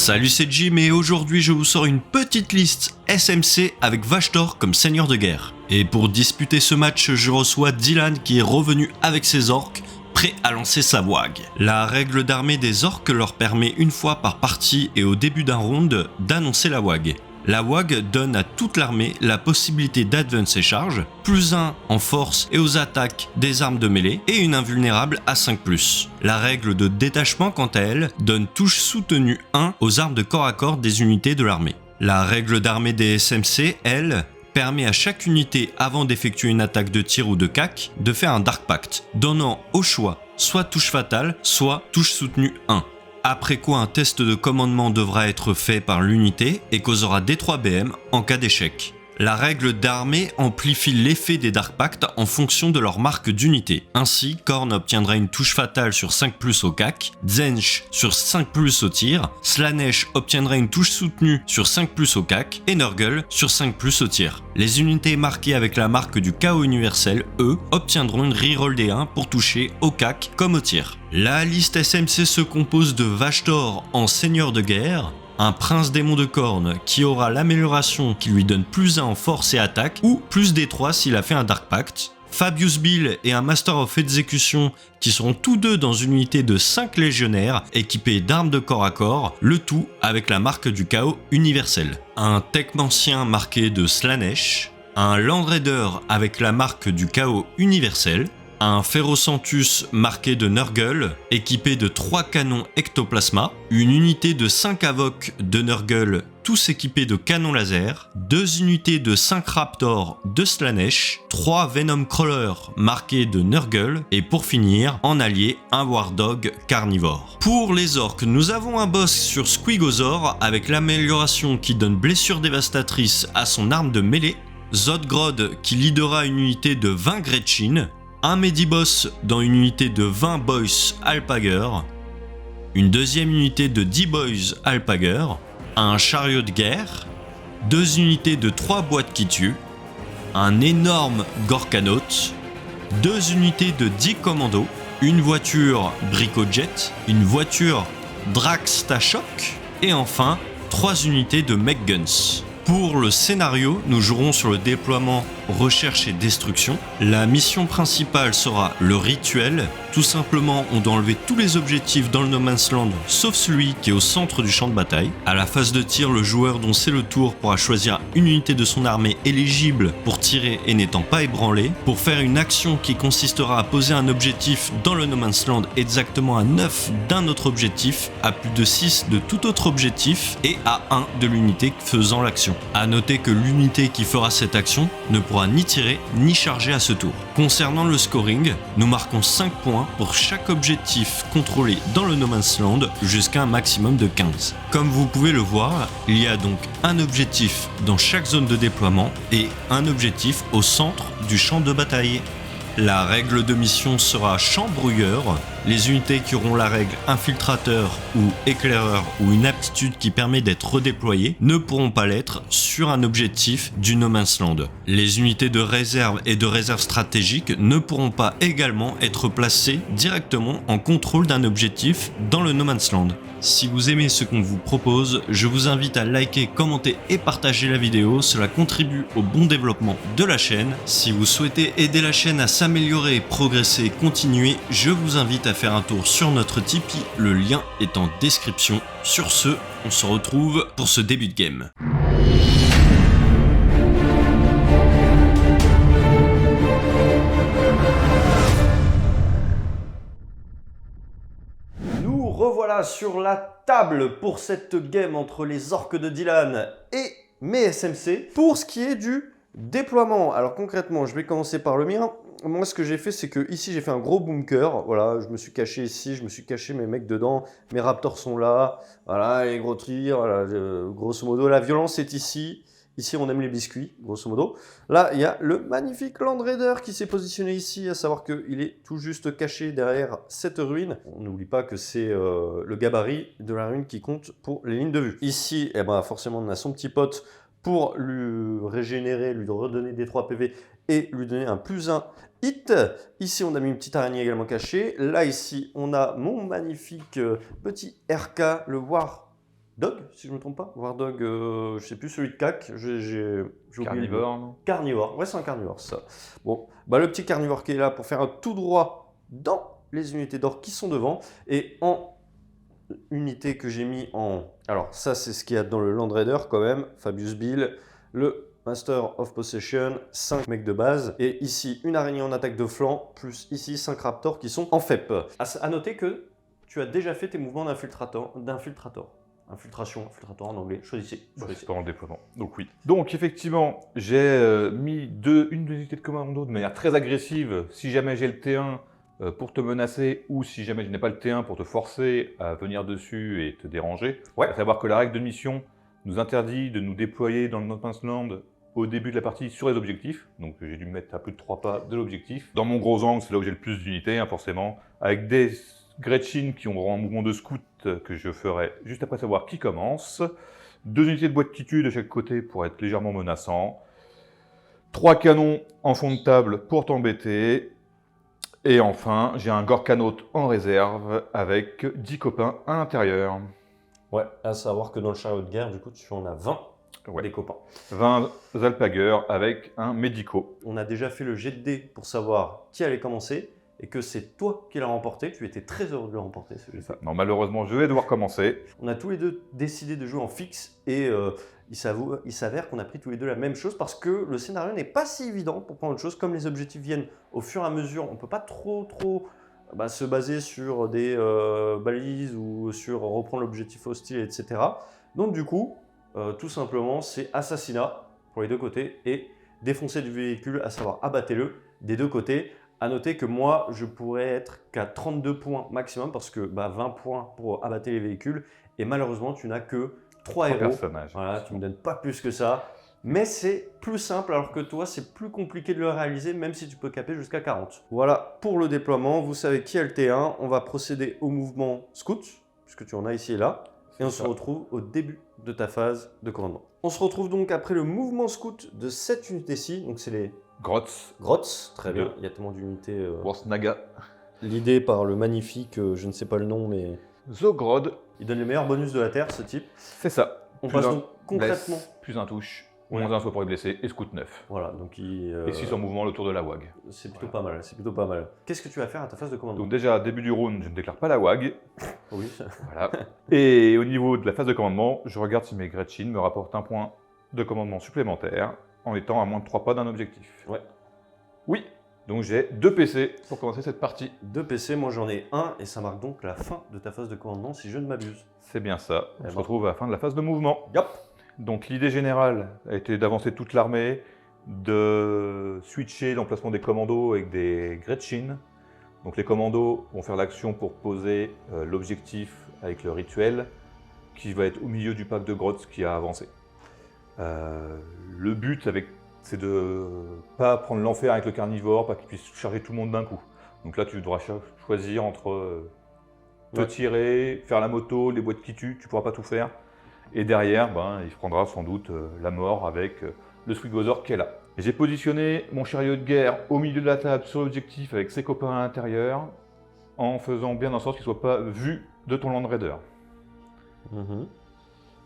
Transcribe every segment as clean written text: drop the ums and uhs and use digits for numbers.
Salut, c'est Jim et aujourd'hui je vous sors une petite liste SMC avec Vashtor comme seigneur de guerre. Et pour disputer ce match, je reçois Dylan qui est revenu avec ses orques, prêt à lancer sa WAG. La règle d'armée des orques leur permet une fois par partie et au début d'un round d'annoncer la WAG. La WAG donne à toute l'armée la possibilité d'advance ses charges, +1 en force et aux attaques des armes de mêlée, et une invulnérable à 5+. La règle de détachement, quant à elle, donne touche soutenue 1 aux armes de corps à corps des unités de l'armée. La règle d'armée des SMC, elle, permet à chaque unité avant d'effectuer une attaque de tir ou de CAC de faire un Dark Pact, donnant au choix soit touche fatale, soit touche soutenue 1. Après quoi un test de commandement devra être fait par l'unité et causera D3 BM en cas d'échec. La règle d'armée amplifie l'effet des Dark Pacts en fonction de leur marque d'unité. Ainsi, Khorne obtiendra une touche fatale sur 5+ au CAC, Tzeentch sur 5+ au tir, Slaanesh obtiendra une touche soutenue sur 5+ au CAC et Nurgle sur 5+ au tir. Les unités marquées avec la marque du chaos universel, eux, obtiendront une reroll des 1 pour toucher au CAC comme au tir. La liste SMC se compose de Vashtor en seigneur de guerre, un prince démon de Khorne qui aura l'amélioration qui lui donne +1 en force et attaque ou +D3 s'il a fait un Dark Pact, Fabius Bill et un Master of Execution qui seront tous deux dans une unité de 5 légionnaires équipés d'armes de corps à corps, le tout avec la marque du chaos universel. Un techmancien marqué de Slaanesh, un Land Raider avec la marque du chaos universel, un Ferocentus marqué de Nurgle, équipé de 3 canons ectoplasma, une unité de 5 Avocs de Nurgle, tous équipés de canons laser, 2 unités de 5 Raptors de Slaanesh, 3 Venom Crawlers marqués de Nurgle, et pour finir, en allié, un War Dog carnivore. Pour les orques, nous avons un boss sur Squigozor avec l'amélioration qui donne blessure dévastatrice à son arme de mêlée, Zodgrod qui leadera une unité de 20 Gretchin, un Mediboss dans une unité de 20 Boys Alpager, une deuxième unité de 10 Boys Alpager, un chariot de guerre, 2 unités de 3 boîtes qui tuent, un énorme Gorkanaut, 2 unités de 10 commandos, une voiture Bricojet, une voiture Dragstashok et enfin 3 unités de Mechguns. Pour le scénario, nous jouerons sur le déploiement recherche et destruction. La mission principale sera le rituel. Tout simplement, on doit enlever tous les objectifs dans le No Man's Land, sauf celui qui est au centre du champ de bataille. À la phase de tir, le joueur dont c'est le tour pourra choisir une unité de son armée éligible pour tirer et n'étant pas ébranlé, pour faire une action qui consistera à poser un objectif dans le No Man's Land exactement à 9 d'un autre objectif, à plus de 6 de tout autre objectif et à 1 de l'unité faisant l'action. A noter que l'unité qui fera cette action ne pourra ni tirer ni charger à ce tour. Concernant le scoring, nous marquons 5 points pour chaque objectif contrôlé dans le No Man's Land jusqu'à un maximum de 15. Comme vous pouvez le voir, il y a donc un objectif dans chaque zone de déploiement et un objectif au centre du champ de bataille. La règle de mission sera champ brouilleur. Les unités qui auront la règle infiltrateur ou éclaireur ou une aptitude qui permet d'être redéployée ne pourront pas l'être sur un objectif du No Man's Land. Les unités de réserve et de réserve stratégique ne pourront pas également être placées directement en contrôle d'un objectif dans le No Man's Land. Si vous aimez ce qu'on vous propose, je vous invite à liker, commenter et partager la vidéo, cela contribue au bon développement de la chaîne. Si vous souhaitez aider la chaîne à s'améliorer, progresser, continuer, je vous invite à faire un tour sur notre Tipeee, le lien est en description. Sur ce, on se retrouve pour ce début de game. Nous revoilà sur la table pour cette game entre les orques de Dylan et mes SMC. Pour ce qui est du déploiement, alors concrètement, je vais commencer par le mien. Moi, ce que j'ai fait, c'est que ici, j'ai fait un gros bunker. Voilà, je me suis caché ici, je me suis caché mes mecs dedans. Mes raptors sont là. Voilà, les gros tirs. Voilà, grosso modo, la violence est ici. Ici, on aime les biscuits, grosso modo. Là, il y a le magnifique Land Raider qui s'est positionné ici, à savoir qu'il est tout juste caché derrière cette ruine. On n'oublie pas que c'est le gabarit de la ruine qui compte pour les lignes de vue. Ici, eh ben, forcément, on a son petit pote pour lui régénérer, lui redonner des 3 PV et lui donner un +1 hit. Ici, on a mis une petite araignée également cachée. Là, ici, on a mon magnifique petit RK, le War Dog, si je ne me trompe pas. War Dog, je sais plus celui de CAC. J'ai oublié. Carnivore, non? Carnivore, ouais, c'est un carnivore, ça. Bon, bah le petit carnivore qui est là pour faire un tout droit dans les unités d'or qui sont devant. Et en unité que j'ai mis en... Alors, ça, c'est ce qu'il y a dans le Land Raider quand même. Fabius Bill, le Master of Possession, 5 mecs de base. Et ici, une araignée en attaque de flanc, plus ici 5 raptors qui sont en FEP. À noter que tu as déjà fait tes mouvements d'infiltrator. Infiltrator en anglais, choisissez. C'est pendant le déploiement, donc oui. Donc effectivement, j'ai mis une unité de commando de manière très agressive, si jamais j'ai le T1 pour te menacer, ou si jamais je n'ai pas le T1 pour te forcer à venir dessus et te déranger. Ouais. À savoir que la règle de mission nous interdit de nous déployer dans le No Man's Land au début de la partie sur les objectifs, donc j'ai dû me mettre à plus de 3 pas de l'objectif. Dans mon gros angle, c'est là où j'ai le plus d'unités, hein, forcément, avec des Gretchen qui auront un mouvement de scout que je ferai juste après savoir qui commence. 2 unités de boîte titu de chaque côté pour être légèrement menaçant. 3 canons en fond de table pour t'embêter. Et enfin, j'ai un Gorkanaut en réserve avec 10 copains à l'intérieur. Ouais, à savoir que dans le chariot de guerre, du coup, tu en as 20 des copains. 20 alpagers avec un médico. On a déjà fait le jet de dés pour savoir qui allait commencer et que c'est toi qui l'as remporté. Tu étais très heureux de le remporter, ce jeu. Non, malheureusement, je vais devoir commencer. On a tous les deux décidé de jouer en fixe et il s'avère qu'on a pris tous les deux la même chose parce que le scénario n'est pas si évident pour prendre autre chose. Comme les objectifs viennent au fur et à mesure, on ne peut pas trop se baser sur des balises ou sur reprendre l'objectif hostile, etc. Donc du coup, tout simplement, c'est assassinat pour les deux côtés et défoncer du véhicule, à savoir abattez-le des deux côtés. À noter que moi, je pourrais être qu'à 32 points maximum parce que 20 points pour abattre les véhicules et malheureusement, tu n'as que 3 héros. Personnages. Voilà, tu ne me donnes pas plus que ça. Mais c'est plus simple alors que toi, c'est plus compliqué de le réaliser même si tu peux caper jusqu'à 40. Voilà pour le déploiement. Vous savez qui a le T1. On va procéder au mouvement scout puisque tu en as ici et là. Et on se retrouve au début de ta phase de commandement. On se retrouve donc après le mouvement scout de cette unité-ci. Donc c'est les Grotz, très bien. Il y a tellement d'unités. Warsnaga. L'idée par le magnifique, je ne sais pas le nom, mais... Zogrod. Il donne les meilleurs bonus de la Terre, ce type. C'est ça. On passe donc concrètement... Plus un touche. Ouais. Moins un soit pour les blessés et scout 9. Voilà, donc il... Et 6 en mouvement le tour de la WAG. C'est plutôt pas mal, c'est plutôt pas mal. Qu'est-ce que tu vas faire à ta phase de commandement? Donc déjà, début du round, je ne déclare pas la WAG. Oui. Voilà. Et au niveau de la phase de commandement, je regarde si mes Gretchen me rapportent un point de commandement supplémentaire en étant à moins de 3 pas d'un objectif. Ouais. Oui. Donc j'ai 2 PC pour commencer cette partie. 2 PC, moi j'en ai 1 et ça marque donc la fin de ta phase de commandement si je ne m'abuse. C'est bien ça. On se retrouve à la fin de la phase de mouvement. Yep. Donc l'idée générale a été d'avancer toute l'armée, de switcher l'emplacement des commandos avec des Gretchen. Donc les commandos vont faire l'action pour poser l'objectif avec le rituel qui va être au milieu du pack de Grotz qui a avancé. Le but c'est de pas prendre l'enfer avec le carnivore, pas qu'il puisse charger tout le monde d'un coup. Donc là tu devras choisir entre te tirer, faire la moto, les boîtes qui tuent, tu pourras pas tout faire. Et derrière, il prendra sans doute la mort avec le Swigosaur qui est là. J'ai positionné mon chariot de guerre au milieu de la table sur l'objectif avec ses copains à l'intérieur, en faisant bien en sorte qu'il ne soit pas vu de ton Land Raider.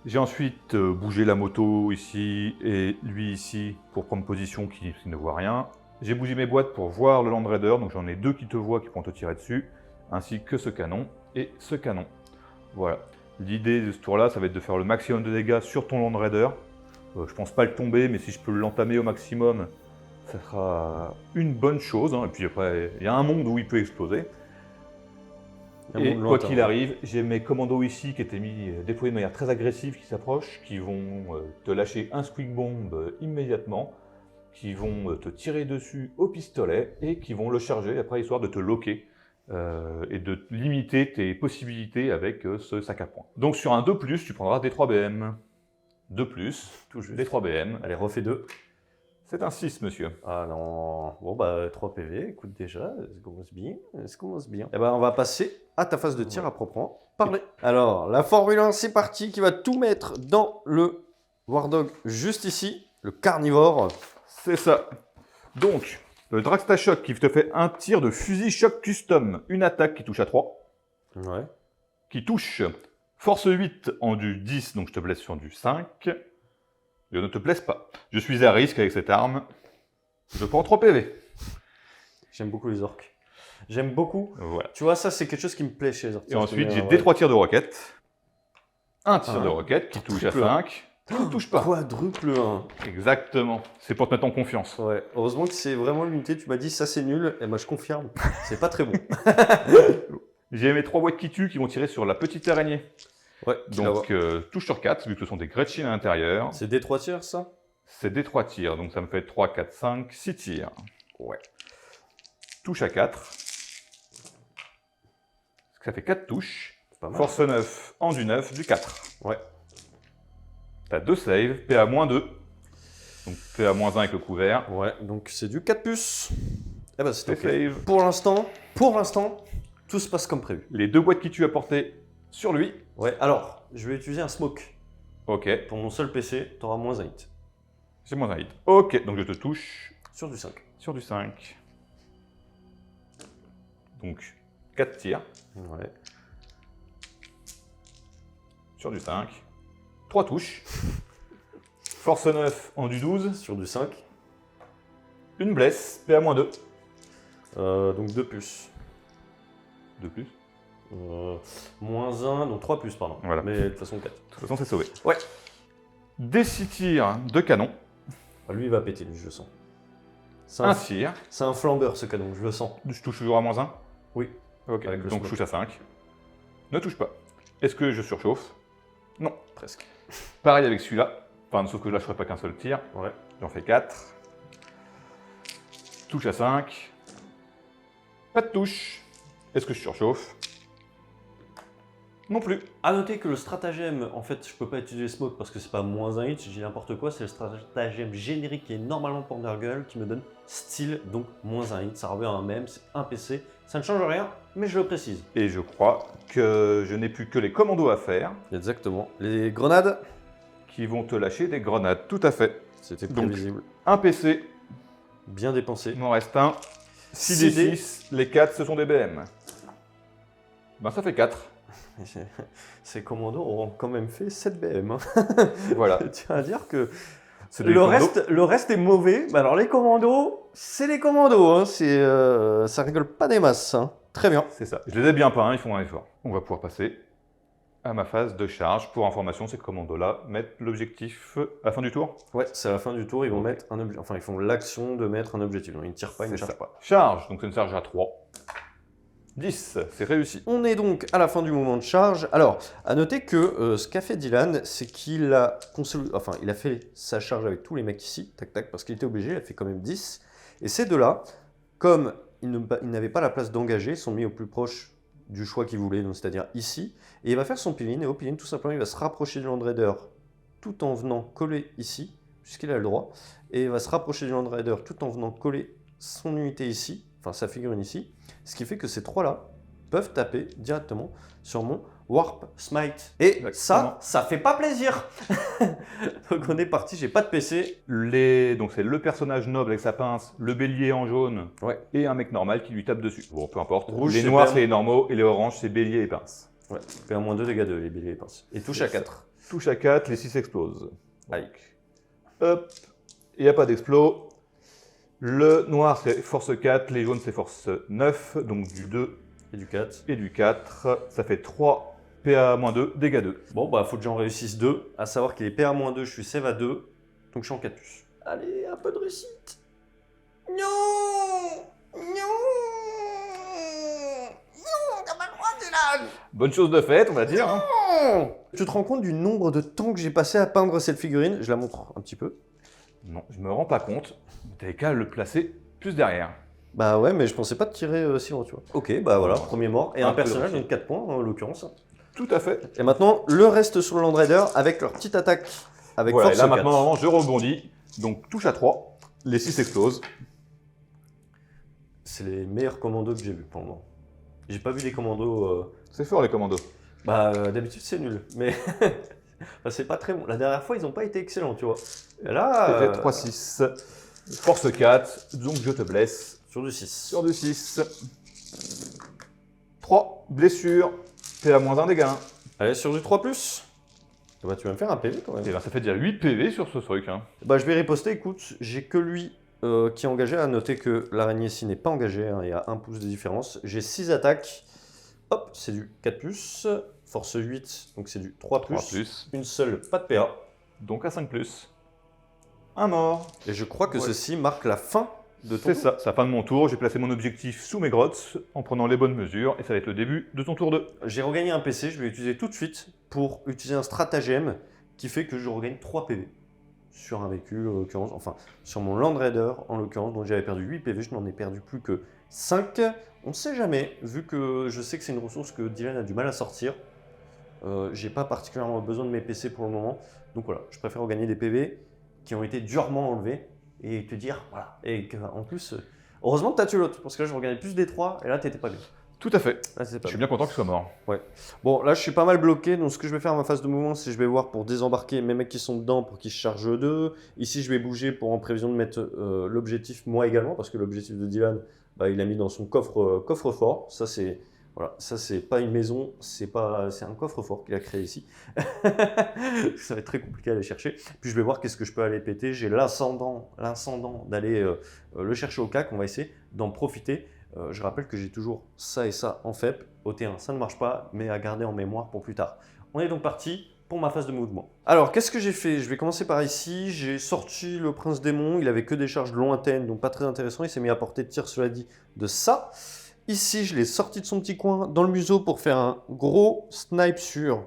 J'ai ensuite bougé la moto ici et lui ici pour prendre position qui ne voit rien. J'ai bougé mes boîtes pour voir le Land Raider, donc j'en ai 2 qui te voient qui pourront te tirer dessus, ainsi que ce canon et ce canon. Voilà. L'idée de ce tour-là, ça va être de faire le maximum de dégâts sur ton Land Raider. Je pense pas le tomber, mais si je peux l'entamer au maximum, ça sera une bonne chose. Et puis après, il y a un monde où il peut exploser. Et quoi qu'il arrive, j'ai mes commandos ici qui étaient déployés de manière très agressive, qui s'approchent, qui vont te lâcher un squeak bomb immédiatement, qui vont te tirer dessus au pistolet et qui vont le charger après, histoire de te loquer. Et de limiter tes possibilités avec ce sac à poing. Donc sur un 2+, tu prendras des 3BM. 2+, tout juste. Des 3BM. Allez, refais 2. C'est un 6, monsieur. Ah non. Bon, 3 PV, écoute déjà, ça commence bien. Et on va passer à ta phase de tir à proprement parler. Alors, la Formule 1, c'est parti, qui va tout mettre dans le War Dog juste ici, le carnivore. C'est ça. Donc, le Dragsta Shock qui te fait un tir de fusil choc custom. Une attaque qui touche à 3. Ouais. Qui touche Force 8 en du 10, donc je te blesse sur du 5. Je ne te blesse pas. Je suis à risque avec cette arme. Je prends 3 PV. J'aime beaucoup les orques. J'aime beaucoup. Voilà. Tu vois, ça, c'est quelque chose qui me plaît chez les orques. Et ensuite, j'ai D3 tirs de roquette. Un tir de roquette qui touche à triple 5. Qui ne touche pas. Quadruple 1. Exactement. C'est pour te mettre en confiance. Ouais, heureusement que c'est vraiment l'unité. Tu m'as dit ça c'est nul, et moi je confirme. C'est pas très bon. J'ai mes 3 boîtes qui tuent qui vont tirer sur la petite araignée. Ouais, Donc, touche sur 4, vu que ce sont des Gretchen à l'intérieur. c'est des 3 tirs ça? C'est des 3 tirs, donc ça me fait 3, 4, 5, 6 tirs. Ouais. Touche à 4. Ça fait 4 touches. C'est pas mal. Force 9 en du 9, du 4. Ouais. T'as 2 saves, PA-2. Donc PA-1 avec le couvert. Ouais, donc c'est du 4 puces. Eh ben c'est C'est ok. save. Pour l'instant, tout se passe comme prévu. Les 2 boîtes qui tuent à portée sur lui. Ouais, alors, je vais utiliser un smoke. Ok. Pour mon seul PC, t'auras moins un hit. J'ai moins un hit. Ok, donc je te touche Sur du 5. sur du 5. Donc 4 tirs Ouais. sur du 5. 3 touches. Force 9 en du 12. Sur du 5. Une blesse, PA-2. Donc 2 puces. De plus. Moins 1, donc 3 puces, pardon. Voilà. Mais de toute façon 4. De toute façon, c'est sauvé. Ouais. Des 6 tirs de canon. Ah, lui, il va péter, lui, je le sens. C'est Un un, tir. c'est un flambeur, ce canon, je le sens. Je touche toujours à moins 1. Oui. Ok, Avec le donc smoke. je touche à 5. Ne touche pas. Est-ce que je surchauffe? Non. Presque. Pareil avec celui-là. Enfin, sauf que là, je ne ferai pas qu'un seul tir. Ouais. J'en fais 4. Touche à 5. Pas de touche. Est-ce que je surchauffe? Non plus. A noter que le stratagème, en fait, je peux pas utiliser smoke parce que c'est pas moins un hit, je dis n'importe quoi, c'est le stratagème générique qui est normalement pour Nurgle qui me donne style, donc moins un hit. Ça revient à un même, c'est un PC. Ça ne change rien, mais je le précise. Et je crois que je n'ai plus que les commandos à faire Exactement. Les grenades, qui vont te lâcher des grenades. Tout à fait. c'était Donc, prévisible. Un PC, Bien dépensé. il m'en reste un. 6 6 des 6, les 4, ce sont des BM. Ben, ça fait 4. Ces commandos auront quand même fait 7 BM. Hein. Voilà. Je tiens à dire que C'est des le commandos. reste est mauvais. Mais alors les commandos, c'est les commandos. Hein. Ça rigole pas des masses. Hein. Très bien. C'est ça. Je les ai bien peints, ils font un effort. On va pouvoir passer à ma phase de charge. Pour information, ces commandos-là mettent l'objectif à la fin du tour. Ouais, c'est à la fin du tour, ils vont Ok. mettre un objectif. Enfin, ils font l'action de mettre un objectif. Donc, ils ne tirent pas, ils ne C'est chargent ça. pas. Charge, donc c'est une charge à 3. 10, c'est réussi. On est donc à la fin du moment de charge. Alors, à noter que ce qu'a fait Dylan, c'est qu'il a il a fait sa charge avec tous les mecs ici, tac tac, parce qu'il était obligé, il a fait quand même 10. Et ces deux-là, comme ils n'avaient pas la place d'engager, sont mis au plus proche du choix qu'il voulait, donc c'est-à-dire ici. Et il va faire son peel-in, et au peel-in, tout simplement, il va se rapprocher du Land Raider tout en venant coller ici, puisqu'il a le droit. Et il va se rapprocher du Land Raider tout en venant coller son unité ici, enfin sa figurine ici. Ce qui fait que ces trois-là peuvent taper directement sur mon Warp Smite. Et Exactement. ça fait pas plaisir. Donc on est parti, j'ai pas de PC. Donc c'est le personnage noble avec sa pince, le bélier en jaune, Ouais. et un mec normal qui lui tape dessus. Bon, peu importe. Rouge, les c'est noirs, perm. c'est les normaux, et les oranges, c'est bélier et pince. Ouais, fait un moins 2 dégâts de les béliers et pinces. Et touche à 4. Touche à 4, les 6 explosent. Aïe. Hop, il n'y a pas d'explos. Le noir, c'est force 4, les jaunes, c'est force 9, donc du 2 Et du 4. et du 4. Ça fait 3 PA-2, dégâts 2. Bon, bah faut que j'en réussisse 2. À savoir qu'il est PA-2, je suis save à 2. Donc je suis en 4 puces. Allez, un peu de réussite. Non. T'as pas le droit, Dylan. Bonne chose de faite, on va dire. Hein. Tu te rends compte du nombre de temps que j'ai passé à peindre cette figurine? Je la montre un petit peu. Non, je me rends pas compte. T'avais qu'à le placer plus derrière. Bah ouais, mais je pensais pas te tirer si haut, tu vois. Ok, bah voilà, premier mort. Et Un un peu personnage, de donc 4 points en l'occurrence. Tout à fait. Et maintenant, le reste sur le Land Raider avec leur petite attaque avec Voilà, et force là 4. maintenant, je rebondis. Donc touche à 3. Les 6 explosent. C'est les meilleurs commandos que j'ai vus pour le moment. J'ai pas vu les commandos. C'est fort les commandos. D'habitude c'est nul, mais enfin, c'est pas très bon. La dernière fois ils ont pas été excellents, tu vois. Et là. C'était 3-6. Force 4, donc je te blesse. Sur du 6. Sur du 6. 3 blessures. PA-1 dégâts. Allez, sur du 3+. Bah, tu vas me faire un PV quand même. Et ben, ça fait déjà 8 PV sur ce truc. Hein. Bah, je vais riposter, écoute, j'ai que lui qui est engagé. À noter que l'araignée ici n'est pas engagée, hein, il y a 1 pouce de différence. J'ai 6 attaques. Hop, c'est du 4+. Force 8, donc c'est du 3+. 3+. Une seule, pas de PA. Donc à 5+. Un mort. Et je crois que Ouais. ceci marque la fin de ton C'est tour. ça, c'est la fin de mon tour. J'ai placé mon objectif sous mes grottes en prenant les bonnes mesures. Et ça va être le début de ton tour 2. J'ai regagné un PC, je vais l'utiliser tout de suite pour utiliser un stratagème qui fait que je regagne 3 PV. Sur un véhicule, en l'occurrence, enfin, sur mon Land Raider, en l'occurrence, dont j'avais perdu 8 PV, je n'en ai perdu plus que 5. On ne sait jamais, vu que je sais que c'est une ressource que Dylan a du mal à sortir. J'ai pas particulièrement besoin de mes PC pour le moment. Donc voilà, je préfère regagner des PV qui ont été durement enlevés et te dire, voilà. Et en plus, heureusement que tu as tué l'autre, parce que là, je regagnais plus des 3 et là, t'étais pas bien. Tout à fait. Là, c'était Je pas suis bien. bien content qu'il soit mort. Bon, là, je suis pas mal bloqué. Donc, ce que je vais faire à ma phase de mouvement, c'est que je vais voir pour désembarquer mes mecs qui sont dedans pour qu'ils se chargent d'eux. Ici, je vais bouger pour en prévision de mettre l'objectif, moi également, parce que l'objectif de Dylan, bah, il l'a mis dans son coffre-fort. Ça, c'est. Voilà, ça c'est pas une maison, c'est un coffre-fort qu'il a créé ici. Ça va être très compliqué à aller chercher. Puis je vais voir qu'est-ce que je peux aller péter. J'ai l'incendant d'aller le chercher au CAC. On va essayer d'en profiter. Je rappelle que j'ai toujours ça et ça en FEP. Au terrain, ça ne marche pas, mais à garder en mémoire pour plus tard. On est donc parti pour ma phase de mouvement. Alors, qu'est-ce que j'ai fait? Je vais commencer par ici. J'ai sorti le prince démon. Il avait que des charges lointaines, donc pas très intéressant. Il s'est mis à portée de tir, cela dit, de ça. Ici, je l'ai sorti de son petit coin dans le museau pour faire un gros snipe sur.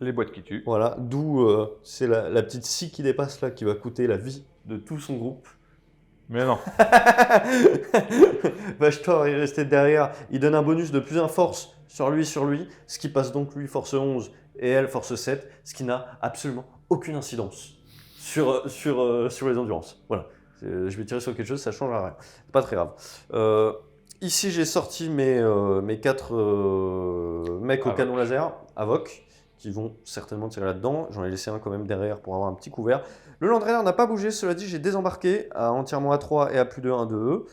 Les boîtes qui tuent. Voilà, d'où c'est la petite scie qui dépasse là qui va coûter la vie de tout son groupe. Mais non. Vashtor est resté derrière. Il donne un bonus de +1 force sur lui, ce qui passe donc lui force 11 et elle force 7, ce qui n'a absolument aucune incidence sur les endurances. Voilà. Je vais tirer sur quelque chose, ça change rien. Pas très grave. Ici, j'ai sorti mes 4 mecs au Avoc. canon laser, Avoc, qui vont certainement tirer là-dedans. J'en ai laissé un quand même derrière pour avoir un petit couvert. Le Land Raider n'a pas bougé, cela dit, j'ai désembarqué entièrement à 3 et à plus de 1 de eux.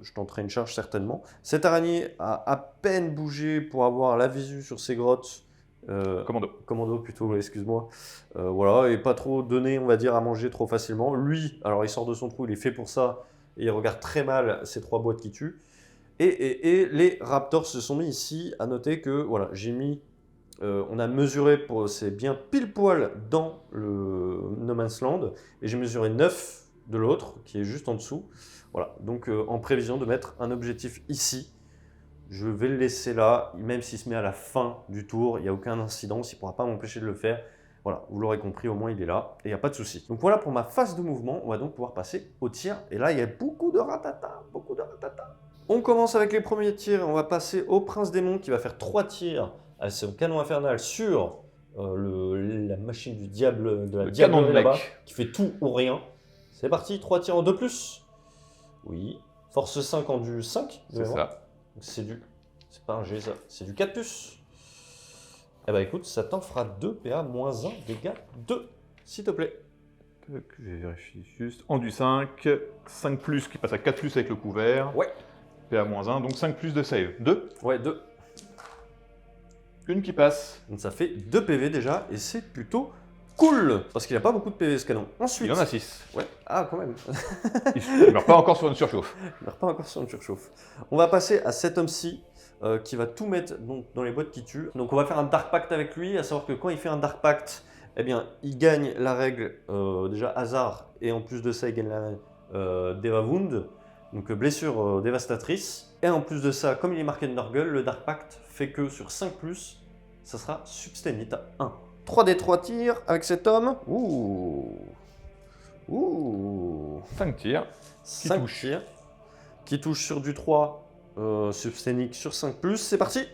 Je tenterai une charge certainement. Cette araignée a à peine bougé pour avoir la visu sur ses grottes. Commando plutôt, excuse-moi. Voilà, et pas trop donné, on va dire, à manger trop facilement. Lui, alors il sort de son trou, il est fait pour ça, et il regarde très mal ces 3 boîtes qui tuent. Et les Raptors se sont mis ici. À noter que voilà, j'ai mis, on a mesuré pour c'est bien pile poil dans le No Man's Land, et j'ai mesuré 9 de l'autre qui est juste en dessous. Voilà, donc en prévision de mettre un objectif ici. Je vais le laisser là, même s'il se met à la fin du tour, il n'y a aucun incident, il ne pourra pas m'empêcher de le faire. Voilà, vous l'aurez compris, au moins il est là et il n'y a pas de souci. Donc voilà pour ma phase de mouvement, on va donc pouvoir passer au tir. Et là, il y a beaucoup de ratata, beaucoup de ratata. On commence avec les premiers tirs, on va passer au Prince Démon qui va faire 3 tirs à son canon infernal sur la machine du diable, de la Le canon de diablerie là-bas, mec. qui fait tout ou rien. C'est parti, 3 tirs en 2+. Oui, force 5 en du 5. C'est ça. C'est pas un G ça, c'est du 4+. Eh bah écoute, ça t'en fera 2 PA moins 1 dégâts 2, s'il te plaît. Tac, je vérifie juste. En du 5, 5+, qui passe à 4+ avec le couvert. Ouais. PA-1, donc 5+ de save. 2. Ouais, 2. Une qui passe. Donc ça fait 2 PV déjà, et c'est plutôt cool. Parce qu'il a pas beaucoup de PV ce canon. Ensuite. Il en a 6. Ouais. Ah, quand même. Il ne meurt pas encore sur une surchauffe. Il meurt pas encore sur une surchauffe. On va passer à cet homme-ci. Qui va tout mettre donc, dans les boîtes qui tuent. Donc on va faire un Dark Pact avec lui, à savoir que quand il fait un Dark Pact, eh bien, il gagne la règle déjà hasard, et en plus de ça, il gagne la règle Deva Wound, donc blessure dévastatrice. Et en plus de ça, comme il est marqué Nurgle, le Dark Pact fait que sur 5+, ça sera Substanite à 1. 3d3 tirs avec cet homme. Ouh. 5 tirs. 5 touche. tirs. Qui touche sur du 3. Substanique sur 5+, c'est parti.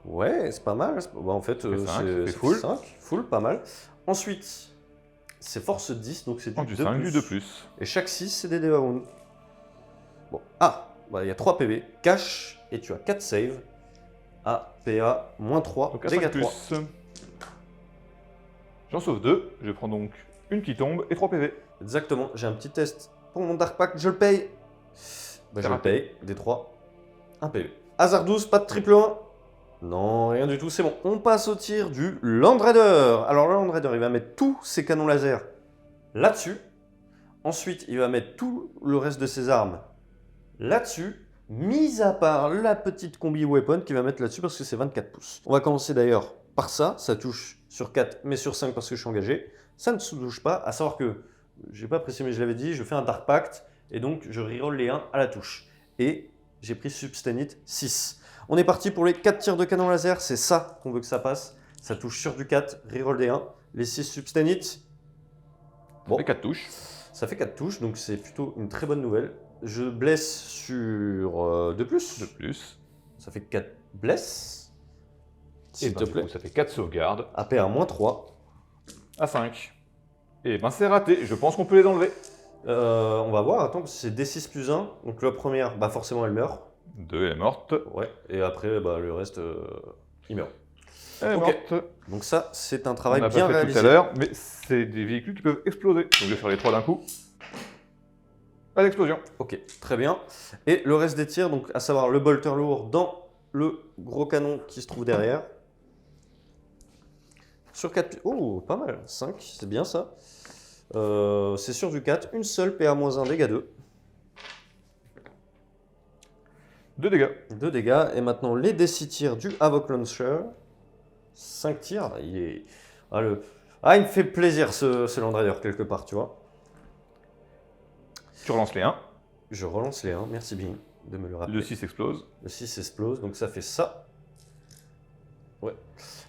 Ouais, c'est pas mal. Bah, en fait, c'est full. 5, full, pas mal. Ensuite, c'est force 10, donc c'est En du du 2+. 5, du 2+. Et chaque 6, c'est des Deva Wound. Bon, il y a 3 PV, cash, et tu as 4 save à PA moins 3, Donc à dégâts 5+. 3. J'en sauve 2. Je prends donc une qui tombe et 3 PV. Exactement, j'ai un petit test pour mon Dark Pact, je le paye. Bah, je le raté. paye, D3, 1 PV. Hasard 12, pas de triple 1. Non, rien du tout, c'est bon. On passe au tir du Land Raider. Alors le Land Raider, il va mettre tous ses canons laser là-dessus. Ensuite, il va mettre tout le reste de ses armes là-dessus, mis à part la petite combi weapon qu'il va mettre là-dessus parce que c'est 24 pouces. On va commencer d'ailleurs par ça. Ça touche sur 4, mais sur 5 parce que je suis engagé. Ça ne se touche pas, à savoir que, j'ai pas précisé mais je l'avais dit, je fais un Dark Pact et donc je reroll les 1 à la touche. Et j'ai pris Substanite 6. On est parti pour les 4 tirs de canon laser, c'est ça qu'on veut que ça passe. Ça touche sur du 4, reroll des 1. Les 6 Substanite. Bon. Ça fait 4 touches. Ça fait 4 touches, donc c'est plutôt une très bonne nouvelle. Je blesse sur 2 plus. 2 plus. Ça fait 4 blesses. S'il te plaît. Ça fait 4 sauvegardes. AP à moins 3. À 5. Et ben c'est raté, je pense qu'on peut les enlever. On va voir, attends, c'est D6 plus 1. Donc la première, bah forcément elle meurt. 2, elle est morte. Ouais, et après, bah, le reste, il meurt. Elle est morte. Donc ça, c'est un travail On a bien pas fait réalisé. tout à l'heure, mais c'est des véhicules qui peuvent exploser. Donc je vais faire les 3 d'un coup. Pas d'explosion. Ok, très bien. Et le reste des tirs, donc à savoir le bolter lourd dans le gros canon qui se trouve derrière. Sur 4... Oh, pas mal. 5, c'est bien ça. C'est sur du 4. Une seule PA-1, dégâts 2. 2 dégâts. 2 dégâts. Et maintenant, les D6 tirs du Havoc Launcher. 5 tirs. Il est... il me fait plaisir ce Land Raider quelque part, tu vois. Tu relances les 1. Je relance les 1. Merci bien de me le rappeler. Le 6 explose. Le 6 explose, donc ça fait ça. Ouais.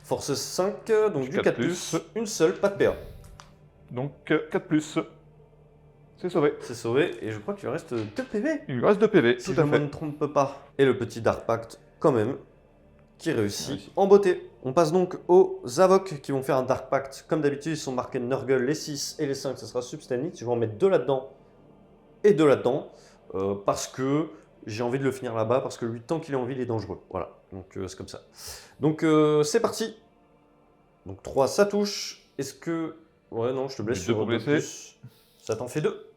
Force 5, donc du 4 plus. Une seule, pas de PA. Donc 4 plus. C'est sauvé. C'est sauvé, et je crois qu'il lui reste 2 PV. Il lui reste 2 PV, Si tout à je fait. ne me trompe pas. Et le petit Dark Pact, quand même, qui réussit en beauté. On passe donc aux Zavok qui vont faire un Dark Pact. Comme d'habitude, ils sont marqués Nurgle, les 6 et les 5, ça sera Substanite. Je vais en mettre 2 là-dedans et 2 là-dedans. Parce que j'ai envie de le finir là-bas, parce que lui, tant qu'il est en ville, il est dangereux. Voilà, donc c'est comme ça. Donc c'est parti. Donc 3, ça touche. Est-ce que... Ouais, non, je te blesse Deux sur pour 2 blesser. plus. Ça t'en fait 2.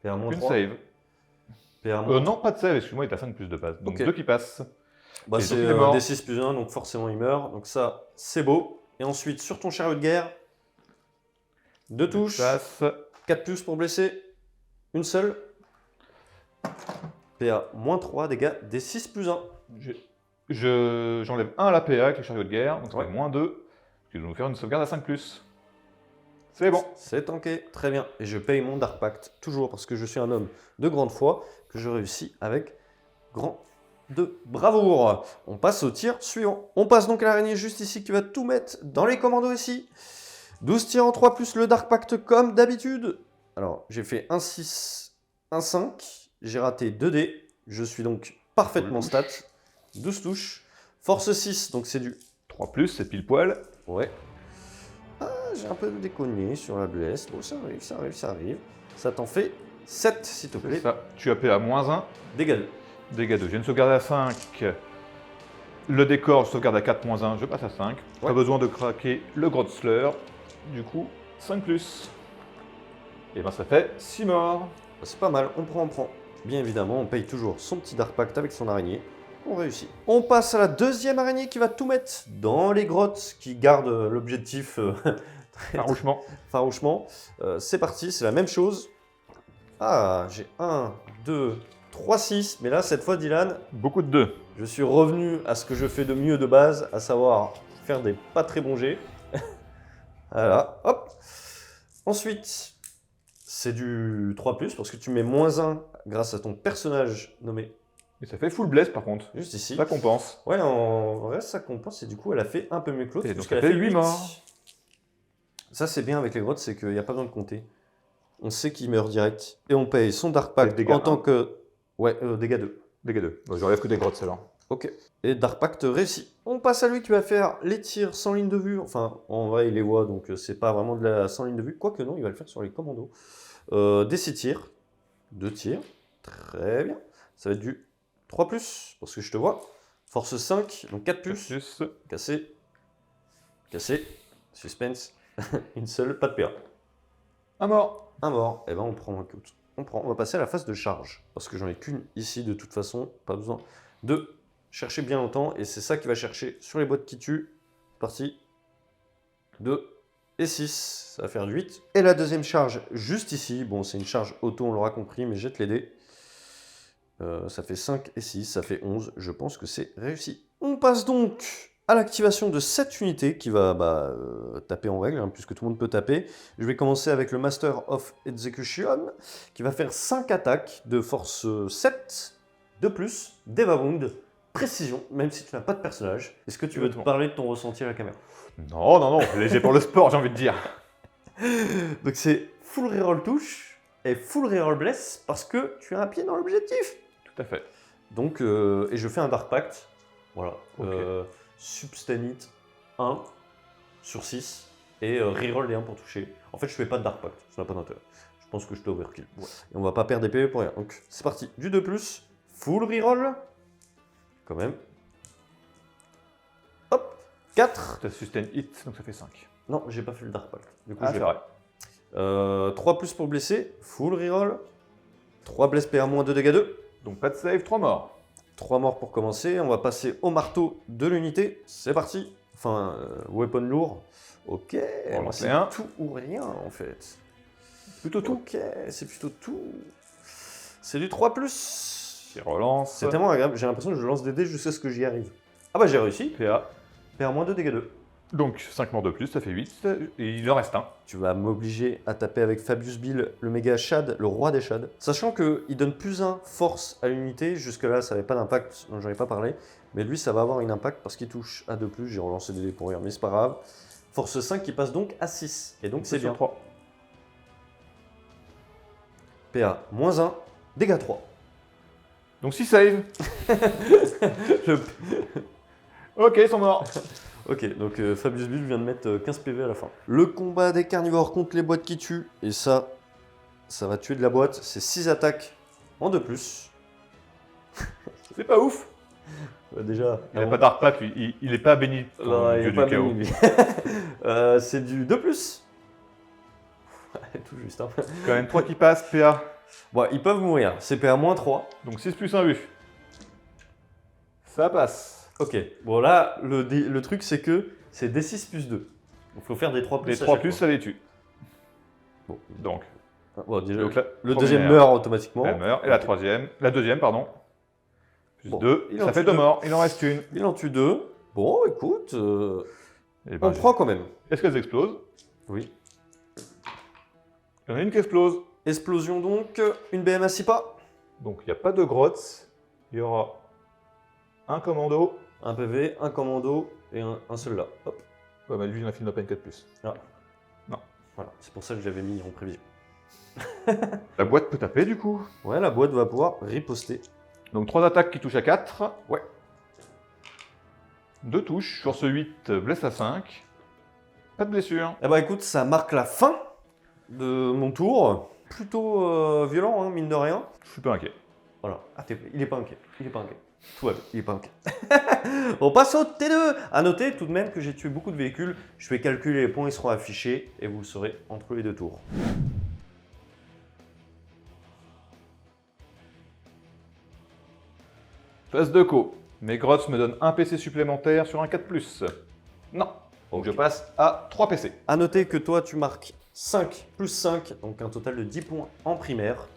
PA-3. Une save. PA-3. Non, pas de save, excuse-moi, il est à 5 plus de base. Donc Ok. 2 qui passent. Bah, Et c'est donc, il est mort. D6 plus 1, donc forcément il meurt. Donc ça, c'est beau. Et ensuite, sur ton chariot de guerre, 2 touches. Passe. 4 plus pour blesser. Une seule. PA-3, dégâts, D6 plus 1. J'enlève 1 à la PA avec le chariot de guerre, donc ça Ouais. fait moins 2. Qui va nous faire une sauvegarde à 5 plus. C'est bon. C'est tanké, très bien. Et je paye mon Dark Pact, toujours parce que je suis un homme de grande foi, que je réussis avec grand de bravoure. On passe au tir suivant. On passe donc à l'araignée juste ici qui va tout mettre dans les commandos ici. 12 tirs en 3 plus le Dark Pact comme d'habitude. Alors, j'ai fait un 6, un 5. J'ai raté 2 dés. Je suis donc parfaitement stat. 12 touches. Force 6, donc c'est du... 3 plus, c'est pile poil. Ouais. Ah, j'ai un peu déconné sur la blesse. Bon, ça arrive, ça arrive, ça arrive. Ça t'en fait 7, s'il te plaît. Ça. Tu as PA moins 1. Dégâts 2. Dégâts 2. J'ai une sauvegarde à 5. Le décor, je sauvegarde à 4 moins 1. Je passe à 5. Ouais. Pas besoin de craquer le Grotzler. Du coup, 5 plus. Et ben ça fait 6 morts. C'est pas mal, on prend. Bien évidemment, on paye toujours son petit Dark Pact avec son araignée. On réussit. On passe à la deuxième araignée qui va tout mettre dans les grottes, qui garde l'objectif Farouchement. farouchement. C'est parti, c'est la même chose. Ah, j'ai 1, 2, 3, 6. Mais là, cette fois, Dylan, Beaucoup de 2. je suis revenu à ce que je fais de mieux de base, à savoir faire des pas très bons jets. Voilà, hop. Ensuite, c'est du 3+, parce que tu mets -1 grâce à ton personnage nommé Et ça fait full bless par contre. juste ici. Ça compense. Ouais, en vrai, ça compense, et du coup, elle a fait un peu mieux que l'autre. Et donc, puisqu'elle ça a fait 8 morts. Ça, c'est bien avec les grottes, c'est qu'il n'y a pas besoin de compter. On sait qu'il meurt direct. Et on paye son Dark Pact Dégâts en tant 1. que... Ouais, dégâts 2. Dégâts 2. Bon, j'enlève que des grottes alors. Ok. Et Dark Pact réussi. On passe à lui qui va faire les tirs sans ligne de vue. Enfin, en vrai, il les voit, donc c'est pas vraiment de la sans ligne de vue. Quoique non, il va le faire sur les commandos. Des 6 tirs. 2 tirs. Très bien. Ça va être du 3+, parce que je te vois. Force 5, donc 4+. Plus. Cassé. Cassé. Suspense. Une seule, pas de PA. Un mort. Un mort. Et ben on prend un coup. On va passer à la phase de charge. Parce que j'en ai qu'une ici de toute façon. Pas besoin de chercher bien longtemps, et c'est ça qui va chercher sur les boîtes qui tuent. Parti. 2 et 6, ça va faire du 8. Et la deuxième charge, juste ici. Bon, c'est une charge auto, on l'aura compris, mais jette les dés. Ça fait 5 et 6, ça fait 11. Je pense que c'est réussi. On passe donc à l'activation de cette unité qui va taper en règle, hein, puisque tout le monde peut taper. Je vais commencer avec le Master of Execution, qui va faire 5 attaques de force 7, de plus, Devawound, précision, même si tu n'as pas de personnage. Est-ce que tu veux te parler de ton ressenti à la caméra? Non, non, non, léger pour le sport, j'ai envie de dire. Donc c'est full reroll touche et full reroll bless parce que tu as un pied dans l'objectif. Tout à fait. Donc, et je fais un Dark Pact. Voilà. Ok. Substanite 1 sur 6 et reroll des 1 pour toucher. En fait, je fais pas de Dark Pact, ça n'a pas d'intérêt. Je pense que je t'ai overkill. Ouais. Et on va pas perdre des PV pour rien. Donc c'est parti. Du 2+, full reroll. Quand même. Hop, 4. Tu as sustain hit, donc ça fait 5. Non, j'ai pas fait le Dark Pact. Du coup, Ah, je c'est vais vrai. 3+ pour blesser, full reroll. 3 bless PA moins 2 dégâts 2. Donc pas de save, 3 morts. 3 morts pour commencer. On va passer au marteau de l'unité. C'est parti. Enfin, weapon lourd. Ok, On moi, en c'est fait un. tout ou rien en fait. Plutôt tout. Ok, c'est plutôt tout. C'est du 3+. Qui relance. C'est tellement agréable. J'ai l'impression que je lance des dés jusqu'à ce que j'y arrive. Ah bah j'ai réussi. PA. PA moins 2 dégâts 2. Donc 5 morts de plus, ça fait 8. Et il en reste un. Tu vas m'obliger à taper avec Fabius Bill, le méga Shad, le roi des Shads. Sachant qu'il donne plus 1 force à l'unité, jusque-là ça n'avait pas d'impact, donc j'en ai pas parlé. Mais lui ça va avoir un impact parce qu'il touche à 2+, j'ai relancé des dés pour rire, mais c'est pas grave. Force 5 qui passe donc à 6, et donc c'est bien. 3. PA moins 1, dégâts 3. Donc 6 save. Ok, ils sont morts. Ok, donc Fabius Bill vient de mettre 15 PV à la fin. Le combat des carnivores contre les boîtes qui tuent, et ça va tuer de la boîte, c'est 6 attaques en 2+. C'est pas ouf. Déjà, Il a pas d'arc pack, lui. Il est pas béni. Non, il Dieu est du pas chaos. béni, lui. C'est du 2+. Tout juste. Hein. Quand même 3 qui passent, PA. Bon, ils peuvent mourir. C'est PA moins 3. Donc 6 plus 1 U. Ça passe. Ok. Bon, là, le truc, c'est que c'est D6 plus 2. Donc, il faut faire des 3+. Les à 3 chaque plus, fois. ça les tue. Bon. Donc, Bon, déjà, donc la le première, deuxième meurt automatiquement. Elle meurt. Et la troisième. La deuxième, pardon. Plus Bon, 2. il en Ça fait tue 2 deux. morts. Il en reste une. Il en tue 2. Bon, écoute, Eh ben, on prend quand même. Est-ce qu'elles explosent? Oui. Il y en a une qui explose. Explosion donc, une BM à 6 pas. Donc il n'y a pas de grottes. Il y aura un commando. Un PV, un commando et un seul là. Hop. Ouais, mais lui, il en a fait une open 4+. Voilà, c'est pour ça que je l'avais mis en prévision. La boîte peut taper du coup. Ouais, la boîte va pouvoir riposter. Donc 3 attaques qui touchent à 4. Ouais. 2 touches. Sur ce 8, blesse à 5. Pas de blessure. Eh bah écoute, ça marque la fin de mon tour. Plutôt violent, hein, mine de rien. Je suis pas inquiet. Voilà. Ah, il est pas inquiet. Il est pas inquiet. Tout va bien. Il est pas inquiet. On passe au T2. À noter tout de même que j'ai tué beaucoup de véhicules. Je vais calculer les points, ils seront affichés et vous le saurez entre les deux tours. Phase de co. Mes grottes me donnent un PC supplémentaire sur un 4+. Non. Donc Ok. je passe à 3 PC. À noter que toi, tu marques 5 plus 5, donc un total de 10 points en primaire.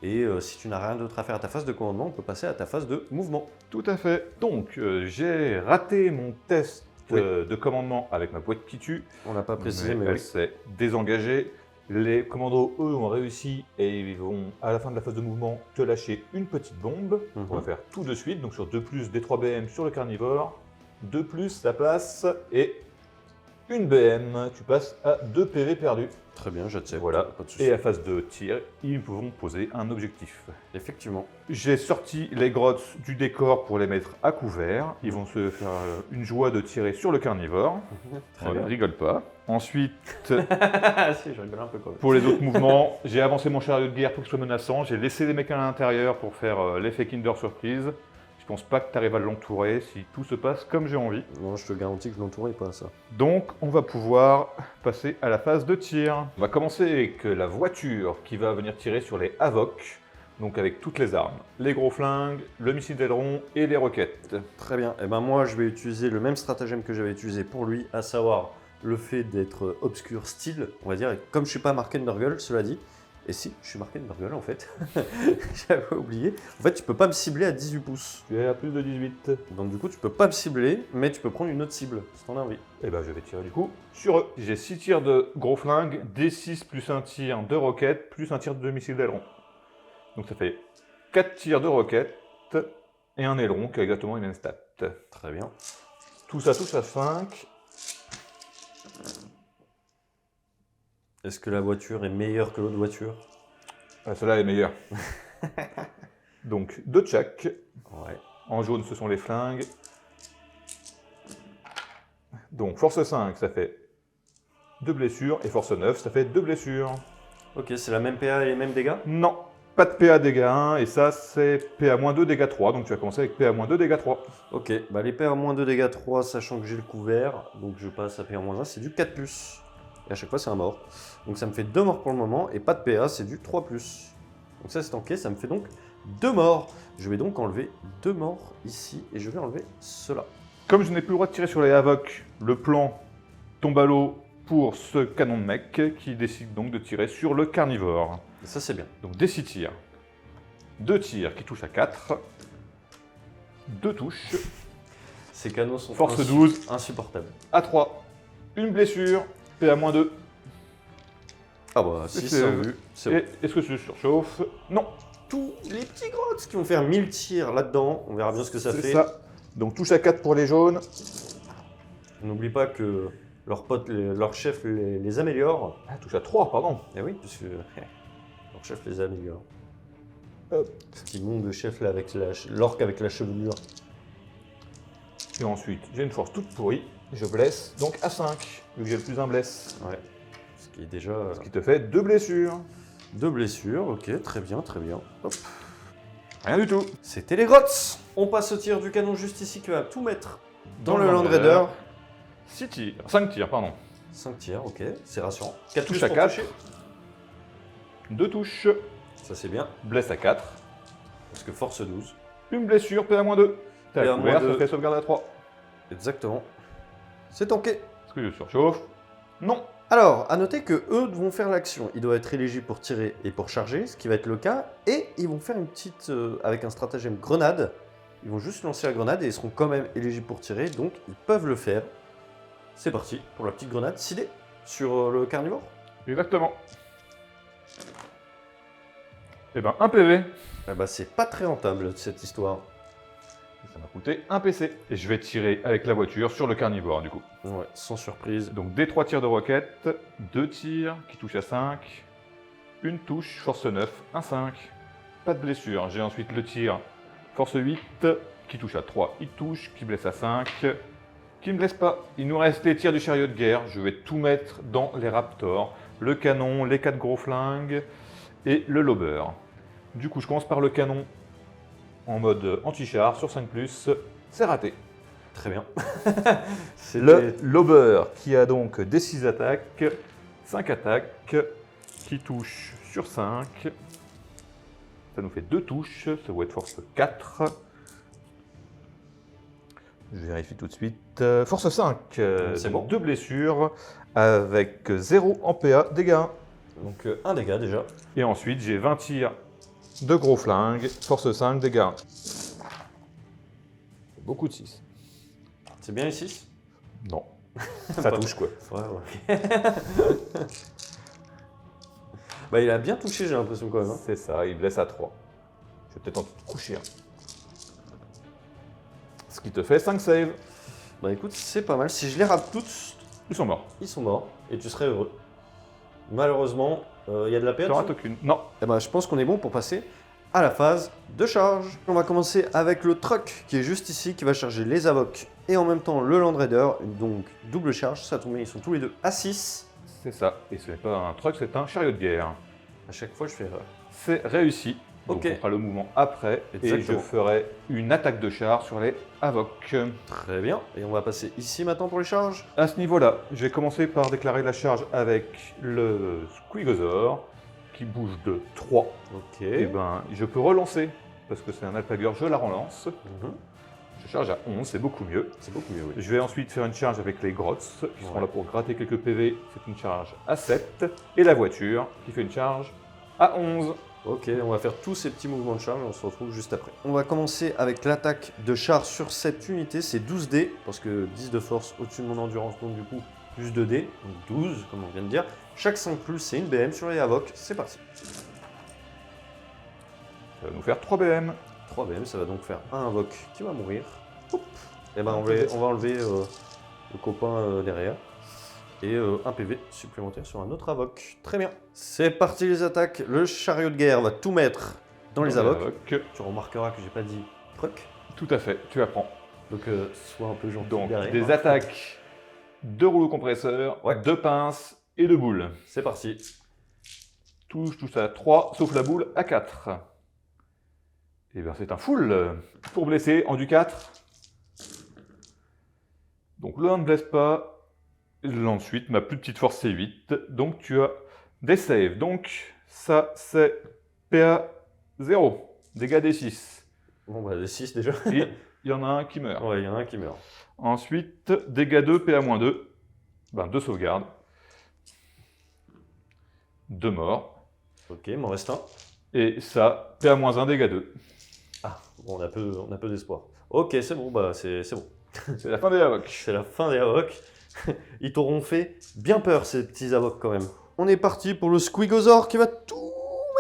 Et si tu n'as rien d'autre à faire à ta phase de commandement, on peut passer à ta phase de mouvement. Tout à fait. Donc j'ai raté mon test Oui. de commandement avec ma boîte qui tue. On n'a pas précisé, mais elle oui. s'est désengagée. Les commandos, eux, ont réussi et ils vont, à la fin de la phase de mouvement, te lâcher une petite bombe. Mhm. On va faire tout de suite. Donc sur 2+, des 3 BM sur le carnivore. 2+, ça passe. Et une BM, tu passes à 2 PV perdus. Très bien, j'accepte. Voilà. Pas de souci. Et à phase de tir, ils vont poser un objectif. Effectivement. J'ai sorti les grottes du décor pour les mettre à couvert. Ils vont se faire une joie de tirer sur le carnivore. Très On bien. rigole pas. Ensuite, si, je rigole un peu quand même. pour les autres mouvements, j'ai avancé mon chariot de guerre pour qu'il soit menaçant. J'ai laissé les mecs à l'intérieur pour faire l'effet Kinder Surprise. Je pense pas que tu arrives à l'entourer si tout se passe comme j'ai envie. Non, je te garantis que je l'entourerai pas à ça. Donc, on va pouvoir passer à la phase de tir. On va commencer avec la voiture qui va venir tirer sur les Havoc. Donc avec toutes les armes. Les gros flingues, le missile d'aileron et les roquettes. Très bien. Et ben moi, je vais utiliser le même stratagème que j'avais utilisé pour lui, à savoir le fait d'être obscur style, on va dire. Et comme je suis pas marqué Nurgle, cela dit. Et si, je suis marqué Nurgle en fait. J'avais oublié. En fait, tu peux pas me cibler à 18 pouces. Tu es à plus de 18. Donc du coup, tu peux pas me cibler, mais tu peux prendre une autre cible, si t'en as envie. Et ben je vais tirer du coup sur eux. J'ai 6 tirs de gros flingues, D6 plus un tir de roquette, plus un tir de missile d'aileron. Donc ça fait 4 tirs de roquette et un aileron qui a exactement les mêmes stats. Très bien. Tout ça touche à 5. Est-ce que la voiture est meilleure que l'autre voiture? Celle-là est meilleure. Donc 2 de chaque. Ouais. En jaune, ce sont les flingues. Donc force 5, ça fait 2 blessures. Et force 9, ça fait 2 blessures. Ok, c'est la même PA et les mêmes dégâts? Non, pas de PA dégâts 1. Et ça, c'est PA-2 dégâts 3. Donc tu vas commencer avec PA-2 dégâts 3. Ok, bah les PA-2 dégâts 3, sachant que j'ai le couvert, donc je passe à PA-1, c'est du 4+. Et à chaque fois, c'est un mort. Donc ça me fait 2 morts pour le moment, et pas de PA, c'est du 3+. Donc ça, c'est tanké, ça me fait donc 2 morts. Je vais donc enlever 2 morts ici, et je vais enlever cela. Comme je n'ai plus le droit de tirer sur les Havoc, le plan tombe à l'eau pour ce canon de mec qui décide donc de tirer sur le carnivore. Et ça, c'est bien. Donc des 6 tirs. 2 tirs qui touchent à 4. 2 touches. Ces canons sont Force 12. insupportables. À 3. Une blessure. PA-2. Ah bah, si C'est c'est vu. vu, c'est bon. Et est-ce que tu surchauffes? Non. Tous les petits grottes qui vont faire 1000 tirs là-dedans, on verra bien ce que ça C'est fait. ça. Donc touche à 4 pour les jaunes. N'oublie pas que leurs potes, leur chef les améliore. Ah, touche à 3, pardon. Eh oui, puisque leur chef les améliore. Hop. Petit monde de chef là avec l'orque avec la chevelure. Et ensuite, j'ai une force toute pourrie. Je blesse, donc à 5, vu que j'ai le plus un blesse. Ouais. Ce qui est déjà Ce qui te fait 2 blessures. 2 blessures, ok, très bien, très bien. Hop. Rien du tout. C'était les grottes. On passe au tir du canon juste ici qui va tout mettre dans le Land Raider. Raider. 6 tirs, 5 tirs, pardon. 5 tirs, ok, c'est rassurant. 4 Touche à 4. 2 touches. Ça c'est bien, Blesse à 4. parce que force 12. Une blessure, PA-2. T'es à PA-2. couvert, ça fait sauvegarde à 3. Exactement. C'est tanké. Est-ce que je surchauffe? Non. Alors, à noter que eux vont faire l'action. Ils doivent être éligibles pour tirer et pour charger, ce qui va être le cas. Et ils vont faire une petite, avec un stratagème grenade. Ils vont juste lancer la grenade et ils seront quand même éligibles pour tirer, donc ils peuvent le faire. C'est parti pour la petite grenade sidée sur le carnivore. Exactement. Eh ben, 1 PV. Eh ben, c'est pas très rentable cette histoire. Ça m'a coûté 1 PC. Et je vais tirer avec la voiture sur le carnivore, du coup. Ouais, sans surprise. Donc des 3 tirs de roquette, 2 tirs qui touchent à 5, une touche, force 9, 1 5, pas de blessure. J'ai ensuite le tir, force 8, qui touche à 3, il touche, qui blesse à 5, qui ne blesse pas. Il nous reste les tirs du chariot de guerre, je vais tout mettre dans les raptors, le canon, les 4 gros flingues et le lober. Du coup je commence par le canon en mode anti-char sur 5+, c'est raté. Très bien. Le lober qui a donc des 6 attaques, 5 attaques, qui touche sur 5. Ça nous fait 2 touches, ça va être force 4. Je vérifie tout de suite. Force 5, C'est bon. 2 blessures avec 0 en PA, dégâts 1. Donc 1 dégât déjà. Et ensuite j'ai 20 tirs de gros flingues, force 5, dégâts 1. Beaucoup de 6. C'est bien les 6? Non, ça touche quoi. Ouais. Bah il a bien touché j'ai l'impression quand même. Hein. C'est ça, il blesse à 3. Je vais peut-être en coucher un. Ce qui te fait 5 saves. Bah écoute, c'est pas mal. Si je les rate toutes, Ils sont morts. ils sont morts et tu serais heureux. Malheureusement, il y a de la Tu perte. n'en rates aucune. Non. Eh ben, je pense qu'on est bon pour passer à la phase de charge. On va commencer avec le truck qui est juste ici, qui va charger les avocs et en même temps le Land Raider, donc double charge. Ça tombe bien, ils sont tous les deux à 6. C'est ça. Et ce n'est pas un truck, c'est un chariot de guerre. À chaque fois, je fais erreur. C'est réussi. Donc Ok. on fera le mouvement après. Exactement. Et je ferai une attaque de char sur les avocs. Très bien. Et on va passer ici maintenant pour les charges. À ce niveau-là, je vais commencer par déclarer la charge avec le Squeegosaur. qui bouge de 3. Ok. Et ben, je peux relancer, parce que c'est un alpagueur, je la relance. Mhm. Je charge à 11, c'est beaucoup mieux. C'est beaucoup mieux, oui. Je vais ensuite faire une charge avec les grottes, qui seront Ouais. là pour gratter quelques PV. C'est une charge à 7. Et la voiture, qui fait une charge à 11. Ok, on va faire tous ces petits mouvements de charge et on se retrouve juste après. On va commencer avec l'attaque de char sur cette unité, c'est 12 dés, parce que 10 de force au-dessus de mon endurance, donc du coup, plus 2 dés, donc 12, comme on vient de dire. Chaque 5 plus, c'est une BM sur les Havoc, c'est parti. Ça va nous faire 3 BM. 3 BM, ça va donc faire un Havoc qui va mourir. Et ben on va enlever le copain derrière. Et un PV supplémentaire sur un autre Havoc. Très bien. C'est parti les attaques. Le chariot de guerre va tout mettre dans les Havoc. Tu remarqueras que j'ai pas dit truc. Tout à fait, tu apprends. Donc sois un peu gentil Donc, derrière. des attaques de rouleau compresseur, Ouais. de pinces et de boules. C'est parti. Touche tout ça à 3, sauf la boule à 4. Et bien c'est un full. Pour blesser, en du 4. Donc l'un ne blesse pas. Ensuite, ma plus petite force c'est 8. Donc tu as des saves. Donc ça c'est PA 0. Dégâts des 6. Bon bah les 6 déjà. Et il y en a un qui meurt. Ouais, il y en a un qui meurt. Ensuite, dégâts 2, PA-2. Ben, 2 sauvegardes. 2 morts. Ok, il m'en reste un. Et ça, PA-1, dégâts 2. Ah, bon, on a peu d'espoir. Ok, c'est bon, bah c'est bon. C'est la fin des Havoc. C'est la fin des Havoc. Ils t'auront fait bien peur ces petits Havoc quand même. On est parti pour le Squigosor qui va tout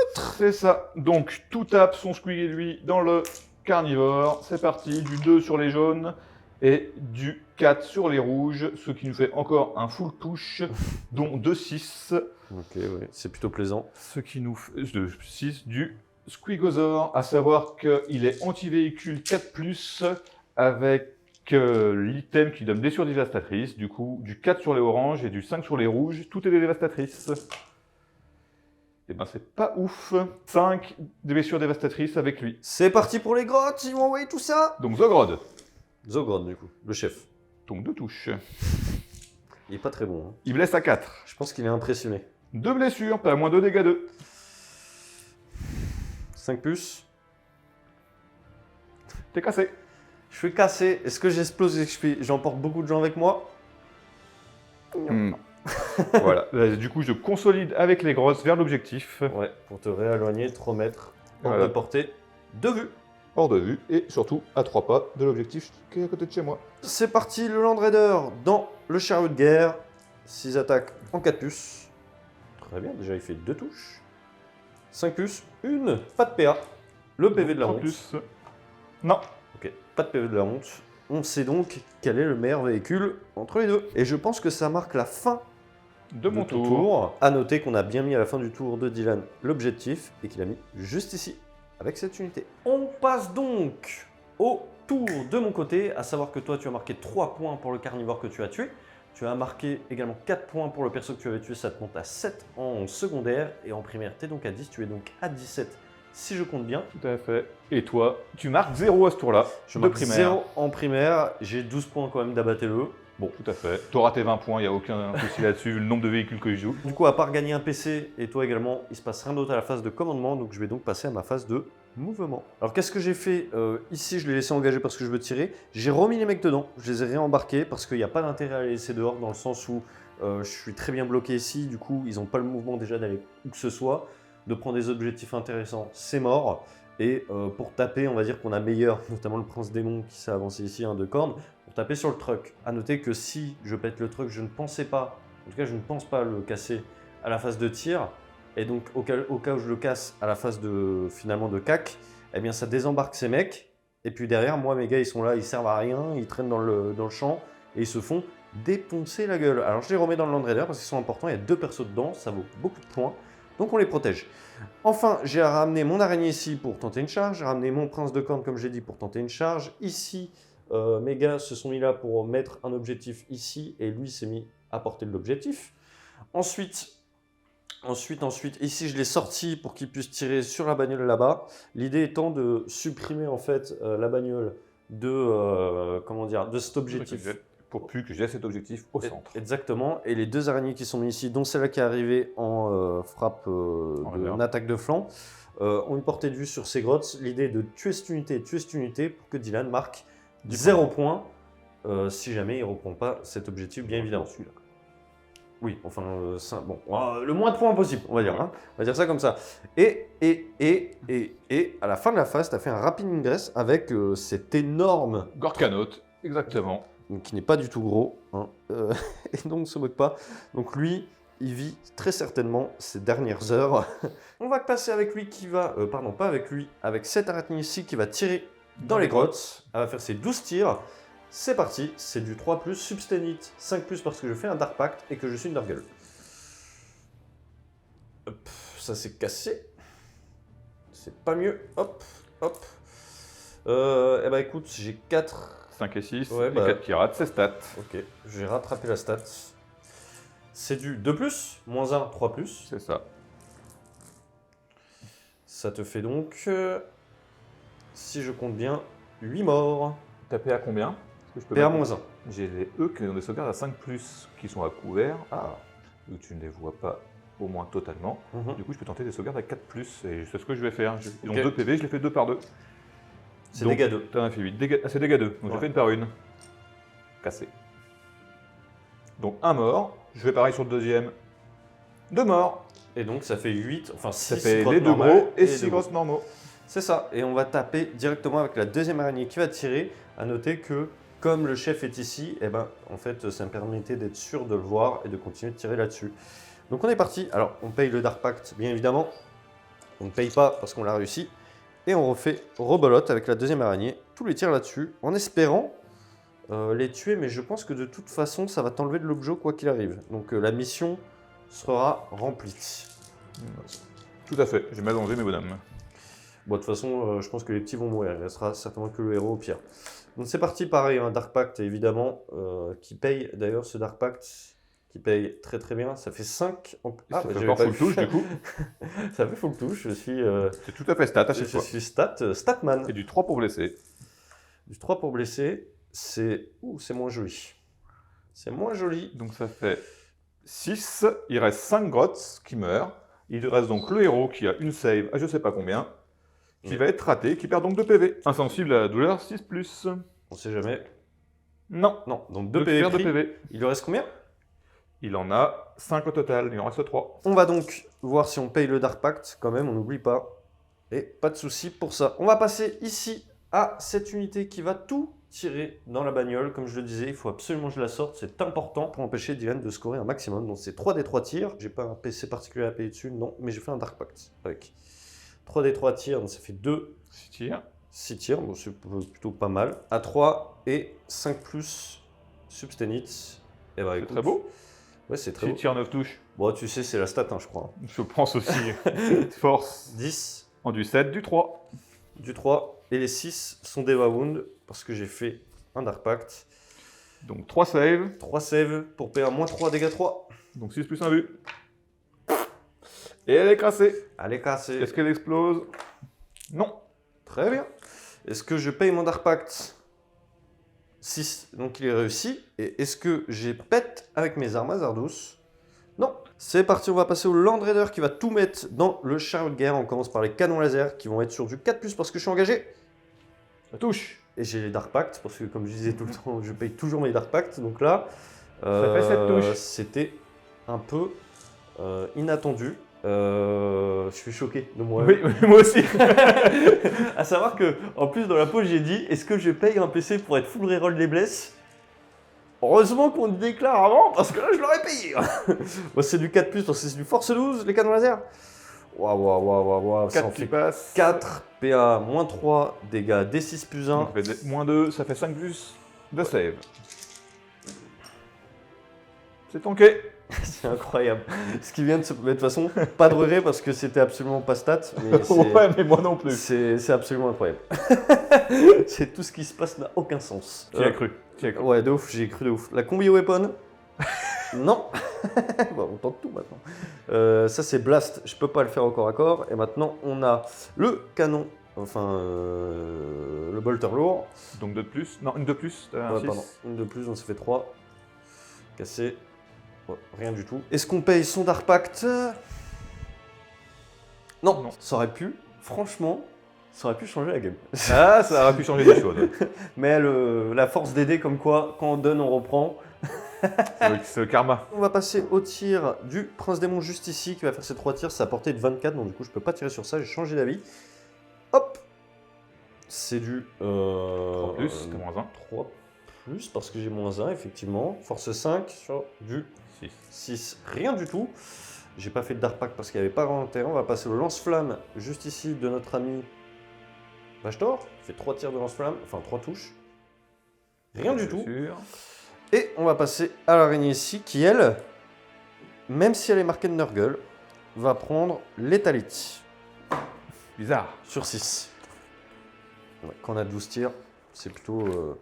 mettre. C'est ça. Donc, tout tape son squig lui dans le carnivore. C'est parti. Du 2 sur les jaunes et du 4 sur les rouges. Ce qui nous fait encore un full touche, dont 2-6. Ok, ouais, c'est plutôt plaisant. Ce qui nous fait 6 du Squigosor, à savoir qu'il est anti-véhicule 4+, avec l'item qui donne blessure dévastatrice, du coup du 4 sur les oranges et du 5 sur les rouges, tout est des dévastatrices. Et ben c'est pas ouf. 5 blessures dévastatrices avec lui. C'est parti pour les grottes, ils m'ont envoyé tout ça. Donc Zogrod, Zogrod du coup, le chef. donc 2 touches. Il est pas très bon. Hein. Il blesse à 4. Je pense qu'il est impressionné. 2 blessures, pas moins 2 dégâts 2. 5 plus. T'es cassé. Je suis cassé. Est-ce que j'explose et que j'emporte beaucoup de gens avec moi? Non. Voilà, du coup je consolide avec les grosses vers l'objectif. Ouais, pour te rééloigner, te remettre hors Voilà. de portée de vue. Hors de vue et surtout à 3 pas de l'objectif qui est à côté de chez moi. C'est parti, le Land Raider dans le chariot de guerre. 6 attaques en 4 plus. Très bien, déjà il fait 2 touches. 5 plus, 1, pas de PA. Le PV de la En honte. plus. Non. Ok, pas de PV de la honte. On sait donc quel est le meilleur véhicule entre les deux. Et je pense que ça marque la fin De mon ton tour. A noter qu'on a bien mis à la fin du tour de Dylan l'objectif et qu'il a mis juste ici avec cette unité. On passe donc au tour de mon côté, à savoir que toi tu as marqué 3 points pour le carnivore que tu as tué. Tu as marqué également 4 points pour le perso que tu avais tué, ça te monte à 7 en secondaire et en primaire tu es donc à 10, tu es donc à 17 si je compte bien. Tout à fait. Et toi, tu marques 0 à ce tour-là. Je de marque primaire. 0 en primaire, j'ai 12 points quand même d'abattez-le. Bon, Tout à fait. Tu auras tes 20 points, il n'y a aucun souci là-dessus, vu le nombre de véhicules que je joue. du coup à part gagner un PC et toi également, il se passe rien d'autre à la phase de commandement, donc je vais donc passer à ma phase de mouvement. Alors qu'est-ce que j'ai fait ici? Je l'ai laissé engager parce que je veux tirer. J'ai remis les mecs dedans, je les ai réembarqués parce qu'il n'y a pas d'intérêt à les laisser dehors dans le sens où je suis très bien bloqué ici, du coup ils n'ont pas le mouvement déjà d'aller où que ce soit, de prendre des objectifs intéressants, c'est mort. Et pour taper, on va dire qu'on a meilleur, notamment le prince démon qui s'est avancé ici, de cornes, pour taper sur le truck. A noter que si je pète le truck, je ne pensais pas, en tout cas je ne pense pas le casser à la phase de tir, et donc au cas où je le casse à la phase de finalement de cac, eh bien ça désembarque ces mecs, et puis derrière, moi mes gars ils sont là, ils servent à rien, ils traînent dans le champ, et ils se font défoncer la gueule. Alors je les remets dans le Land Raider parce qu'ils sont importants, il y a 2 persos dedans, ça vaut beaucoup de points, donc on les protège. Enfin, j'ai ramené mon araignée ici pour tenter une charge, j'ai ramené mon prince de corne comme j'ai dit pour tenter une charge. Ici, mes gars se sont mis là pour mettre un objectif ici et lui s'est mis à portée de l'objectif. Ensuite, ici je l'ai sorti pour qu'il puisse tirer sur la bagnole là-bas. L'idée étant de supprimer en fait la bagnole de, de cet objectif pour plus que j'ai cet objectif au centre. Exactement. Et les deux araignées qui sont mises ici, dont celle-là qui est arrivée en frappe en attaque de flanc, ont une portée de vue sur ces grottes. L'idée est de tuer cette unité pour que Dylan marque 0 points si jamais il ne reprend pas cet objectif, bien évidemment. Celui-là. Oui, enfin, le moins de points possible, on va dire. Hein. On va dire ça comme ça. Et à la fin de la phase, tu as fait un rapid ingress avec cet énorme... Gorkanaut, exactement. Qui n'est pas du tout gros. Hein. Et donc, ne se moque pas. Donc lui, il vit très certainement ses dernières heures. On va passer avec lui qui va... pardon, pas avec lui. Avec cette araignée ici qui va tirer dans les grottes. Elle va faire ses 12 tirs. C'est parti, c'est du 3+, Substanite 5+, parce que je fais un Dark Pact et que je suis une Nurgle. Hop, ça s'est cassé. C'est pas mieux. Hop, hop. Eh ben écoute, j'ai 4... 5 et 6, Ouais, et 4 qui ratent, c'est stats. Ok, j'ai rattrapé la stat. C'est du 2+, -1, 3+. C'est ça. Ça te fait donc, si je compte bien, 8 morts. T'as PA combien? PA-1. J'ai les E qui ont des sauvegardes à 5+, qui sont à couvert. Ah. Donc tu ne les vois pas au moins totalement. Mhm. Du coup, je peux tenter des sauvegardes à 4+, et c'est ce que je vais faire. Ils ont Ok. 2 PV, je les fais 2 par 2. C'est dégâts 2. T'en as fait 8. Ah, c'est dégâts 2. Donc Ouais. je fais une par une. Cassé. Donc un mort. Je fais pareil sur le deuxième. 2 morts. Et donc ça fait 8, enfin 6 Ça fait les 2 gros et 6 grosses normaux. C'est ça, et on va taper directement avec la deuxième araignée qui va tirer. À noter que, comme le chef est ici, eh ben, en fait, ça me permettait d'être sûr de le voir et de continuer de tirer là-dessus. Donc on est parti. Alors, on paye le Dark Pact, bien évidemment. On ne paye pas parce qu'on l'a réussi. Et on refait rebelote avec la deuxième araignée. Tous les tirs là-dessus, en espérant les tuer. Mais je pense que de toute façon, ça va t'enlever de l'objet quoi qu'il arrive. Donc la mission sera remplie. Tout à fait. J'ai mal mangé mes bonhommes. Bon, de toute façon, je pense que les petits vont mourir. Il restera certainement que le héros au pire. Donc c'est parti, pareil, un Dark Pact évidemment, qui paye d'ailleurs ce Dark Pact, qui paye très très bien. Ça fait 5 en plus. Ça fait encore full touche du coup. Ça fait full touche, je suis. C'est tout à fait stat à chaque je fois. suis statman. Et du 3 pour blesser. Du 3 pour blesser, c'est moins joli. C'est moins joli. Donc ça fait 6. Il reste 5 grottes qui meurent. Il reste donc le héros qui a une save à je sais pas combien. Qui va être raté, qui perd donc 2 PV. Insensible à la douleur, 6+. On sait jamais. Non. Non, donc 2 2 PV. 2 pris. PV. Il lui reste combien? Il en a 5 au total, il en reste 3. On va donc voir si on paye le Dark Pact, quand même, on n'oublie pas. Et pas de souci pour ça. On va passer ici à cette unité qui va tout tirer dans la bagnole. Comme je le disais, il faut absolument que je la sorte, c'est important pour empêcher Dylan de scorer un maximum. Donc c'est 3d3 tirs. J'ai pas un PC particulier à payer dessus, non, mais j'ai fait un Dark Pact avec 3d3 tirs, donc ça fait 2. 6 tirs. 6 tirs, bon, c'est plutôt pas mal. À 3 et 5+, Substanite. Et bah, C'est écoute, très beau. Ouais, c'est très 6 beau. tirs, 9 touches. Bon, tu sais, c'est la stat, hein, je crois. Je pense aussi. Force. 10. En du 7, du 3. Du 3 et les 6 sont Deva Wound parce que j'ai fait un Dark Pact. Donc 3 saves. 3 save pour PA-3, dégâts 3. Donc 6 plus 1 vue. Et elle est cassée. Allez, cassé. Est-ce qu'elle explose? Non. Très bien. Est-ce que je paye mon Dark Pact? 6, donc il est réussi. Et est-ce que j'ai pète avec mes armes Hazardous? Non. C'est parti, on va passer au Land Raider qui va tout mettre dans le chariot de guerre. On commence par les canons laser qui vont être sur du 4+, parce que je suis engagé. Ça touche. Et j'ai les Dark Pacts, parce que comme je disais tout le temps, je paye toujours mes Dark Pacts. Donc là, Ça fait 7 touches. c'était un peu inattendu. Je suis choqué de moi. Oui, moi aussi. À savoir que, en plus, dans la pause, j'ai dit est-ce que je paye un PC pour être full reroll des blesses? Heureusement qu'on le déclare avant, parce que là, je l'aurais payé. Bon, c'est du 4+, parce que c'est du Force 12, les canons laser. Waouh. Ça 4 en qui fait passent. 4, PA, -3, dégâts, D6 plus 1. Ça fait -2, ça fait 5 plus de save. C'est tanké. C'est incroyable. Ce qui vient de se... Mais de toute façon, pas de regret, parce que c'était absolument pas stat. Mais c'est... Ouais, mais moi non plus. C'est absolument incroyable. C'est tout ce qui se passe n'a aucun sens. Qui a cru? Qui a cru? Ouais, de ouf, j'ai cru de ouf. La combi weapon. Non. Bon, on tente tout maintenant. Ça c'est blast, je peux pas le faire au corps à corps. Et maintenant on a le canon Enfin, le bolter lourd. Donc 2 de plus. Non, une de plus. T'as un Ouais, 6. pardon, une de plus, donc ça fait 3. Cassé. Ouais, rien du tout. Est-ce qu'on paye son Dark Pact? Non, Non. ça aurait pu, franchement, ça aurait pu changer la game. Ah, ça aurait pu changer des choses. Mais la force d'aider, comme quoi, quand on donne, on reprend. C'est le karma. On va passer au tir du Prince Démon juste ici, qui va faire ses 3 tirs. C'est à portée de 24, donc du coup, je peux pas tirer sur ça. J'ai changé d'avis. Hop! C'est du... 3 plus, t'as moins 1. 3 plus, parce que j'ai moins 1, effectivement. Force 5 sur du 6. 6. Rien du tout. J'ai pas fait de Dark Pact parce qu'il n'y avait pas grand intérêt. On va passer au lance-flamme juste ici de notre ami Vashtor. Il fait 3 tirs de lance-flamme, enfin 3 touches. Rien du tout. Sûr. Et on va passer à l'araignée ici qui, elle, même si elle est marquée de Nurgle, va prendre Léthalite Bizarre. sur 6. Ouais, quand on a 12 tirs, c'est plutôt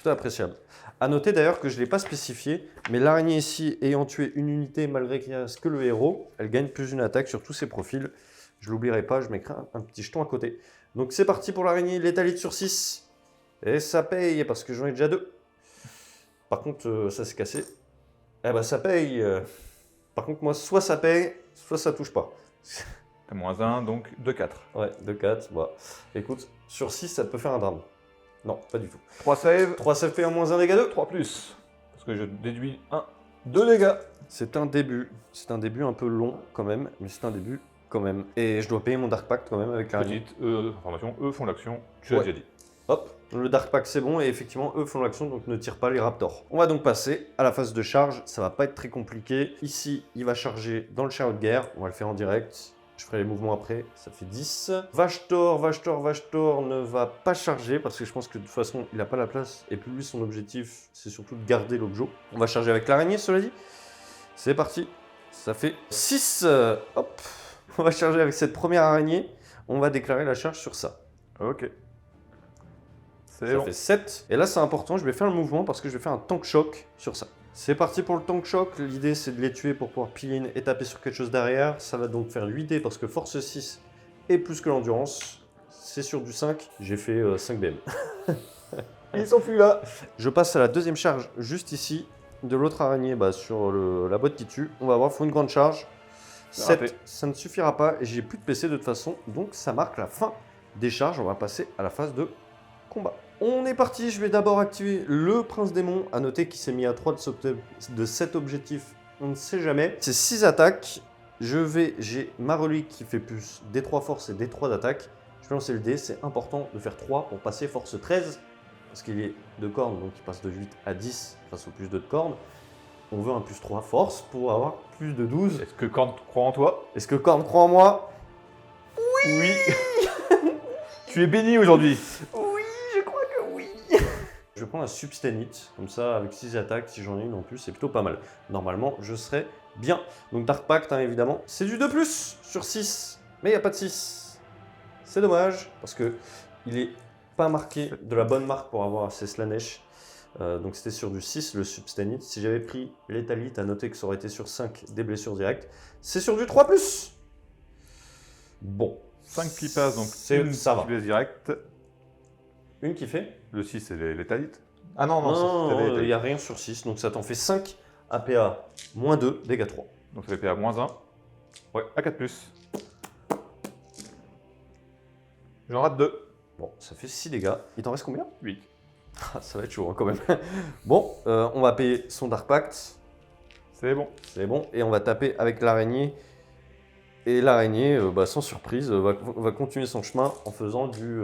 appréciable. A noter d'ailleurs que je ne l'ai pas spécifié, mais l'araignée ici, ayant tué une unité malgré qu'il reste que le héros, elle gagne plus une attaque sur tous ses profils. Je ne l'oublierai pas, je mettrai un petit jeton à côté. Donc c'est parti pour l'araignée, Léthalite sur 6. Et ça paye, parce que j'en ai déjà 2. Par contre, ça s'est cassé. Eh ben ça paye. Par contre, moi, soit ça paye, soit ça touche pas. T'as moins 1, donc 2, 4. Ouais, 2, 4. Bah, écoute, sur 6, ça peut faire un drame. Non, pas du tout. 3 save. 3 ça fait un moins 1 dégâts 2. 3 plus. Parce que je déduis 1. 2 dégâts. C'est un début. C'est un début un peu long quand même, mais c'est un début quand même. Et je dois payer mon Dark Pact quand même avec l'araignée. Petite information, eux font l'action. Tu l'as Ouais. déjà dit. Hop, le Dark Pact c'est bon et effectivement eux font l'action donc ne tire pas les raptors. On va donc passer à la phase de charge, ça va pas être très compliqué. Ici il va charger dans le chariot de guerre, on va le faire en direct. Je ferai les mouvements après, ça fait 10. Vashtor ne va pas charger parce que je pense que de toute façon il n'a pas la place et puis lui son objectif c'est surtout de garder l'objet. On va charger avec l'araignée cela dit. C'est parti, ça fait 6. Hop, on va charger avec cette première araignée, on va déclarer la charge sur ça. Ok. C'est Ça bon. fait 7. Et là, c'est important, je vais faire le mouvement parce que je vais faire un tank choc sur ça. C'est parti pour le tank choc. L'idée, c'est de les tuer pour pouvoir peel-in et taper sur quelque chose derrière. Ça va donc faire 8D parce que force 6 est plus que l'endurance. C'est sur du 5. J'ai fait 5 BM. Ils s'enfuient là. Je passe à la deuxième charge juste ici. De l'autre araignée sur la boîte qui tue. On va voir, il faut une grande charge. C'est raté. 7, ça ne suffira pas. Et j'ai plus de PC de toute façon. Donc, ça marque la fin des charges. On va passer à la phase de combat. On est parti, je vais d'abord activer le Prince Démon, à noter qu'il s'est mis à 3 de 7 objectifs, on ne sait jamais. C'est 6 attaques, j'ai ma relique qui fait plus des 3 forces et des 3 d'attaque. Je vais lancer le dé, c'est important de faire 3 pour passer force 13, parce qu'il est de cornes, donc il passe de 8 à 10 face au plus 2 de cornes. On veut un plus 3 force pour avoir plus de 12. Est-ce que Korn croit en toi? Est-ce que Korn croit en moi? Oui. Tu es béni aujourd'hui. Oui, je crois que oui. Je vais prendre un Substanite, comme ça avec 6 attaques, si j'en ai une en plus, c'est plutôt pas mal. Normalement, je serai bien. Donc Dark Pact, évidemment. C'est du 2+, sur 6, mais il n'y a pas de 6. C'est dommage, parce que il est pas marqué de la bonne marque pour avoir assez Slanesh. Donc c'était sur du 6, le Substanite. Si j'avais pris Léthalite, à noter que ça aurait été sur 5 des blessures directes. C'est sur du 3+. Bon. 5 qui passent, donc ça va. tu laisses direct. Une qui fait? Le 6, c'est l'étalite. Ah non, non, Non, c'est il l'étalite. n'y a rien sur 6, donc ça t'en fait 5 APA, moins 2, dégâts 3. Donc ça fait PA moins 1. Ouais, à 4 plus. J'en rate 2. Bon, ça fait 6 dégâts. Il t'en reste combien? 8. Ah, ça va être chaud hein, quand même. Bon, on va payer son Dark Pact, C'est bon. c'est bon, et on va taper avec l'araignée. Et l'araignée, sans surprise, va continuer son chemin en faisant du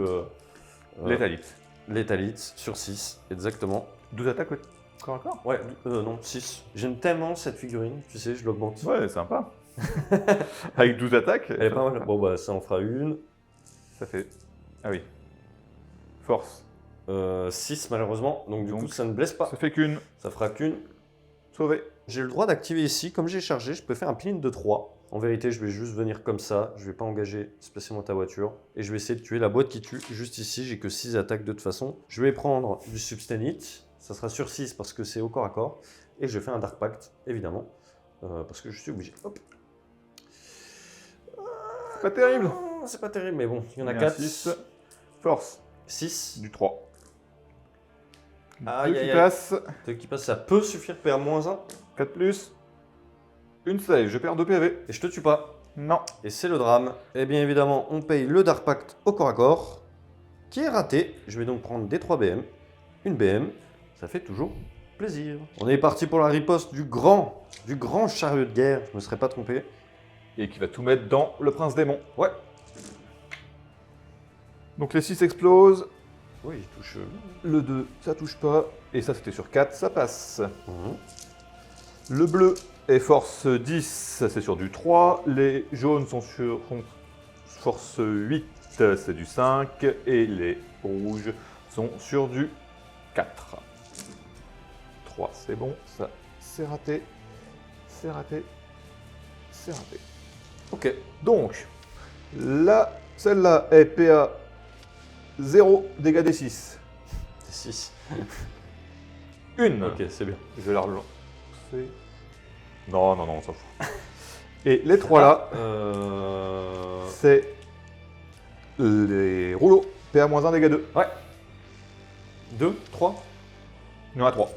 L'étalite. Léthalite sur 6, exactement. 12 attaques, ouais. Corps à corps? Ouais, non, 6. J'aime tellement cette figurine, tu sais, je l'augmente. Ouais, sympa. Avec 12 attaques. Elle est pas mal. Bon, bah, ça en fera une. Ça fait. Ah oui. Force. 6 malheureusement, donc du coup ça ne blesse pas. Ça fait qu'une. Ça fera qu'une. Sauvé. J'ai le droit d'activer ici, comme j'ai chargé, je peux faire un peel-in de 3. En vérité, je vais juste venir comme ça, je vais pas engager spécialement ta voiture. Et je vais essayer de tuer la boîte qui tue juste ici, j'ai que 6 attaques de toute façon. Je vais prendre du Substanite, ça sera sur 6 parce que c'est au corps à corps. Et je fais un Dark Pact, évidemment, parce que je suis obligé. Hop. Pas terrible. c'est pas terrible, mais bon, il y en a Et un 4. 6. Force. 6. Du 3. Aïe, 2 aïe, qui aïe. passe. 2 qui passe, ça peut suffire pour perdre -1. 4 plus. Une save, je perds 2 PV. Et je te tue pas. Non. Et c'est le drame. Et bien évidemment, on paye le Dark Pact au corps à corps, qui est raté. Je vais donc prendre des 3 BM. Une BM, ça fait toujours plaisir. On est parti pour la riposte du grand chariot de guerre. Je me serais pas trompé. Et qui va tout mettre dans le prince démon. Ouais. Donc les 6 explosent. Oui, il touche. Le 2, ça touche pas. Et ça, c'était sur 4, ça passe. Mhm. Le bleu est force 10, c'est sur du 3. Les jaunes sont sur force 8, c'est du 5. Et les rouges sont sur du 4. 3, c'est bon. Ça, c'est raté. C'est raté. C'est raté. Ok. Donc, là, celle-là est PA 0, dégâts des 6. C'est 6. Une. Ok, c'est bien. Je vais la relancer. Non, on s'en fout. Et les 3 là, c'est les rouleaux. PA-1, dégâts 2. Ouais. 2, 3. Il y en a 3.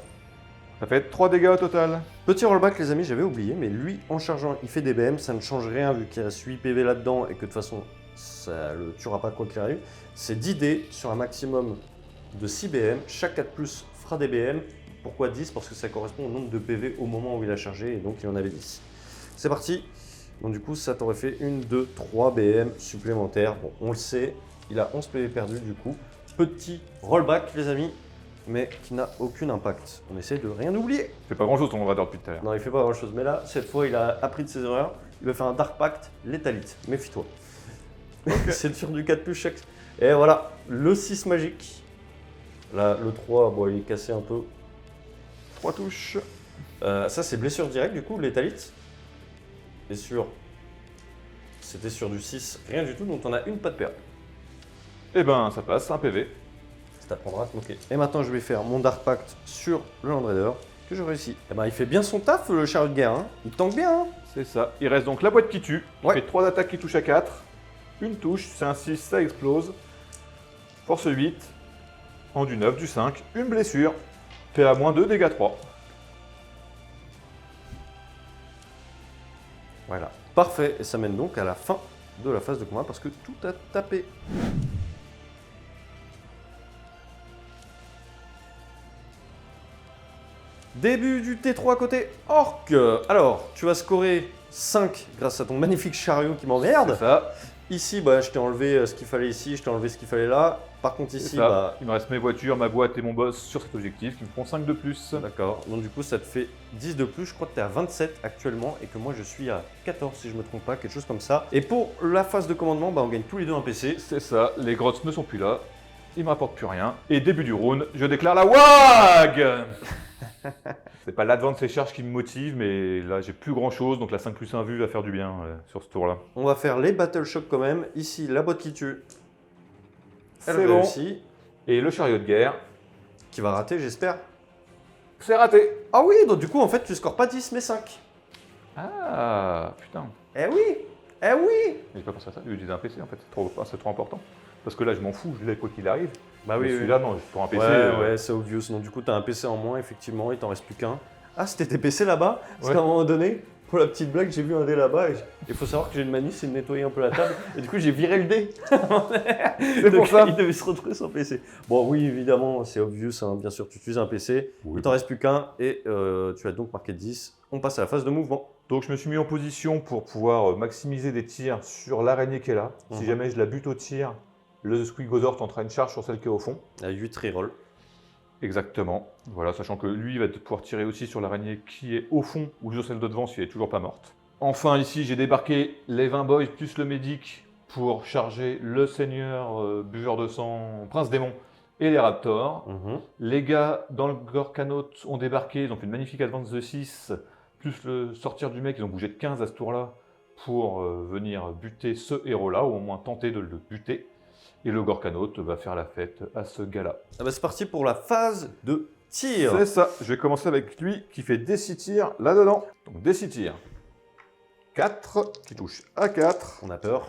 Ça fait 3 dégâts au total. Petit rollback, les amis, j'avais oublié, mais lui, en chargeant, il fait des BM, ça ne change rien vu qu'il reste 8 PV là-dedans et que de toute façon, ça le tuera pas quoi qu'il arrive. C'est 10 dés sur un maximum de 6 BM. Chaque 4 plus fera des BM. Pourquoi 10? Parce que ça correspond au nombre de PV au moment où il a chargé et donc il en avait 10. C'est parti. Donc du coup, ça t'aurait fait 1, 2, 3 BM supplémentaires. Bon, on le sait, il a 11 PV perdus du coup. Petit rollback, les amis, mais qui n'a aucun impact. On essaie de rien oublier. C'est pas grand chose ton radar depuis tout à l'heure. Non, il fait pas grand chose. Mais là, cette fois, il a appris de ses erreurs. Il va faire un Dark Pact létalite. Méfie-toi. C'est sur du 4 plus chaque. Et voilà, le 6 magique. Là, le 3, bon, il est cassé un peu. 3 touches. Ça, c'est blessure directe, du coup, létalite. Et sur. C'était sur du 6, rien du tout. Donc, on a une pas de perte. Et ben, ça passe, un PV. Ça t'apprendra à te moquer. Et maintenant, je vais faire mon Dark Pact sur le Land Raider. Que je réussis. Et ben, il fait bien son taf, le chariot de guerre. Hein. Il tank bien. Hein. C'est ça. Il reste donc la boîte qui tue. Ouais. Il fait 3 attaques qui touchent à 4. Une touche, c'est un 6, ça explose. Force 8. En du 9, du 5. Une blessure. PA-2, dégâts 3. Voilà. Parfait. Et ça mène donc à la fin de la phase de combat parce que tout a tapé. Début du T3 côté Orc. Alors, tu vas scorer 5 grâce à ton magnifique chariot qui m'emmerde. C'est ça. Ici, bah, je t'ai enlevé ce qu'il fallait ici, je t'ai enlevé ce qu'il fallait là. Par contre, C'est ici, ça. bah, Il me reste mes voitures, ma boîte et mon boss sur cet objectif qui me font 5 de plus. d'accord. Donc, du coup, ça te fait 10 de plus. Je crois que tu es à 27 actuellement et que moi, je suis à 14 si je me trompe pas, quelque chose comme ça. Et pour la phase de commandement, bah, on gagne tous les deux un PC. C'est ça, les grottes ne sont plus là. Ils me rapportent plus rien. Et début du round, je déclare la WAG. C'est pas l'advance charge qui me motive, mais là j'ai plus grand chose, donc la 5 plus 1 vue va faire du bien sur ce tour-là. On va faire les Battle Shock quand même. Ici, la boîte qui tue. Elle C'est bon. réussit. Et le chariot de guerre, Qui va rater, j'espère. c'est raté. Ah oui, donc du coup, en fait, tu scores pas 10 mais 5. Ah, putain. Eh oui. Eh oui. J'ai pas pensé à ça, j'ai utilisé un PC en fait, c'est trop important. Parce que là je m'en fous, je l'ai quoi qu'il arrive. Bah Mais oui, celui-là non, pour un PC. ouais, c'est obvious. Donc du coup, t'as un PC en moins, effectivement, il t'en reste plus qu'un. Ah, c'était tes PC là-bas? Parce Ouais. qu'à un moment donné, pour la petite blague, j'ai vu un dé là-bas. Et il faut savoir que j'ai une manie, c'est de nettoyer un peu la table. Et du coup, j'ai viré le dé. C'est pour ça. Il devait se retrouver son PC. Bon, oui, évidemment, c'est obvious. Hein. Bien sûr, tu utilises un PC. Oui. Il t'en reste plus qu'un. Et tu as donc marqué 10. On passe à la phase de mouvement. Donc je me suis mis en position pour pouvoir maximiser des tirs sur l'araignée qui est là. Si Mhm. jamais je la bute au tir, le Squigozor tentera une charge sur celle qui est au fond. À 8 reroll. Exactement. Voilà, sachant que lui va pouvoir tirer aussi sur l'araignée qui est au fond ou sur celle de devant si elle est toujours pas morte. Enfin ici j'ai débarqué les 20 boys plus le médic pour charger le seigneur buveur de sang, prince démon et les raptors. Mhm. Les gars dans le Gorkanaut ont débarqué, ils ont fait une magnifique advance de 6, plus le sortir du mec, ils ont bougé de 15 à ce tour-là pour venir buter ce héros-là, ou au moins tenter de le buter. Et le Gorkanaut va faire la fête à ce gars-là. Ah bah, c'est parti pour la phase de tir. C'est ça, je vais commencer avec lui qui fait des 6 tirs là-dedans. Donc des 6 tirs. 4, qui touche à 4. On a peur.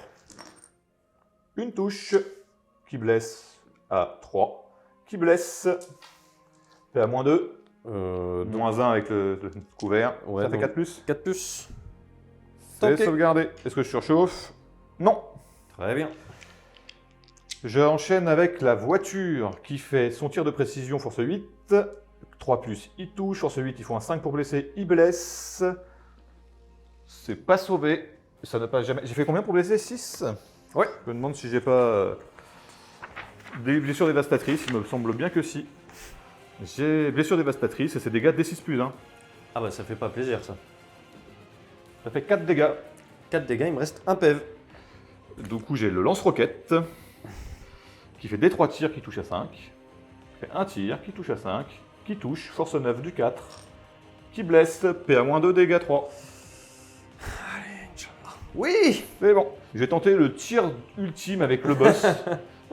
Une touche qui blesse à 3. Qui blesse. Fait à -2. Moins 1 avec le couvert. Ouais, ça fait donc 4 plus. 4 plus. C'est Ok. sauvegardé. Est-ce que je surchauffe? Non. Très bien. Je enchaîne avec la voiture qui fait son tir de précision force 8. 3 plus, il touche. Force 8, il faut un 5 pour blesser. Il blesse. C'est pas sauvé. Ça n'a pas jamais. J'ai fait combien pour blesser? 6. Ouais. Je me demande si j'ai pas des blessures dévastatrices. Il me semble bien que si. J'ai blessure dévastatrice et c'est dégâts D6 plus 1. Ah bah ça fait pas plaisir ça. Ça fait 4 dégâts. 4 dégâts, il me reste un PEV. Du coup, j'ai le lance-roquette qui fait des 3 tirs qui touche à 5. Qui fait un tir qui touche à 5. Qui touche, force 9 du 4. Qui blesse, PA-2, dégâts 3. Allez, Inch'Allah. Oui. C'est bon. Je vais tenter le tir ultime avec le boss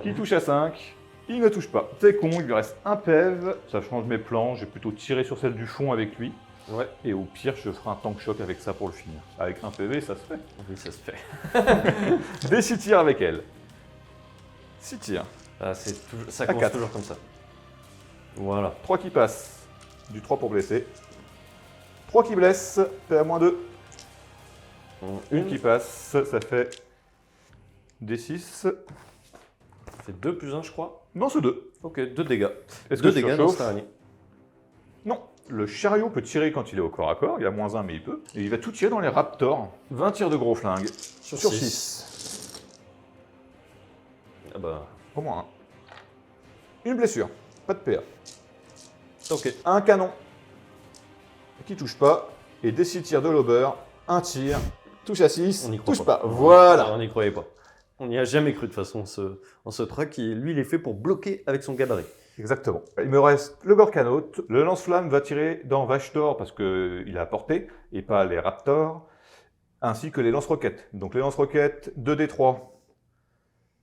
qui touche à 5. Il ne touche pas. C'est con, il lui reste un PEV. Ça change mes plans. Je vais plutôt tirer sur celle du fond avec lui. Ouais. Et au pire, je ferai un tank choc avec ça pour le finir. Avec un PV, ça se fait. Oui, ça se fait. Des 6 tirs avec elle. 6 tirs. Ah, ça À commence 4. toujours comme ça. Voilà. 3 qui passent. Du 3 pour blesser. 3 qui blessent. PA-2. Une qui passe. Ça fait des 6. Ça fait 2 plus 1, je crois. Non, c'est 2. Ok, 2 dégâts. Est-ce 2 que je dégâts dans surchauffe? cette araignée. Non. Le chariot peut tirer quand il est au corps à corps. Il a -1, mais il peut. Et il va tout tirer dans les raptors. 20 tirs de gros flingue. Sur 6. Ah bah. Au moins 1. Une blessure. Pas de PA. Ok. Un canon. Qui touche pas. Et des 6 tirs de lober. Un tir. Touche à 6. On n'y croit Touche pas. pas. Voilà. On n'y croyait pas. On n'y a jamais cru de toute façon en ce truc qui, lui, il est fait pour bloquer avec son gabarit. Exactement. Il me reste le Gorkanaut. Le lance-flamme va tirer dans Vashtor parce qu'il a à portée et pas les Raptors. Ainsi que les lance-roquettes. Donc les lance-roquettes, 2d3.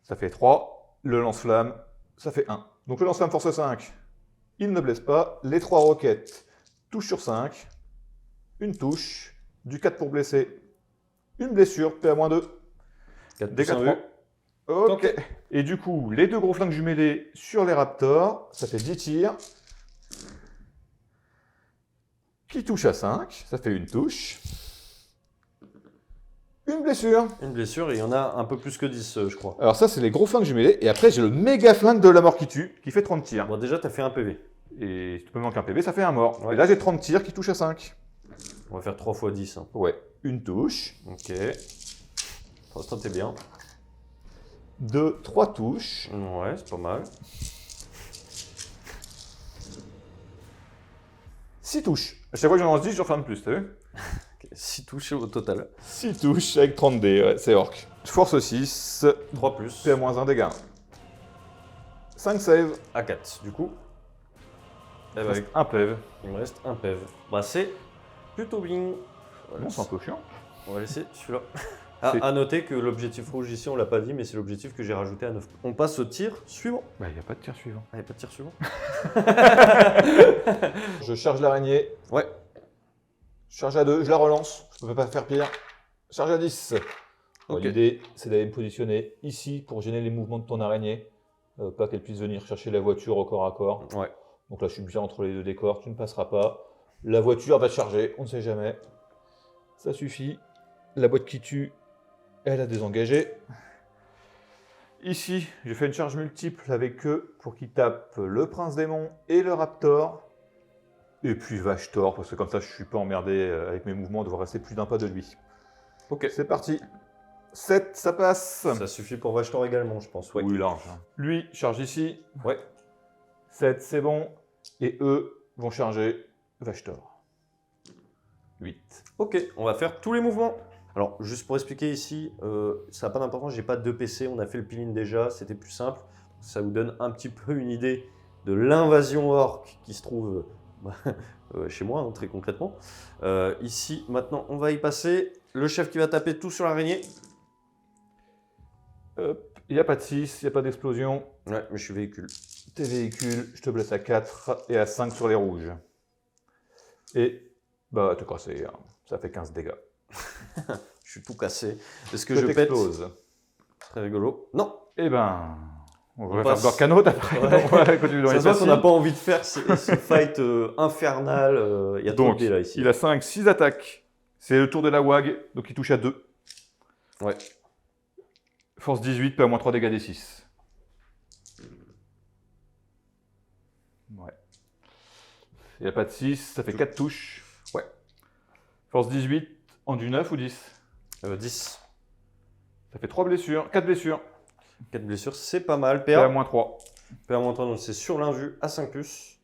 Ça fait 3. Le lance-flamme, ça fait 1. Donc le lance-flamme force 5. Il ne blesse pas. Les 3 roquettes touchent sur 5. Une touche. Du 4 pour blesser. Une blessure. PA-2. 4 Dégâts 3. Ok. Et du coup, les 2 gros flingues jumelés sur les Raptors, ça fait 10 tirs. Qui touche à 5, ça fait une touche. Une blessure. Une blessure, et il y en a un peu plus que 10, je crois. Alors ça, c'est les gros flingues jumelés. Et après, j'ai le méga flingue de la mort qui tue, qui fait 30 tirs. Bon, déjà, t'as fait un PV. Et si tu peux me manquer un PV, ça fait un mort. Ouais. Et là, j'ai 30 tirs qui touchent à 5. On va faire 3 x 10. Hein. Ouais. Une touche. Ok. Pour l'instant, t'es bien. 2, 3 touches. Ouais, c'est pas mal. 6 touches. À chaque fois que j'en lance 10, j'en fais un de plus, t'as vu? Okay. 6 touches au total. 6 touches avec 30 dés, ouais, c'est orc. Force 6, 3 plus. PA-1 dégâts. 5 save. À 4, du coup. Eh ben, Avec un PEV. il me reste un PEV. Bah, c'est plutôt bien. Voilà. Bon, c'est un peu chiant. On va laisser celui-là. Ah, à noter que l'objectif rouge ici, on l'a pas dit, mais c'est l'objectif que j'ai rajouté à 9. On passe au tir suivant. Bah, il n'y a pas de tir suivant. Ah, y a pas de tir suivant. Je charge l'araignée. Ouais. Charge à 2, je la relance. Je ne peux pas faire pire. Charge à 10. Bon, Ok. l'idée, c'est d'aller me positionner ici pour gêner les mouvements de ton araignée. Pas qu'elle puisse venir chercher la voiture au corps à corps. Ouais. Donc là, je suis bien entre les deux décors. Tu ne passeras pas. La voiture va charger. On ne sait jamais. Ça suffit. La boîte qui tue, elle a désengagé. Ici, je fais une charge multiple avec eux pour qu'ils tapent le Prince Démon et le Raptor. Et puis Vashtor, parce que comme ça, je suis pas emmerdé avec mes mouvements de devoir rester plus d'un pas de lui. Ok. C'est parti. 7, ça passe. Ça suffit pour Vashtor également, je pense. Ouais. Oui, large. Lui, charge ici. Ouais. 7, c'est bon. Et eux vont charger Vashtor. 8. Ok, on va faire tous les mouvements. Alors, juste pour expliquer ici, ça n'a pas d'importance, j'ai pas 2 PC, on a fait le peeling déjà, c'était plus simple. Ça vous donne un petit peu une idée de l'invasion orc qui se trouve chez moi, hein, très concrètement. Ici, maintenant, on va y passer. Le chef qui va taper tout sur l'araignée. Il n'y a pas de 6, il n'y a pas d'explosion. Ouais, mais je suis véhicule. Tes véhicules, je te blesse à 4 et à 5 sur les rouges. Et, bah, t'es cassé, hein. Ça fait 15 dégâts. Je suis tout cassé. Est-ce que Je je pète? t'explose. Très rigolo. Non, Eh ben, on va passe. faire Gorkanote après. Ouais. Donc, on va continuer dans Ça les se voit qu'on faciles. n'a pas envie de faire ce fight infernal. Il y a trop de Donc, dés là ici. il a 5, 6 attaques. C'est le tour de la WAG, donc il touche à 2. Ouais. Force 18, PA-3 dégâts des 6. Ouais. Il n'y a pas de 6, ça fait 4 touches. Ouais. Force 18, en du 9 ou 10? 10. Ça fait 3 blessures, 4 blessures. 4 blessures, c'est pas mal. PA. PA-3. PA-3, donc c'est sur l'invu à 5+.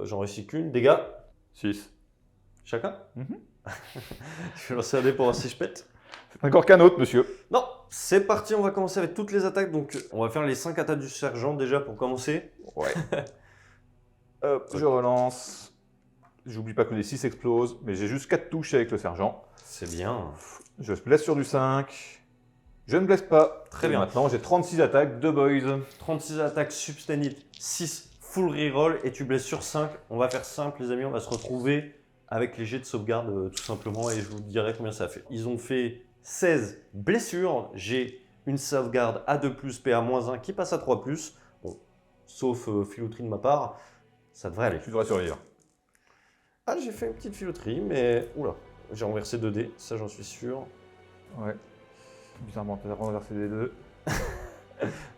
J'en réussis qu'une. Dégâts. 6. Chacun. Mhm. Je vais lancer un dé pour voir si je pète. C'est un Gorkanote, monsieur. Non, c'est parti, on va commencer avec toutes les attaques. Donc, on va faire les 5 attaques du sergent déjà pour commencer. Ouais. Hop, je relance. J'oublie pas que les 6 explosent, mais j'ai juste 4 touches avec le sergent. C'est bien. Je me blesse sur du 5. Je ne blesse pas. Très Et bien. Maintenant, j'ai 36 attaques, 2 boys. 36 attaques substanite, 6 full reroll et tu blesses sur 5. On va faire simple, les amis, on va se retrouver avec les jets de sauvegarde tout simplement et je vous dirai combien ça fait. Ils ont fait 16 blessures. J'ai une sauvegarde à 2+, PA-1 qui passe à 3+. Bon, sauf filouterie de ma part, ça devrait aller. Tu devrais survivre. Ah, j'ai fait une petite filouterie, mais oula, j'ai renversé 2 dés, ça j'en suis sûr. Ouais. Bizarrement, tu as renversé les 2.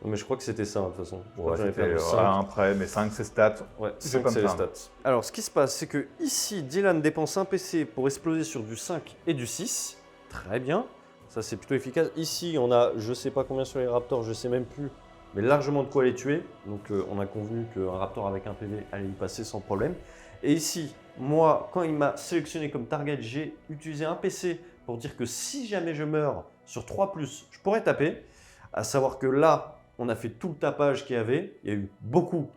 Mais je crois que c'était ça de toute façon. Je crois Ouais, que j'avais c'était perdu 5. un prêt, mais 5 c'est stats. Ouais, C'est 5 comme c'est les ça. stats. Alors, ce qui se passe, c'est que ici, Dylan dépense un PC pour exploser sur du 5 et du 6. Très bien. Ça, c'est plutôt efficace. Ici, on a, je sais pas combien sur les Raptors, je sais même plus, mais largement de quoi les tuer. Donc, on a convenu qu'un Raptor avec un PV allait y passer sans problème. Et ici, moi, quand il m'a sélectionné comme target, j'ai utilisé un PC pour dire que si jamais je meurs sur 3+, je pourrais taper. À savoir que là, on a fait tout le tapage qu'il y avait. Il y a eu beaucoup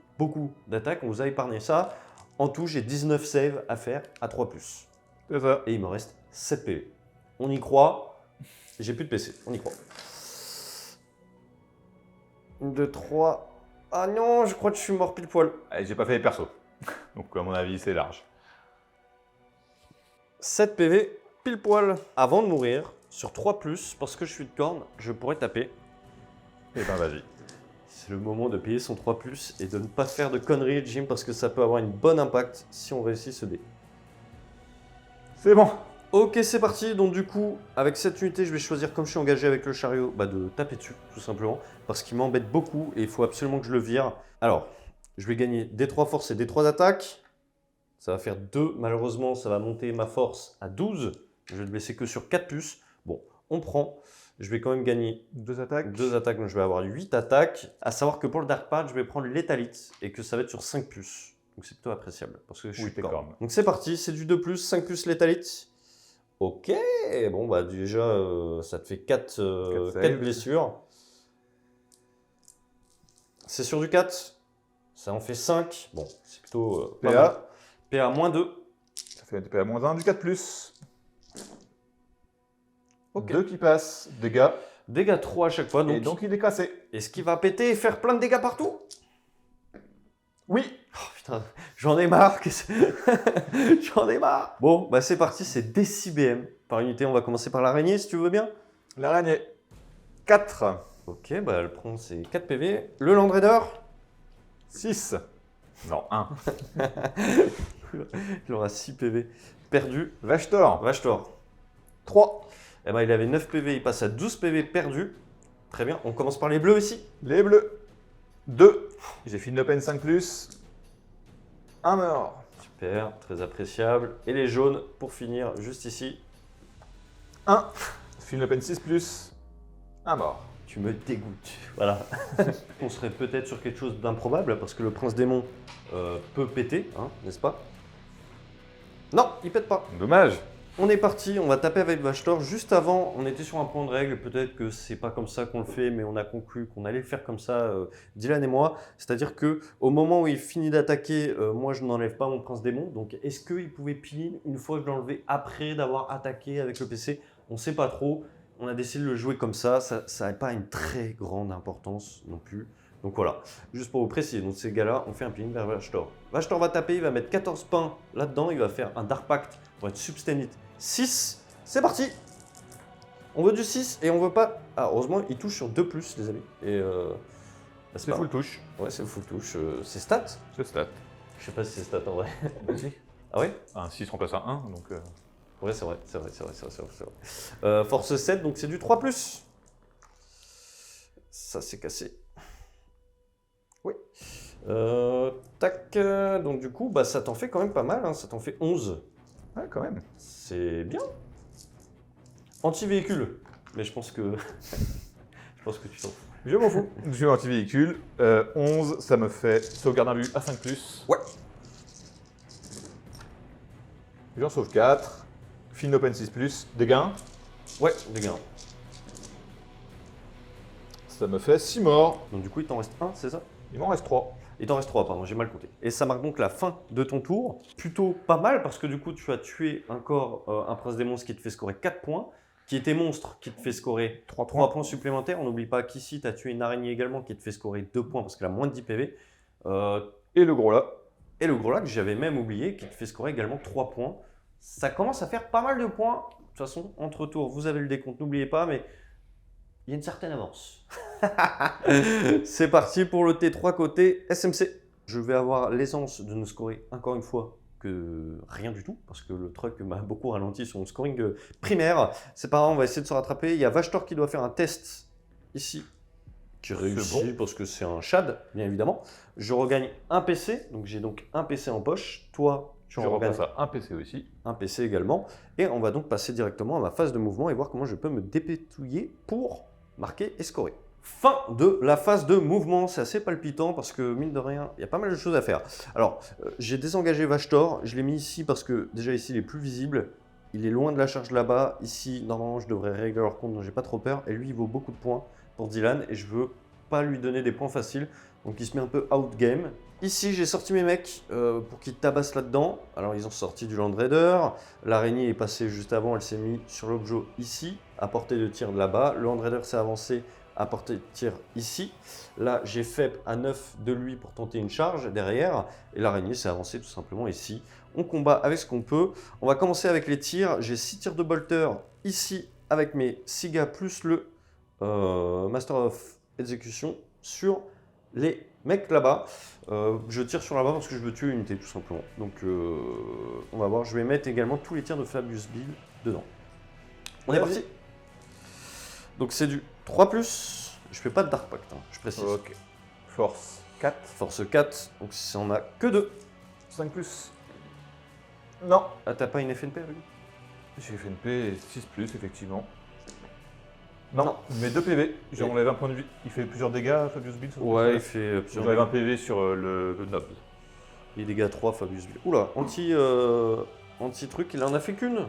d'attaques. On vous a épargné ça. En tout, j'ai 19 saves à faire à 3+. C'est ça. Et il me reste 7 PV. On y croit. J'ai plus de PC. On y croit. 1, 2, 3. Ah non, je crois que je suis mort pile poil. Allez, j'ai pas fait les persos. Donc, à mon avis, c'est large. 7 PV pile poil. Avant de mourir, sur 3+, parce que je suis de corne, je pourrais taper. Et ben, vas-y. C'est le moment de payer son 3+, et de ne pas faire de conneries, Jim, parce que ça peut avoir une bonne impact si on réussit ce dé. C'est bon. Ok, c'est parti. Donc du coup, avec cette unité, je vais choisir, comme je suis engagé avec le chariot, de taper dessus, tout simplement, parce qu'il m'embête beaucoup et il faut absolument que je le vire. Alors, je vais gagner des 3 forces et des 3 attaques. Ça va faire 2. Malheureusement, ça va monter ma force à 12. Je vais le blesser que sur 4+. Bon, on prend. Je vais quand même gagner 2 attaques. 2 attaques, donc je vais avoir 8 attaques. À savoir que pour le Dark Path, je vais prendre l'étalite et que ça va être sur 5+. Donc c'est plutôt appréciable parce que je suis Oui, t'es corne. corne. Donc c'est parti, c'est du 2+, 5+ l'étalite. Ok, bon bah déjà ça te fait 4 saves. blessures. C'est sur du 4, ça en fait 5. Bon, c'est plutôt pas mal. PA. PA-2. Ça fait du PA-1, du 4+. Ok. 2 qui passent. Dégâts. Dégâts 3 à chaque fois. Et donc, il est cassé. Est-ce qu'il va péter et faire plein de dégâts partout? Oui. Oh putain, j'en ai marre. J'en ai marre. Bon, bah c'est parti, c'est D6BM par unité. On va commencer par l'araignée si tu veux bien. L'araignée. 4. Ok, bah elle prend ses 4 PV. Le Land Raider. 6. Non, 1. Il aura 6 PV. Perdu. Vashtor. Vashtor. 3. Eh ben, il avait 9 PV, il passe à 12 PV perdu. Très bien, on commence par les bleus ici. Les bleus. 2. J'ai fait une open 5+. 1 mort. Super, très appréciable. Et les jaunes, pour finir, juste ici. 1. J'ai une open 6+. 1 mort. Tu me dégoûtes. Voilà. On serait peut-être sur quelque chose d'improbable, parce que le prince démon peut péter, hein, n'est-ce pas? Non, il pète pas. Dommage. On est parti, on va taper avec Vashtor. Juste avant, on était sur un point de règle. Peut-être que c'est pas comme ça qu'on le fait, mais on a conclu qu'on allait le faire comme ça, Dylan et moi. C'est-à-dire que au moment où il finit d'attaquer, moi je n'enlève pas mon prince démon. Donc est-ce qu'il pouvait pin une fois que je l'ai enlevé après d'avoir attaqué avec le PC? On ne sait pas trop. On a décidé de le jouer comme ça. Ça n'a pas une très grande importance non plus. Donc voilà, juste pour vous préciser, donc ces gars-là, on fait un pin vers Vashtor. Vashtor va taper, il va mettre 14 pains là-dedans, il va faire un Dark Pact pour être Substanite 6. C'est parti. On veut du 6 et on veut pas... Ah, heureusement, il touche sur 2+, les amis. Et bah, C'est full touche. Ouais, c'est full touche. C'est stat. C'est stat. Je sais pas si c'est stat en vrai. Vas-y. Ah ouais? Un 6 remplace un 1, donc... Ouais, c'est vrai. Force 7, donc c'est du 3+. Ça, c'est cassé. Oui. Tac. Donc du coup, bah, ça t'en fait quand même pas mal. Hein. Ça t'en fait 11. Ouais, quand même. C'est bien. Anti-véhicule. Mais je pense que... je pense que tu t'en fous. Je m'en fous. Je suis anti-véhicule. 11, ça me fait sauvegarde un but à 5+. Ouais. J'en sauve 4. Fin open 6+. Des gains. Ouais, des gains. Ça me fait 6 morts. Donc du coup, il t'en reste 1, c'est ça? Il m'en reste 3. Il t'en reste 3, pardon, j'ai mal compté. Et ça marque donc la fin de ton tour. Plutôt pas mal parce que du coup, tu as tué encore un prince des monstres qui te fait scorer 4 points, qui était monstre qui te fait scorer 3 points supplémentaires. On n'oublie pas qu'ici, tu as tué une araignée également qui te fait scorer 2 points parce qu'elle a moins de 10 PV. Et le gros là. Et le gros là que j'avais même oublié qui te fait scorer également 3 points. Ça commence à faire pas mal de points. De toute façon, entre tours, vous avez le décompte, n'oubliez pas, mais il y a une certaine avance. C'est parti pour le T3 côté SMC. Je vais avoir l'aisance de ne scorer encore une fois que rien du tout, parce que le truc m'a beaucoup ralenti sur mon scoring primaire. C'est pas grave, on va essayer de se rattraper. Il y a Vashtor qui doit faire un test ici, qui réussit bon. parce que c'est un Shad, bien évidemment. Je regagne un PC, donc j'ai donc un PC en poche. Toi, tu Je en regagnes repasse à un PC aussi. un PC également. Et on va donc passer directement à ma phase de mouvement et voir comment je peux me dépétouiller pour marquer et scorer. Fin de la phase de mouvement, c'est assez palpitant parce que mine de rien, il y a pas mal de choses à faire. Alors, j'ai désengagé Vashtor, je l'ai mis ici parce que déjà ici il est plus visible, il est loin de la charge là-bas, ici normalement je devrais régler leur compte donc j'ai pas trop peur, et lui il vaut beaucoup de points pour Dylan et je veux pas lui donner des points faciles, donc il se met un peu out game. Ici j'ai sorti mes mecs pour qu'ils tabassent là-dedans, alors ils ont sorti du Land Raider, l'araignée est passée juste avant, elle s'est mise sur l'objet ici, à portée de tir de là-bas, le Land Raider s'est avancé à portée de tir ici. Là, j'ai fait à 9 de lui pour tenter une charge derrière. Et l'araignée s'est avancée tout simplement ici. On combat avec ce qu'on peut. On va commencer avec les tirs. J'ai 6 tirs de bolter ici avec mes 6 gars plus le Master of Execution sur les mecs là-bas. Je tire sur là-bas parce que je veux tuer une unité tout simplement. Donc on va voir. Je vais mettre également tous les tirs de Fabius Bill dedans. On est parti. Donc c'est du 3+, je fais pas de Dark Pact, hein, je précise. Ok. Force 4. Force 4, donc si on a que 2. 5+. Non. Ah, t'as pas une FNP lui? J'ai FNP 6+, effectivement. Non, mais 2 PV. J'enlève un point de vie. Il fait plusieurs dégâts, Fabius Bill. Ouais, il fait plusieurs J'enlève un dégâts. PV sur le nob. Les dégâts 3, Fabius Bill. Oula, anti-truc, il en a fait qu'une.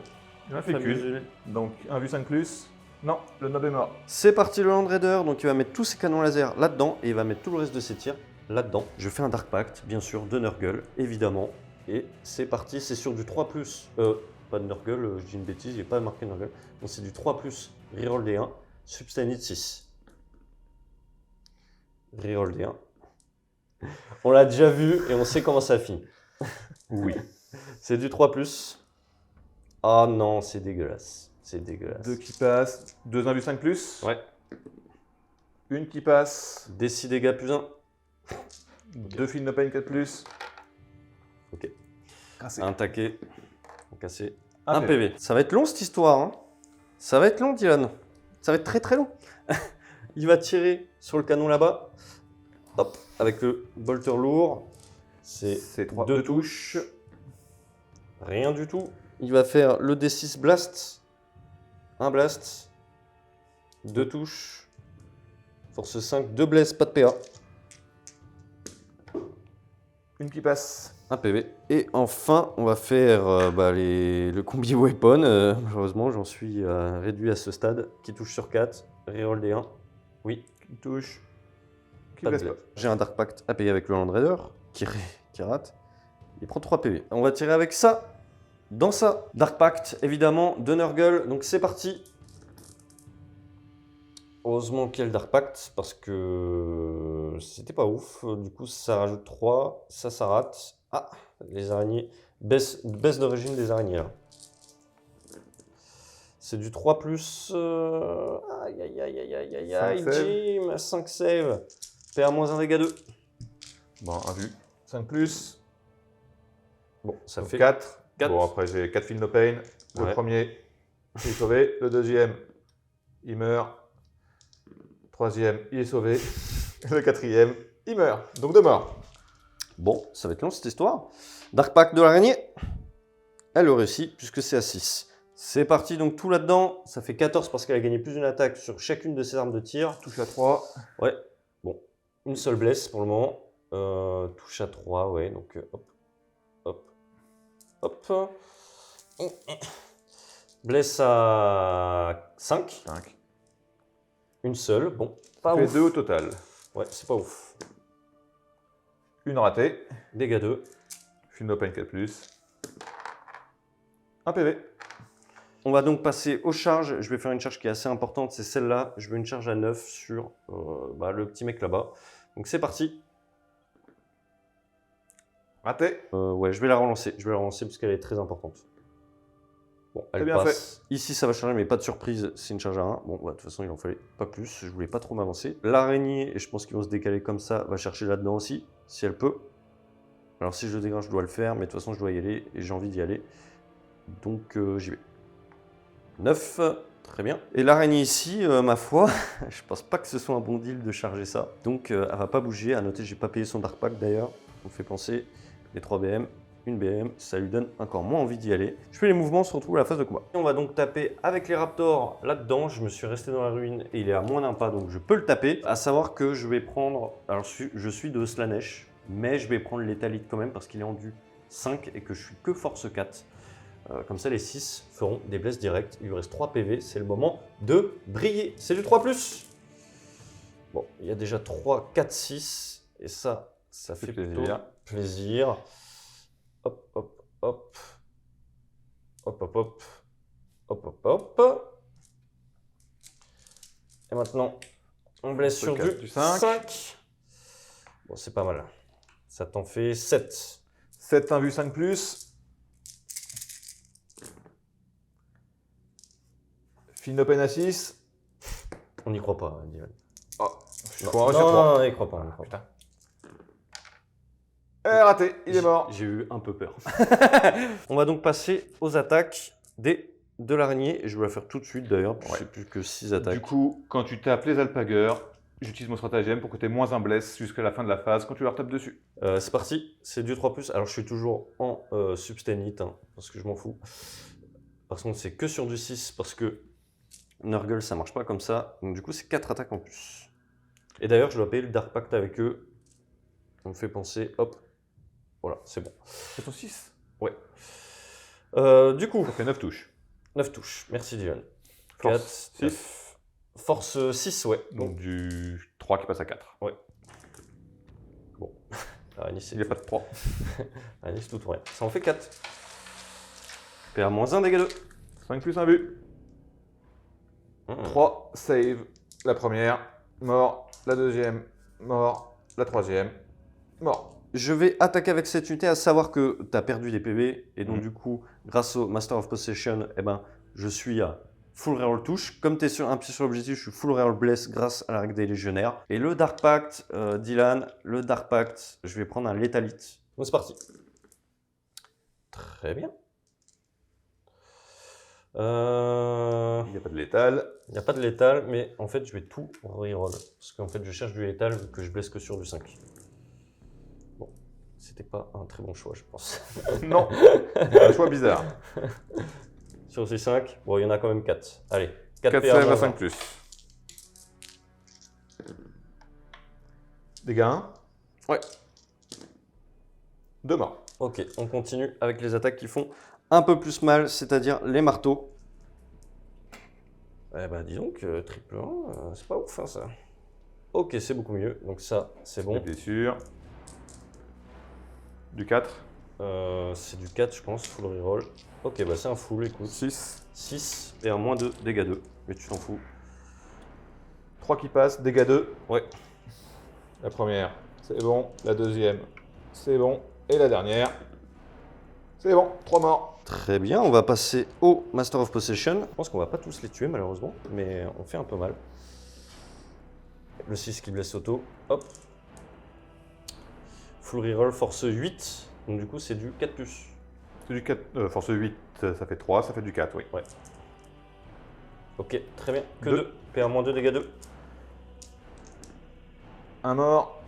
Il en a fait Fabius qu'une. Bill. Donc 1 vue 5+. Non, le nob est mort. C'est parti le Land Raider, donc il va mettre tous ses canons laser là-dedans et il va mettre tout le reste de ses tirs là-dedans. Je fais un Dark Pact, bien sûr, de Nurgle, évidemment. Et c'est parti, c'est sur du 3+. Pas de Nurgle, je dis une bêtise, il n'est pas marqué Nurgle. Donc c'est du 3+, reroll D1, Substanite 6. Reroll D1. On l'a déjà vu et on sait comment ça finit. Oui. C'est du 3+. Ah non, c'est dégueulasse. C'est dégueulasse. 2 qui passent. 2 1 vue 5+. Ouais. Une qui passe. Des 6 dégâts plus 1. 2 films de pain 4+. Ok. Cassé. Un taquet. Cassé. Un Un PV. Ça va être long cette histoire. Hein. Ça va être long, Dylan. Ça va être très très long. Il va tirer sur le canon là-bas. Hop. Avec le bolter lourd. C'est 2 touches. Rien du tout. Il va faire le D6 blast. Un blast. 2 touches. Force 5. 2 blesses, pas de PA. Une qui passe. Un PV. Et enfin, on va faire le combi weapon. Malheureusement, j'en suis réduit à ce stade. Qui touche sur 4. Reroll D1. Oui. Qui touche. Qui Pas de blesse pas. blesse. J'ai un Dark Pact à payer avec le Land Raider. Qui rate. Il prend 3 PV. On va tirer avec ça. Dans ça. Dark Pact, évidemment, de Nurgle. Donc c'est parti. Heureusement qu'il y a le Dark Pact parce que c'était pas ouf. Du coup, ça rajoute 3. Ça rate. Ah, les araignées. Baisse d'origine des araignées là. C'est du 3 plus. Aïe, aïe, aïe, aïe, aïe, aïe, aïe, Cinq save. Jim, 5 save. PA-1 dégâts 2. Bon, un vu. 5 plus. Bon, ça Donc fait 4. 4. Bon, après, j'ai 4 feel no pain. Le Ouais. premier, il est sauvé. Le deuxième, il meurt. Le troisième, il est sauvé. Le quatrième, il meurt. Donc 2 morts. Bon, ça va être long cette histoire. Dark Pact de l'araignée. Elle le réussit puisque c'est à 6. C'est parti, donc tout là-dedans. Ça fait 14 parce qu'elle a gagné plus d'une attaque sur chacune de ses armes de tir. Touche à 3. Ouais, bon. Une seule blesse pour le moment. Touche à 3, ouais. Donc hop, hop, hop. Blesse à 5. 5. Une seule, bon. Pas Fait ouf. 2 au total. Ouais, c'est pas ouf. Une ratée. Dégâts 2. Feel no pain 4 plus. Un PV. On va donc passer aux charges. Je vais faire une charge qui est assez importante, c'est celle-là. Je veux une charge à 9 sur le petit mec là-bas. Donc c'est parti. Raté. Ouais, je vais la relancer. Je vais la relancer parce qu'elle est très importante. Bon, elle bien passe. Ici, ça va charger, mais pas de surprise. C'est une charge à 1. Bon, bah, de toute façon, il en fallait pas plus. Je voulais pas trop m'avancer. L'araignée, et je pense qu'ils vont se décaler comme ça, va chercher là-dedans aussi, si elle peut. Alors si je le dégage, je dois le faire, mais de toute façon, je dois y aller et j'ai envie d'y aller. Donc j'y vais. 9, très bien. Et l'araignée ici, ma foi, je pense pas que ce soit un bon deal de charger ça. Donc elle va pas bouger. À noter, j'ai pas payé son Dark Pack d'ailleurs. On fait penser les 3 BM, une BM, ça lui donne encore moins envie d'y aller. Je fais les mouvements, on se retrouve à la phase de combat. On va donc taper avec les Raptors là-dedans. Je me suis resté dans la ruine et il est à moins d'un pas, donc je peux le taper. À savoir que je vais prendre, alors je suis de Slanesh, mais je vais prendre l'étalite quand même parce qu'il est en du 5 et que je suis que force 4. Comme ça, les 6 feront des blesses directes. Il lui reste 3 PV. C'est le moment de briller. C'est du 3+. Bon, il y a déjà 3, 4, 6. Et ça fait plutôt plaisir. Hop, hop, hop. Hop, hop, hop. Hop, hop, hop. Et maintenant, on blesse sur du 5. Bon, c'est pas mal. Ça t'en fait 7. 7, 1 vu 5 plus. Feel no pain à 6. On n'y croit pas, Dylan. Oh, je Non, suis en sur 3. non, il croit pas, on y croit pas. Raté, il est mort. J'ai eu un peu peur. On va donc passer aux attaques de l'araignée. Et je vais la faire tout de suite d'ailleurs, puis Ouais. je sais plus que 6 attaques. Du coup, quand tu tapes les alpagueurs, j'utilise mon stratagème pour que tu aies moins un bless jusqu'à la fin de la phase quand tu leur tapes dessus. C'est parti, c'est du 3+. Alors je suis toujours en substanite, hein, parce que je m'en fous. Par contre, c'est que sur du 6, parce que Nurgle, ça marche pas comme ça. Donc du coup, c'est 4 attaques en plus. Et d'ailleurs, je dois payer le Dark Pact avec eux. On me fait penser, hop. Voilà, c'est bon. C'est ton 6. Ouais. Du coup, Ça fait 9 touches. 9 touches. Merci Dylan. Force 4, 6. Force 6, ouais. Donc du 3 qui passe à 4. Araignée, Il n'y a pas de 3. Araignée, c'est tout ou rien. Ça en fait 4. PA-1, dégâts 2. 5 plus 1 but. 3, save. La première, mort. La deuxième, mort. La troisième, mort. Je vais attaquer avec cette unité, à savoir que tu as perdu des PV, et donc du coup, grâce au Master of Possession, eh ben, je suis à full reroll touche. Comme tu es sur un pied sur l'objectif, je suis full reroll bless grâce à la règle des légionnaires. Et le Dark Pact, Dylan, le Dark Pact, je vais prendre un létalite. Donc c'est parti. Très bien. Il Il n'y a pas de létal. n'y a pas de létal, mais en fait, je vais tout reroll. Parce qu'en fait, je cherche du létal vu que je blesse que sur du 5. Bon, c'était pas un très bon choix, je pense. Non, un choix bizarre. Sur ces 5, bon, il y en a quand même 4. Allez, 4 4 PA save à moins 5 un. plus. Dégâts 1. Ouais. 2 morts. Ok, on continue avec les attaques qui font un peu plus mal, c'est-à-dire les marteaux. Eh bah dis donc, triple 1, c'est pas ouf hein, ça. Ok, c'est beaucoup mieux, donc ça, c'est Les bon. blessures. Du 4. C'est du 4, je pense, full reroll. Ok, bah c'est un full, écoute. 6. 6 et un moins 2, dégâts 2. Mais tu t'en fous. 3 qui passent, dégâts 2. Ouais. La première, c'est bon. La deuxième, c'est bon. Et la dernière, c'est bon. 3 morts. Très bien, on va passer au Master of Possession. Je pense qu'on va pas tous les tuer malheureusement, mais on fait un peu mal. Le 6 qui blesse auto, hop. Full reroll, force 8, donc du coup c'est du 4+. C'est du 4, force 8, ça fait 3, ça fait du 4, oui. Ouais. Ok, très bien. Que Deux. 2. PA-2, dégâts 2. Un mort,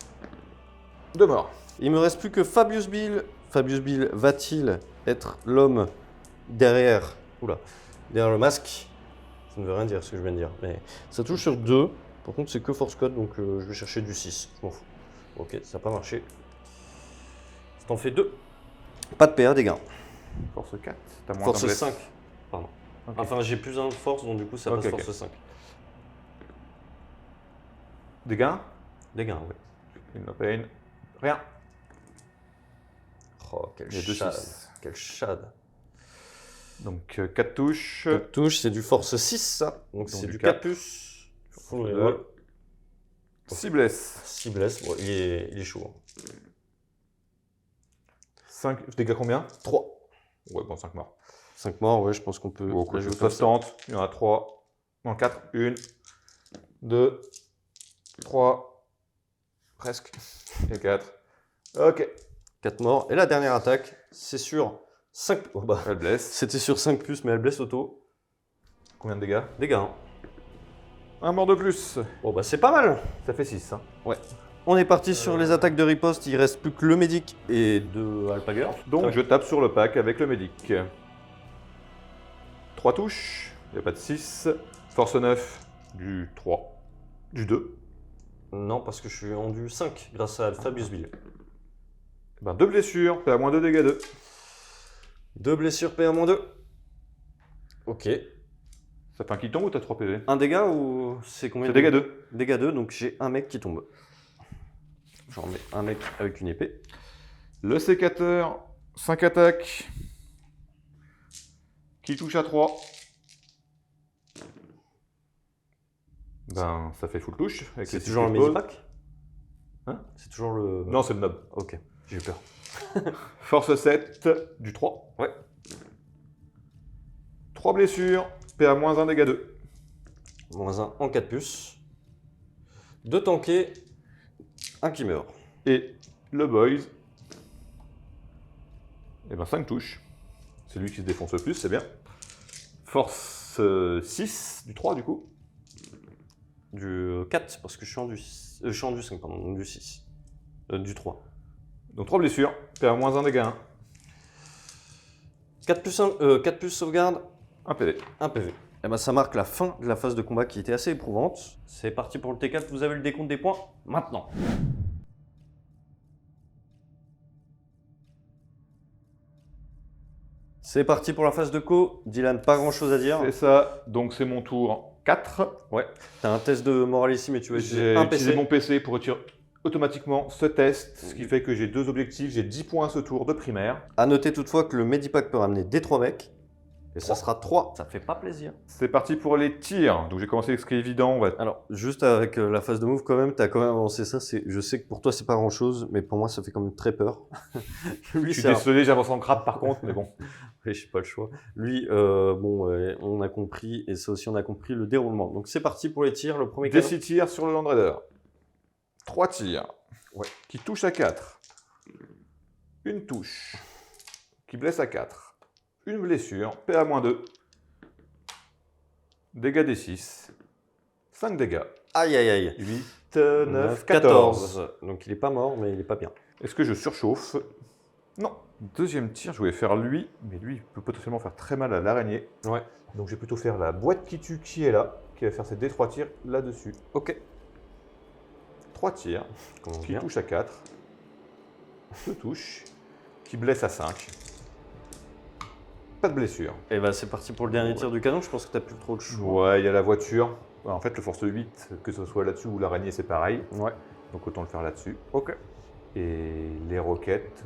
2 morts. Il me reste plus que Fabius Bill. Fabius Bill va-t-il être l'homme derrière le masque? Ça ne veut rien dire ce que je viens de dire, mais ça touche sur 2. Par contre, c'est que force code, donc je vais chercher du 6. Je m'en fous. Ok, ça n'a pas marché. Ça t'en fait 2. Pas de PA, dégâts. Force 4, t'as moins Force d'un bless. 5. Pardon. Ok. Enfin, j'ai plus 1 de force, donc du coup, ça passe Ok, ok. force 5. Dégâts, Dégâts, oui. no pain, rien. Oh, quel Il y a 2 chad. 6. Quel chad. Donc 4 touches. 4 touches, c'est du force 6, ça. Donc c'est du du 4. 4+. Full Deux. reroll. 6 bless. 6 bless, bon, il est chaud. 5, dégâts combien? 3. Ouais, bon, 5 morts. 5 morts, ouais, je pense qu'on peut Bon, la jouer ça comme se ça. tente. Il y en a 3. Non, 4. 1, 2, 3. Presque. Et 4. Ok. 4 morts. Et la dernière attaque, c'est sur 5. Oh, bah, Elle blesse. c'était sur 5+, mais elle blesse auto. Combien de dégâts? Dégâts. Hein. Un mort de plus. Bon, bah, c'est pas mal. Ça fait 6. Hein. On est parti sur les attaques de riposte. Il reste plus que le médic et 2 alpagueurs. Donc je tape sur le pack avec le médic. 3 touches. Il n'y a pas de 6. Force 9. Du 3. Du 2. Non, parce que je suis en du 5 grâce à Fabius Bill. Ben, 2 blessures. Fait à moins 2 dégâts 2. 2 blessures PA-2. Ok. Ça fait un qui tombe ou t'as 3 PV? Un dégât ou c'est combien C'est de dégâts 2. Dégâts 2, donc j'ai un mec qui tombe. J'en mets un mec avec une épée. Le sécateur. 5 attaques. Qui touche à 3. Ben, ça fait full touche. Avec C'est les toujours le six que je pose. medipack? Hein? C'est toujours le... Non, c'est le nob. Ok, j'ai eu peur. Force 7. Du 3. Ouais. 3 blessures. PA moins 1 dégâts 2. Moins 1 en 4+. 2 tankés. Un qui meurt. Et le boys. Et ben 5 touches. C'est lui qui se défonce le plus, c'est bien. Force 6, du 3 du coup. Du 4, parce que je suis en du 5, pardon, donc du 6. Du 3. Donc 3 blessures. PA moins 1 dégâts 1. 4+ sauvegarde, 1 PV. 1 PV. Et ben ça marque la fin de la phase de combat qui était assez éprouvante. C'est parti pour le T4, vous avez le décompte des points maintenant. C'est parti pour la phase de co. Dylan, pas grand chose à dire. C'est ça. Donc c'est mon tour 4. Ouais. T'as un test de morale ici, mais tu vas utiliser J'ai un utilisé PC. mon PC pour retirer automatiquement ce test. Ce qui fait que j'ai 2 objectifs. J'ai 10 points ce tour de primaire. À noter toutefois que le Medipack peut ramener des 3 mecs. Et ça 3. sera 3. Ça fait pas plaisir. C'est parti pour les tirs. Donc j'ai commencé avec ce qui est évident. On va... Alors, juste avec la phase de move quand même, t'as quand même avancé ça. Je sais que pour toi c'est pas grand chose, mais pour moi ça fait quand même très peur. Lui, Je suis c'est un- désolé, j'avance en crabe par contre, mais bon. Oui, j'ai pas le choix. Lui, on a compris, et ça aussi on a compris le déroulement. Donc c'est parti pour les tirs. Le premier Des canon. 6 tirs sur le Land Raider. 3 tirs. Ouais. Qui touche à 4. Une touche. Qui blesse à 4. Une blessure. PA-2. Dégâts des 6. 5 dégâts. Aïe aïe aïe. 8, 9, 14. Donc il est pas mort, mais il est pas bien. Est-ce que je surchauffe? Non. Deuxième tir, je voulais faire lui, mais lui, il peut potentiellement faire très mal à l'araignée. Ouais. Donc je vais plutôt faire la boîte qui tue qui est là, qui va faire ses D3 tirs là-dessus. Ok. 3 tirs, Comment qui dire touche à 4. 2 touches, qui blesse à 5. Pas de blessure. Et bah c'est parti pour le dernier tir du canon. Je pense que t'as plus trop le choix. Ouais, il y a la voiture. En fait, le force 8, que ce soit là-dessus ou l'araignée, c'est pareil. Ouais. Donc autant le faire là-dessus. Ok. Et les roquettes,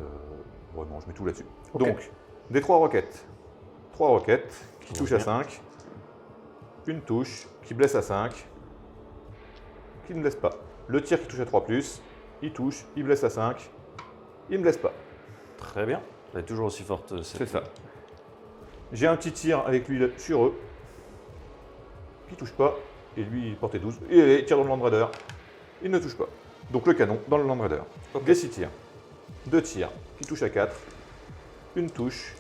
bon, non, je mets tout là-dessus. Ok. Donc, des 3 roquettes. 3 roquettes qui Très touchent à bien. 5. Une touche qui blesse à 5. Qui ne blesse pas. Le tir qui touche à 3+, il touche, il blesse à 5. Il ne blesse pas. Très bien. Elle est toujours aussi forte. C'est ça. J'ai un petit tir avec lui là, sur eux. Qui touche pas. Et lui, il portait 12. Et allez, tire dans le Land Raider. Il ne touche pas. Donc le canon dans le Land Raider. Des 6 tirs. 2 tirs qui touchent à 4. Une touche.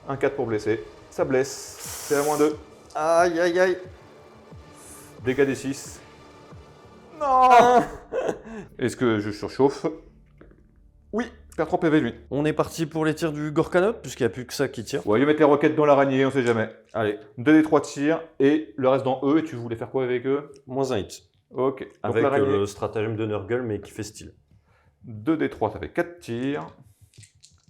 Un 4 pour blesser. Ça blesse. C'est à -2. Aïe, aïe, aïe. Dégâts des 6. Non. Est-ce que je surchauffe? Oui, je perds 3 PV lui. On est parti pour les tirs du Gorkanot, puisqu'il n'y a plus que ça qui tire. Ouais, il va mettre les roquettes dans l'araignée, on sait jamais. Allez, 2 des 3 tirs et le reste dans eux. Et tu voulais faire quoi avec eux? -1 hit. Ok. Donc Avec l'araignée. le stratagème de Nurgle, mais qui fait style. 2 des 3, ça fait 4 tirs.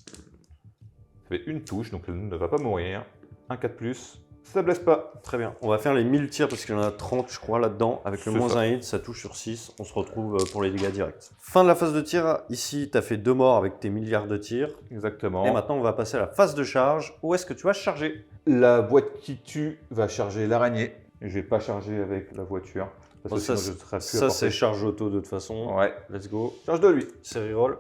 Ça fait une touche, donc le ne va pas mourir. Un 4+, ça blesse pas. Très bien. On va faire les 1000 tirs, parce qu'il y en a 30, je crois, là-dedans. Avec le C'est ça. -1 hit, ça touche sur 6. On se retrouve pour les dégâts directs. Fin de la phase de tir. Ici, tu as fait 2 morts avec tes milliards de tirs. Exactement. Et maintenant, on va passer à la phase de charge. Où est-ce que tu vas charger? La boîte qui tue va charger l'araignée. Et je vais pas charger avec la voiture. Parce Bon, que ça, sinon je serai plus Ça, à c'est portée. charge auto de toute façon. Ouais. Let's go. Charge de lui. C'est reroll.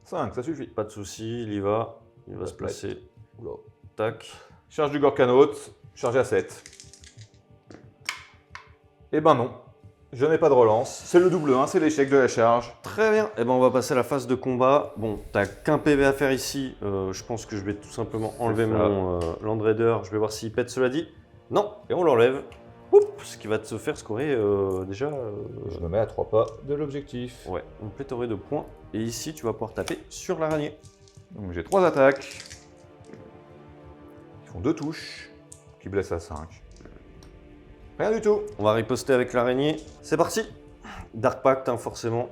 5, ça suffit. Pas de souci, il y va. Il va se placer. Oula. Tac. Charge du Gorkanaut. Charge à 7. Eh ben non. Je n'ai pas de relance. C'est le double 1, c'est l'échec de la charge. Très bien. Et ben on va passer à la phase de combat. Bon, t'as qu'un PV à faire ici. Je pense que je vais tout simplement enlever ça. mon Land Raider. Je vais voir s'il pète, cela dit. Non. Et on l'enlève. Oups, ce qui va te faire scorer déjà. Je me mets à 3 pas de l'objectif. Ouais, une pléthorée de points. Et ici, tu vas pouvoir taper sur l'araignée. Donc j'ai 3 attaques. Qui font 2 touches. Qui blessent à 5. Rien du tout. On va riposter avec l'araignée. C'est parti. Dark Pact, hein, forcément.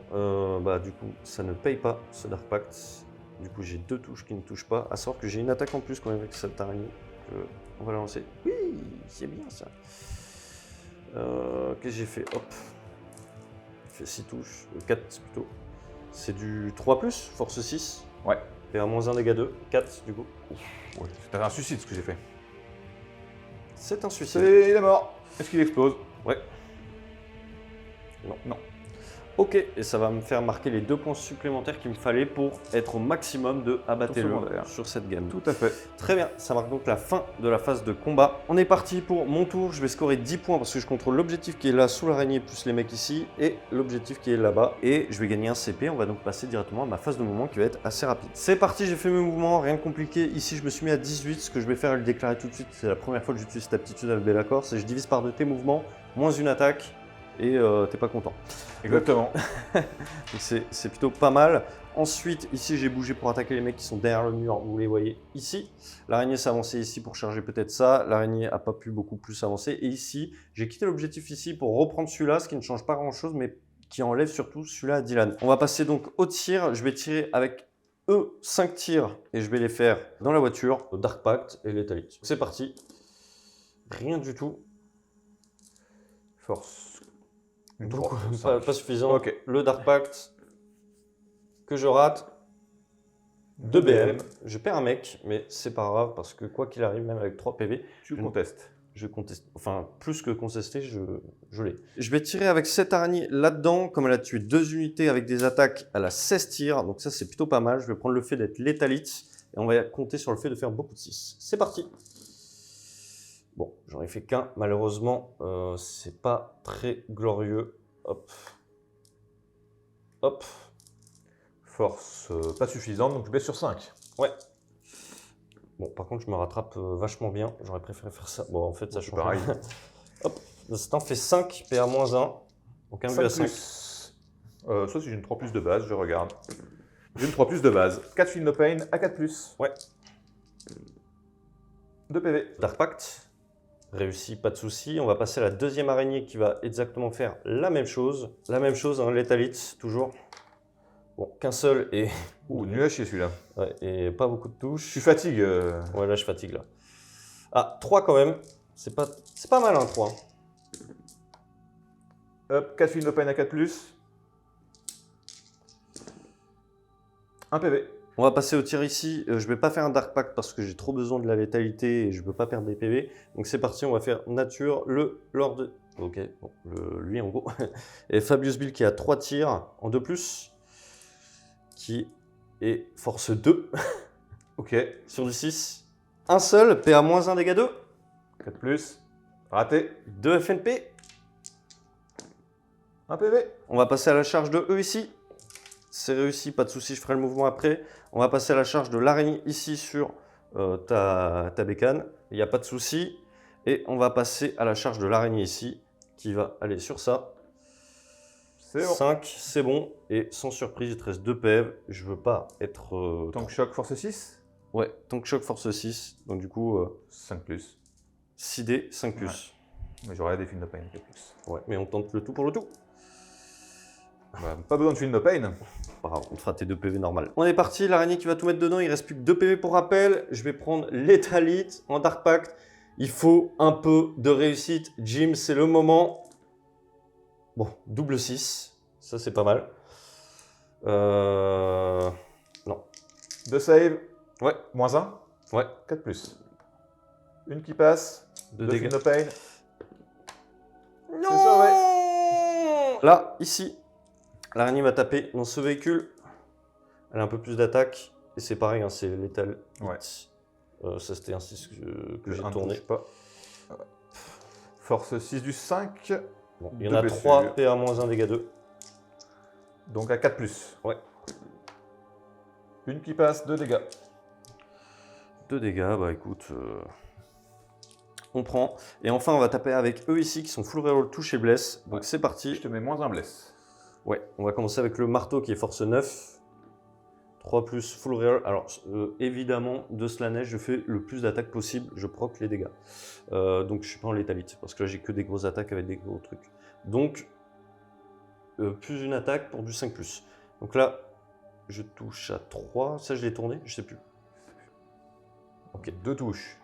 Du coup, ça ne paye pas, ce Dark Pact. Du coup, j'ai 2 touches qui ne touchent pas. À savoir que j'ai une attaque en plus quand même avec cette araignée. On va la lancer. Oui, c'est bien ça. Qu'est-ce que j'ai fait? Hop. J'ai fait 6 touches. 4 plutôt. C'est du 3+, force 6. Ouais. Et à -1, dégâts 2. 4 du coup. Ouais, c'était un suicide ce que j'ai fait. C'est un suicide. Il est mort. Est-ce qu'il explose? Ouais. Non. Ok, et ça va me faire marquer les 2 points supplémentaires qu'il me fallait pour être au maximum de abattez-le secondaire. sur cette gamme. Tout à fait. Très bien, ça marque donc la fin de la phase de combat. On est parti pour mon tour, je vais scorer 10 points parce que je contrôle l'objectif qui est là sous l'araignée plus les mecs ici et l'objectif qui est là-bas. Et je vais gagner un CP, on va donc passer directement à ma phase de mouvement qui va être assez rapide. C'est parti, j'ai fait mes mouvements, rien de compliqué. Ici je me suis mis à 18, ce que je vais faire et le déclarer tout de suite, c'est la première fois que j'utilise cette aptitude avec Be'lakor, c'est je divise par 2 tes mouvements, moins une attaque et t'es pas content. Exactement. Donc c'est plutôt pas mal. Ensuite, ici, j'ai bougé pour attaquer les mecs qui sont derrière le mur. Vous les voyez ici. L'araignée s'est avancée ici pour charger peut-être ça. L'araignée n'a pas pu beaucoup plus avancer. Et ici, j'ai quitté l'objectif ici pour reprendre celui-là, ce qui ne change pas grand-chose, mais qui enlève surtout celui-là à Dylan. On va passer donc au tir. Je vais tirer avec eux 5 tirs et je vais les faire dans la voiture. Dark Pact et Lethalite. C'est parti. Rien du tout. Force. Donc, Trois, pas suffisant. Ok. Le Dark Pact que je rate. 2 BM. Je perds un mec, mais c'est pas grave parce que quoi qu'il arrive, même avec 3 PV, Tu contestes. je conteste. Enfin, plus que contester, je l'ai. Je vais tirer avec cette araignée là-dedans. Comme elle a tué 2 unités avec des attaques, elle a 16 tirs. Donc ça, c'est plutôt pas mal. Je vais prendre le fait d'être létalite et on va compter sur le fait de faire beaucoup de 6. C'est parti. Bon, j'en ai fait qu'un. Malheureusement, c'est pas très glorieux. Hop. Hop. Force pas suffisante, donc tu baisses sur 5. Ouais. Bon, par contre, je me rattrape vachement bien. J'aurais préféré faire ça. Bon, en fait, ça change. Pareil. Hop. Ça t'en fait 5, PA-1. Donc un but à 5. Ça, c'est une 3+ de base, je regarde. J'ai une 3+ de base. 4 Feel No Pain à 4+. Ouais. 2 PV. Dark Pact. Réussi, pas de souci. On va passer à la deuxième araignée qui va exactement faire la même chose. La même chose, hein, Lethalite, toujours. Bon, qu'un seul et... Ouh, nul à chier celui-là. Ouais, et pas beaucoup de touches. Tu fatigues. Ouais, là, je fatigue, là. Ah, 3 quand même. C'est pas mal, hein, 3. Hop, 4 Feel No Pain à 4+. 1 PV. On va passer au tir ici. Je vais pas faire un Dark Pact parce que j'ai trop besoin de la létalité et je veux pas perdre des PV. Donc c'est parti, on va faire nature, le Lord... Ok, bon, lui en gros. Et Fabius Bill qui a 3 tirs en 2+. Qui est force 2. Ok. Sur du 6. Un seul, PA-1 dégâts 2. 4+, raté. 2 FNP. 1 PV. On va passer à la charge de E ici. C'est réussi, pas de souci, je ferai le mouvement après. On va passer à la charge de l'araignée ici sur ta bécane. Il n'y a pas de souci. Et on va passer à la charge de l'araignée ici, qui va aller sur ça. C'est bon. 5, c'est bon. Et sans surprise, il te reste 2 PV. Je veux pas être... Tank choc force 6. Ouais, tank choc force 6. Donc du coup, 5+. 6D, 5+. Ouais. Mais j'aurais des films de pain, 4+. Ouais, mais on tente le tout pour le tout. Bah, pas besoin de film de pain. Pas grave, on te fera tes 2 PV normal. On est parti, l'araignée qui va tout mettre dedans, il reste plus que 2 PV pour rappel. Je vais prendre l'étalite en Dark Pact. Il faut un peu de réussite. Jim, c'est le moment. Bon, double 6, ça c'est pas mal. Non. 2 save. Ouais, -1. ouais. 4+. Une qui passe. 2 2 dégâts. films de pain. Non. Là, ici, l'araignée va taper dans ce véhicule. Elle a un peu plus d'attaque. Et c'est pareil, hein, c'est létal. Ouais. Ça c'était un 6 que j'ai Un ne tourné. touche pas. Force 6 du 5. Bon, il y en Deux a blessures. 3, PA-1 dégâts 2. Donc à 4+. Ouais. Une qui passe, 2 dégâts. 2 dégâts, bah écoute, on prend. Et enfin, on va taper avec eux ici qui sont full reroll touche et bless. Donc Ouais. c'est parti. Je te mets -1 bless. Ouais, on va commencer avec le marteau qui est force 9. 3 plus full reroll. Alors évidemment, de Slanesh, je fais le plus d'attaques possible. Je proc les dégâts. Donc je suis pas en létalite parce que là j'ai que des grosses attaques avec des gros trucs. Donc plus une attaque pour du 5+. Donc là, je touche à 3. Ça, je l'ai tourné, je sais plus. Ok, 2 touches.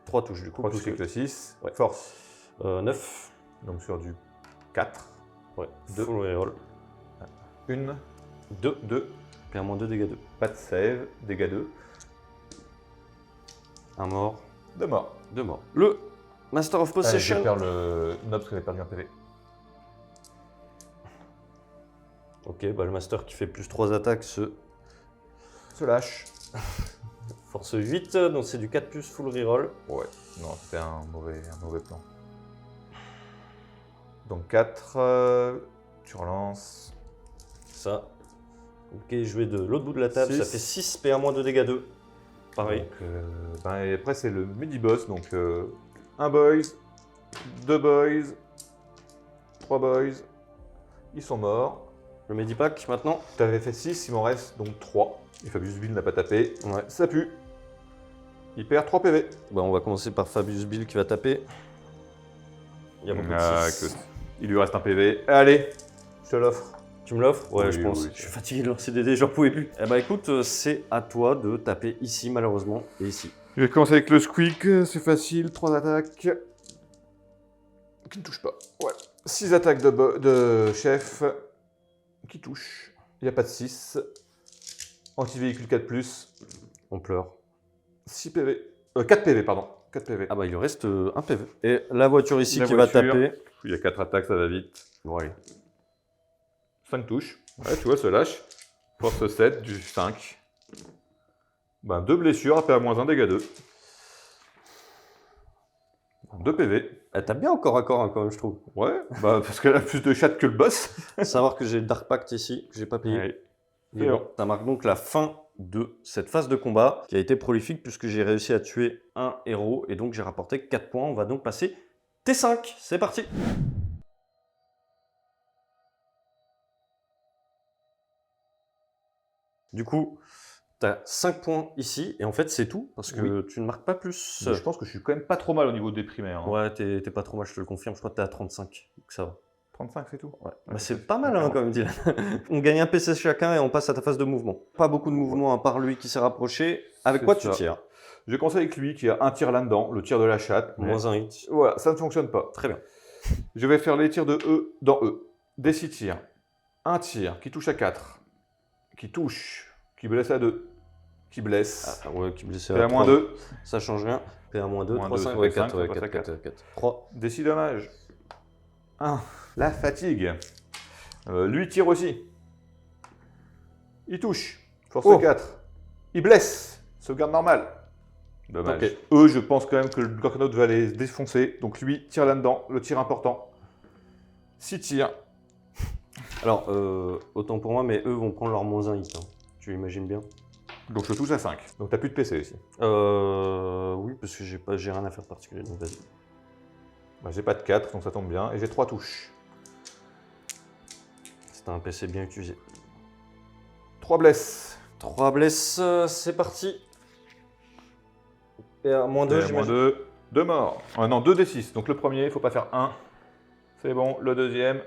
3 touches du coup. 3 parce touches avec que- le 6. Ouais. Force. 9. Donc sur du 4. Ouais, Deux. full reroll. 1, 2. 2. PA-2 dégâts 2. Pas de save. Dégâts 2. Un mort, 2 morts. 2 morts. Le Master of Allez, je Possession. vais faire le nob parce que j'ai perdu un PV. Ok, bah le Master qui fait plus 3 attaques se Se lâche. force 8, donc c'est du 4 plus full reroll. Ouais. Non, c'était un mauvais plan. Donc 4. Tu relances. Ça. Ok, joué de l'autre bout de la table, Six. ça fait 6 PA-2 dégâts 2. Pareil. Donc, et après, c'est le midi-boss. Donc, un boys, 2 boys, 3 boys. Ils sont morts. Le Medipack maintenant. Tu avais fait 6, il m'en reste donc 3. Et Fabius Bill n'a pas tapé. Ouais. Ça pue. Il perd 3 PV. Bah on va commencer par Fabius Bill qui va taper. Il y a beaucoup de 6. écoute, il lui reste un PV. Allez, je te l'offre. Tu me l'offres? Ouais, Oui, je pense. oui. Je suis fatigué de lancer des dés, j'en pouvais plus. Eh bah écoute, c'est à toi de taper ici malheureusement et ici. Je vais commencer avec le squeak, c'est facile, 3 attaques. Qui ne touche pas. Ouais. 6 attaques de chef. Qui touche. Il n'y a pas de 6. Anti-véhicule 4+. On pleure. 6 PV. 4 PV, pardon. 4 PV. Ah bah il lui reste un PV. Et la voiture ici La qui voiture. va taper. Il y a 4 attaques, ça va vite. Bon allez. 5 touches. Ouais, tu vois, se lâche. Force 7, du 5. Ben, 2 blessures, AP-1, dégâts 2. 2 PV. Elle tape bien encore à corps hein, quand même je trouve. Ouais, bah, parce qu'elle a plus de chatte que le boss. Savoir que j'ai le Dark Pact ici, que j'ai pas payé. Ouais. Et C'est bon, bon. ça marque donc la fin de cette phase de combat qui a été prolifique puisque j'ai réussi à tuer un héros et donc j'ai rapporté 4 points. On va donc passer T5. C'est parti. Du coup, tu as 5 points ici et en fait c'est tout parce que tu ne marques pas plus. Mais je pense que je suis quand même pas trop mal au niveau des primaires. Hein. Ouais, t'es pas trop mal, je te le confirme. Je crois que t'es à 35, donc ça va. 35, c'est tout. Ouais. Bah, Ouais, c'est pas mal, hein, comme dit. On gagne un PC chacun et on passe à ta phase de mouvement. Pas beaucoup de mouvements à part lui qui s'est rapproché. Avec C'est quoi tu ça. tires? Je conseille avec lui qui a un tir là-dedans, le tir de la chatte. mais Moins un hit. Voilà, ça ne fonctionne pas. Très bien. Je vais faire les tirs de E dans E. Des 6 tirs. Un tir qui touche à 4. Qui touche. Qui blesse à 2. Qui blesse. Ah, ouais, qui blessé Fait à moins 2. Ça change rien. PA-2, Moins 3, deux, 5, ça ouais, fait 4, cinq, ouais, ça passe à 4, 4, 3. Des 6 dommages. 1. La fatigue. Lui tire aussi. Il touche. Force Oh. 4. Il blesse. Sauvegarde normale. Dommage. Ok. Eux, je pense quand même que le Gorkanaut va les défoncer. Donc lui, tire là-dedans, le tir important. 6 tirs. Alors, autant pour moi, mais eux vont prendre leur -1 hit. Hein. Tu imagines bien. Donc je touche à 5. Donc t'as plus de PC aussi. Oui, parce que j'ai rien à faire de particulier, donc vas-y. Bah, j'ai pas de 4, donc ça tombe bien. Et j'ai 3 touches. C'était un PC bien utilisé. 3 blesses. 3 blesses, c'est parti. Et à -2, Et j'imagine. -2. 2 morts. Ah non, 2 D6. Donc le premier, il faut pas faire 1. C'est bon. Le deuxième,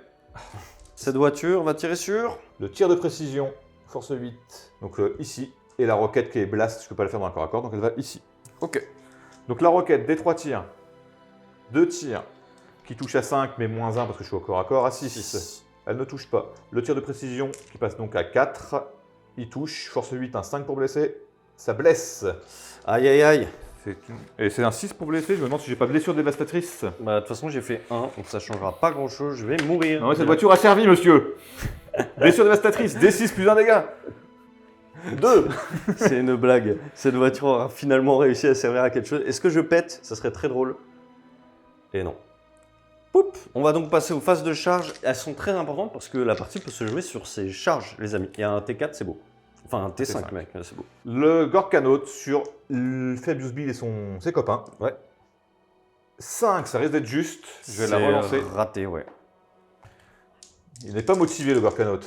Cette voiture va tirer sur. le tir de précision, force 8. Donc ici. Et la roquette qui est blast, je peux pas le faire dans un corps à corps, donc elle va ici. Ok. Donc la roquette, des 3 tirs. 2 tirs qui touchent à 5, mais -1 parce que je suis au corps à corps, à 6. Elle ne touche pas. Le tir de précision qui passe donc à 4. Il touche. Force 8, un 5 pour blesser. Ça blesse. Aïe aïe aïe. Et c'est un 6 pour blesser. Je me demande si j'ai pas blessure dévastatrice. Bah, de toute façon, j'ai fait 1, donc ça changera pas grand chose. Je vais mourir. Non, mais cette voiture a servi, monsieur. Blessure dévastatrice, D6 plus 1 dégât. 2. C'est une blague. Cette voiture aura finalement réussi à servir à quelque chose. Est-ce que je pète? Ça serait très drôle. Et non. Poup. On va donc passer aux phases de charge. Elles sont très importantes parce que la partie peut se jouer sur ses charges, les amis. Il y a un T4, c'est beau. Enfin, un T5, T5. mec, c'est beau. Le Gorkanaut sur le Fabius Bill et ses copains. Ouais. 5, ça risque d'être juste. Je vais la relancer. Raté, ouais. Il n'est pas motivé, le Gorkanaut.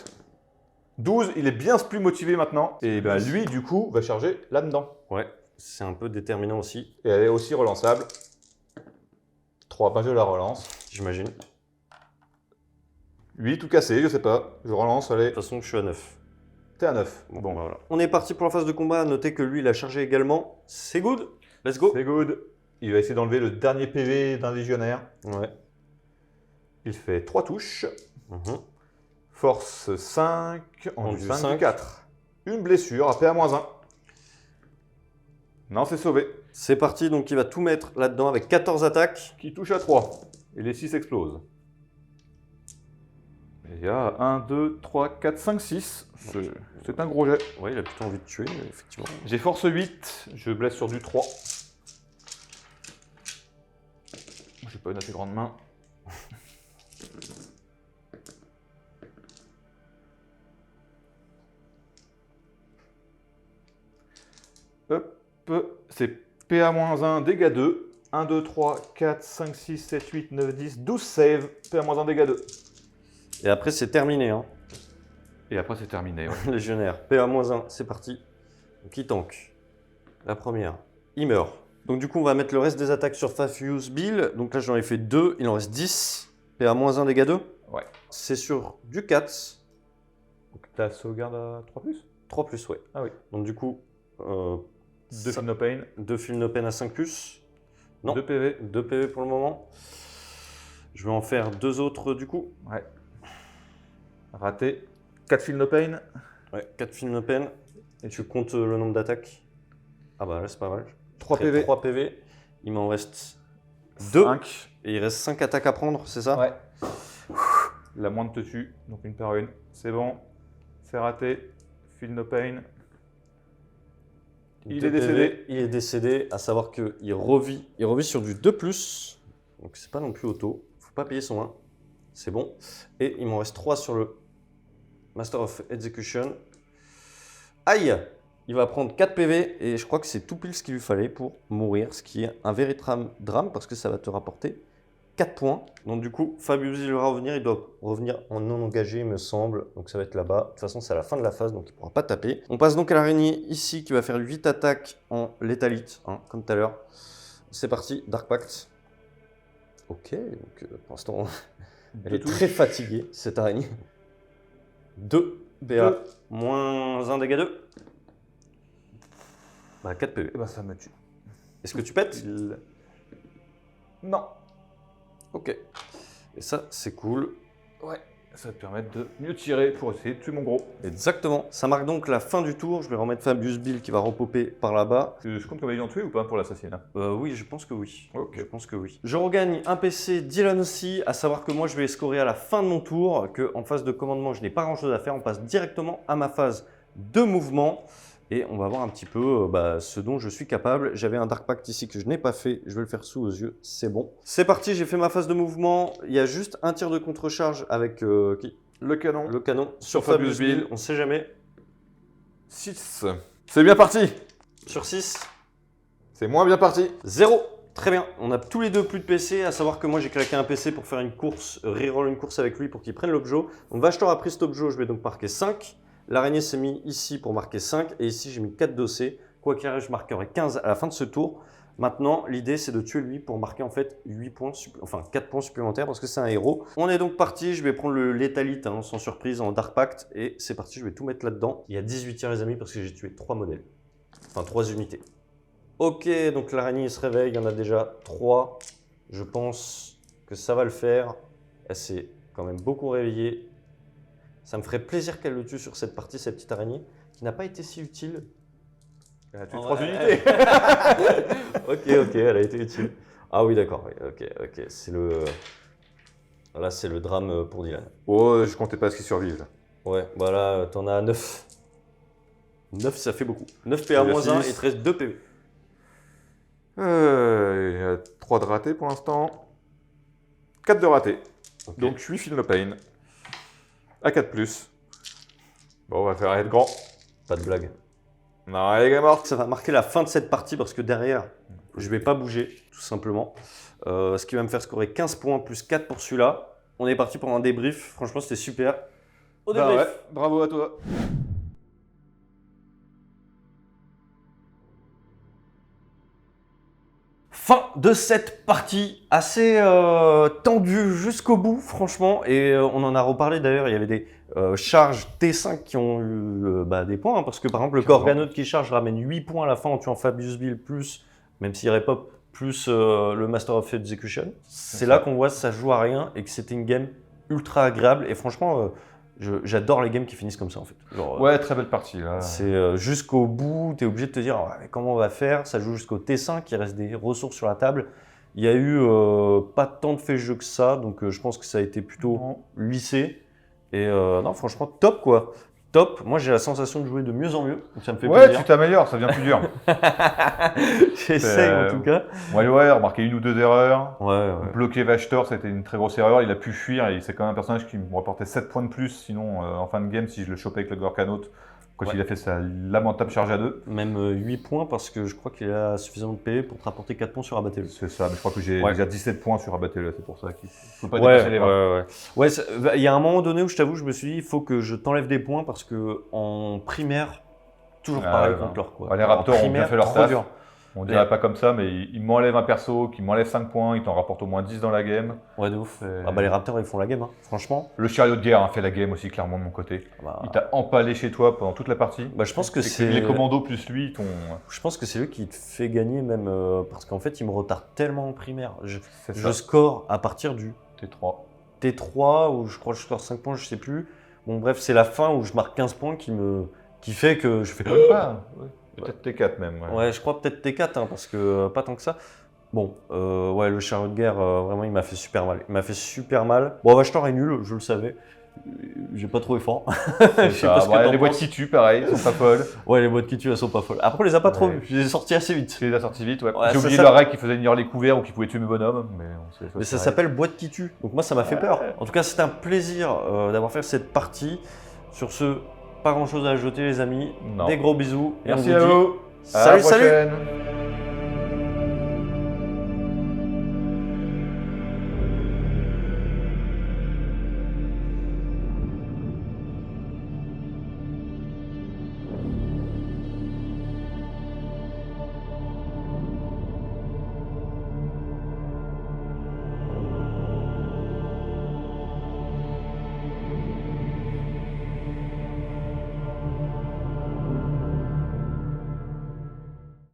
12, il est bien plus motivé maintenant. Et ben lui, du coup, va charger là-dedans. Ouais, c'est un peu déterminant aussi, Et elle est aussi relançable. 3, ben je la relance. j'imagine. 8 tout cassé, je sais pas. Je relance, allez. De toute façon, je suis à 9. T'es à 9. Bon, Bon, bah voilà. On est parti pour la phase de combat. Notez que lui, il a chargé également. C'est good. Let's go. c'est good. Il va essayer d'enlever le dernier PV d'un légionnaire. Ouais. Il fait 3 touches. Mhm. Force 5, enduit Enduit 5, 5. 4. Une blessure, AP à -1. Non, c'est sauvé. C'est parti, donc il va tout mettre là-dedans avec 14 attaques. Qui touche à 3. Et les 6 explosent. Et il y a 1, 2, 3, 4, 5, 6. C'est un gros jet. Ouais, il a plutôt envie de tuer, effectivement. J'ai force 8. Je blesse sur du 3. J'ai pas une assez grande main. Hop, c'est PA-1, dégâts 2. 1, 2, 3, 4, 5, 6, 7, 8, 9, 10, 12 save. PA-1, dégâts 2. Et après, c'est terminé, hein. Et après, c'est terminé. Ouais. Légionnaire. PA-1, c'est parti. Donc il tank. La première. Il meurt. Donc du coup, on va mettre le reste des attaques sur Fafius Bill. Donc là, j'en ai fait 2. Il en reste 10. PA-1, dégâts 2. Ouais. C'est sur du 4. Donc ta sauvegarde à 3 plus 3 plus, ouais. Ah oui. Donc du coup, 2 Feel No Pain. 2 Feel No Pain à 5 plus. Non. 2 PV. 2 PV pour le moment. Je vais en faire 2 autres du coup. Ouais. Raté. 4 Feel No Pain. Ouais, 4 Feel No Pain. Et tu comptes le nombre d'attaques. Ah bah là, c'est pas mal. 3 PV. 3 PV. Il m'en reste 2. 5. Et il reste 5 attaques à prendre, c'est ça? Ouais. La moindre te tue, donc une par une. C'est bon. C'est raté. Feel No Pain. Il 2 est décédé. Il est décédé, à savoir qu'il revit. Il revit sur du 2+. Donc c'est pas non plus auto. Faut pas payer son 1. C'est bon. Et il m'en reste 3 sur le Master of Execution. Aïe! Il va prendre 4 PV et je crois que c'est tout pile ce qu'il lui fallait pour mourir, ce qui est un véritable drame parce que ça va te rapporter 4 points. Donc du coup, Fabius il va revenir, il doit revenir en non engagé il me semble, donc ça va être là-bas. De toute façon c'est à la fin de la phase donc il ne pourra pas taper. On passe donc à l'araignée ici qui va faire 8 attaques en létalite, hein, comme tout à l'heure. C'est parti, Dark Pact. Ok, donc pour l'instant elle est très fatiguée cette araignée. 2 BA, moins 1 dégâts 2. Bah 4 PV. Et bah ça me tue. Est-ce que tu pètes? Non. Ok. Et ça, c'est cool. Ouais. Ça va te permettre de mieux tirer pour essayer de tuer mon gros. Exactement. Ça marque donc la fin du tour. Je vais remettre Fabius Bill qui va repopper par là-bas. Je compte comme ayant tué ou pas pour l'assassinat? Oui, je pense que oui. Ok. Je pense que oui. Je regagne un PC Dylan aussi, à savoir que moi je vais scorer à la fin de mon tour, que en phase de commandement je n'ai pas grand chose à faire. On passe directement à ma phase de mouvement. Et on va voir un petit peu ce dont je suis capable. J'avais un Dark Pact ici que je n'ai pas fait. Je vais le faire sous aux yeux. C'est bon. C'est parti, j'ai fait ma phase de mouvement. Il y a juste un tir de contre-charge avec qui? Le canon. Le canon sur Fabius Fabius Bill. Bill. On sait jamais. 6. C'est bien parti. Sur 6. C'est moins bien parti. 0. Très bien. On a tous les deux plus de PC. À savoir que moi, j'ai claqué un PC pour faire une course, reroll une course avec lui pour qu'il prenne l'objet. Donc Vachtor a pris cet objet. Je vais donc marquer 5. L'araignée s'est mis ici pour marquer 5. Et ici, j'ai mis 4 dossés. Quoi qu'il arrive, je marquerai 15 à la fin de ce tour. Maintenant, l'idée, c'est de tuer lui pour marquer en fait 4 points supplémentaires parce que c'est un héros. On est donc parti. Je vais prendre le Léthalite sans surprise en Dark Pact. Et c'est parti, je vais tout mettre là-dedans. Il y a 18 tirs, les amis, parce que j'ai tué 3 modèles. Enfin, 3 unités. Ok, donc l'araignée se réveille. Il y en a déjà 3. Je pense que ça va le faire. Elle s'est quand même beaucoup réveillée. Ça me ferait plaisir qu'elle le tue sur cette partie, cette petite araignée, qui n'a pas été si utile. Elle a tué 3 unités. Ok, elle a été utile. Ah oui, d'accord. Ok. C'est le... Là, c'est le drame pour Dylan. Oh, je comptais pas ce qui survivent. Ouais, bah là, t'en as 9. 9, ça fait beaucoup. 9 PA moins 1 et il te reste 2 PV. Il y a 3 de ratés pour l'instant. 4 de ratés. Okay. Donc 8 feel no pain. À 4+. Bon, on va faire être grand. Pas de blague. Non, elle est morte. Ça va marquer la fin de cette partie parce que derrière, je vais pas bouger, tout simplement. Ce qui va me faire scorer 15 points plus 4 pour celui-là. On est parti pour un débrief. Franchement, c'était super. Au débrief. Bah ouais, bravo à toi. Fin de cette partie assez tendue jusqu'au bout, franchement. Et on en a reparlé d'ailleurs, il y avait des charges T5 qui ont eu des points. Parce que par exemple, le Gorganoth qui charge ramène 8 points à la fin en tuant Fabius Bill, plus, même s'il repop, plus le Master of Execution. C'est là qu'on voit que ça joue à rien et que c'était une game ultra agréable. Et franchement, j'adore les games qui finissent comme ça en fait. Genre, ouais, très belle partie là. C'est jusqu'au bout, tu es obligé de te dire comment on va faire. Ça joue jusqu'au T5, il reste des ressources sur la table. Il y a eu pas tant de faits jeu que ça, donc je pense que ça a été plutôt lissé. Et non, franchement, top quoi. Top. Moi, j'ai la sensation de jouer de mieux en mieux, donc ça me fait plaisir. Ouais, tu t'améliores, ça devient plus dur. J'essaye en tout cas. Ouais, remarquer 1 ou 2 erreurs. Ouais. Bloquer Vachtor, c'était une très grosse erreur. Il a pu fuir et c'est quand même un personnage qui me rapportait 7 points de plus. Sinon, en fin de game, si je le chopais avec le Gorganoth, quand il a fait sa lamentable charge à 2. Même 8 points parce que je crois qu'il a suffisamment de PV pour te rapporter 4 points sur Abattez-le. C'est ça, mais je crois que j'ai déjà 17 points sur Abattez-le, c'est pour ça qu'il ne faut pas dépasser dépasser les 20. Ouais, il y a un moment donné où je t'avoue, je me suis dit, il faut que je t'enlève des points parce que en primaire, toujours pareil contre l'or. Ouais, les Raptors ont bien fait leur taf. Dur. On dirait pas comme ça, mais il m'enlève un perso, qui m'enlève 5 points, il t'en rapporte au moins 10 dans la game. Ouais, de ouf. Les Raptors, ils font la game, franchement. Le chariot de guerre a fait la game aussi, clairement, de mon côté. Il t'a empalé chez toi pendant toute la partie. Je pense que c'est... Les commandos plus lui, Je pense que c'est lui qui te fait gagner même, parce qu'en fait, il me retarde tellement en primaire. Je score à partir du T3, où je crois que je score 5 points, je sais plus. Bon, bref, c'est la fin où je marque 15 points qui fait que je fais... Peut-être T4 même. Ouais, je crois peut-être T4, parce que pas tant que ça. Bon, le chariot de guerre, vraiment, il m'a fait super mal. Bon, Vachtor est nul, je le savais. J'ai pas trouvé fort. Les boîtes qui tuent, pareil, elles sont pas folles. Ouais, les boîtes qui tuent, elles sont pas folles. Après, on les a pas trop vues, je les ai sorties assez vite. Tu les as sorties vite, ouais. J'ai oublié la règle qui faisait ignorer les couverts ou qui pouvait tuer mes bonhommes. Mais ça s'appelle boîte qui tue, donc moi ça m'a fait peur. En tout cas, c'était un plaisir d'avoir fait cette partie. Sur ce, pas grand chose à ajouter, les amis. Non. Des gros bisous. Merci à vous. Salut.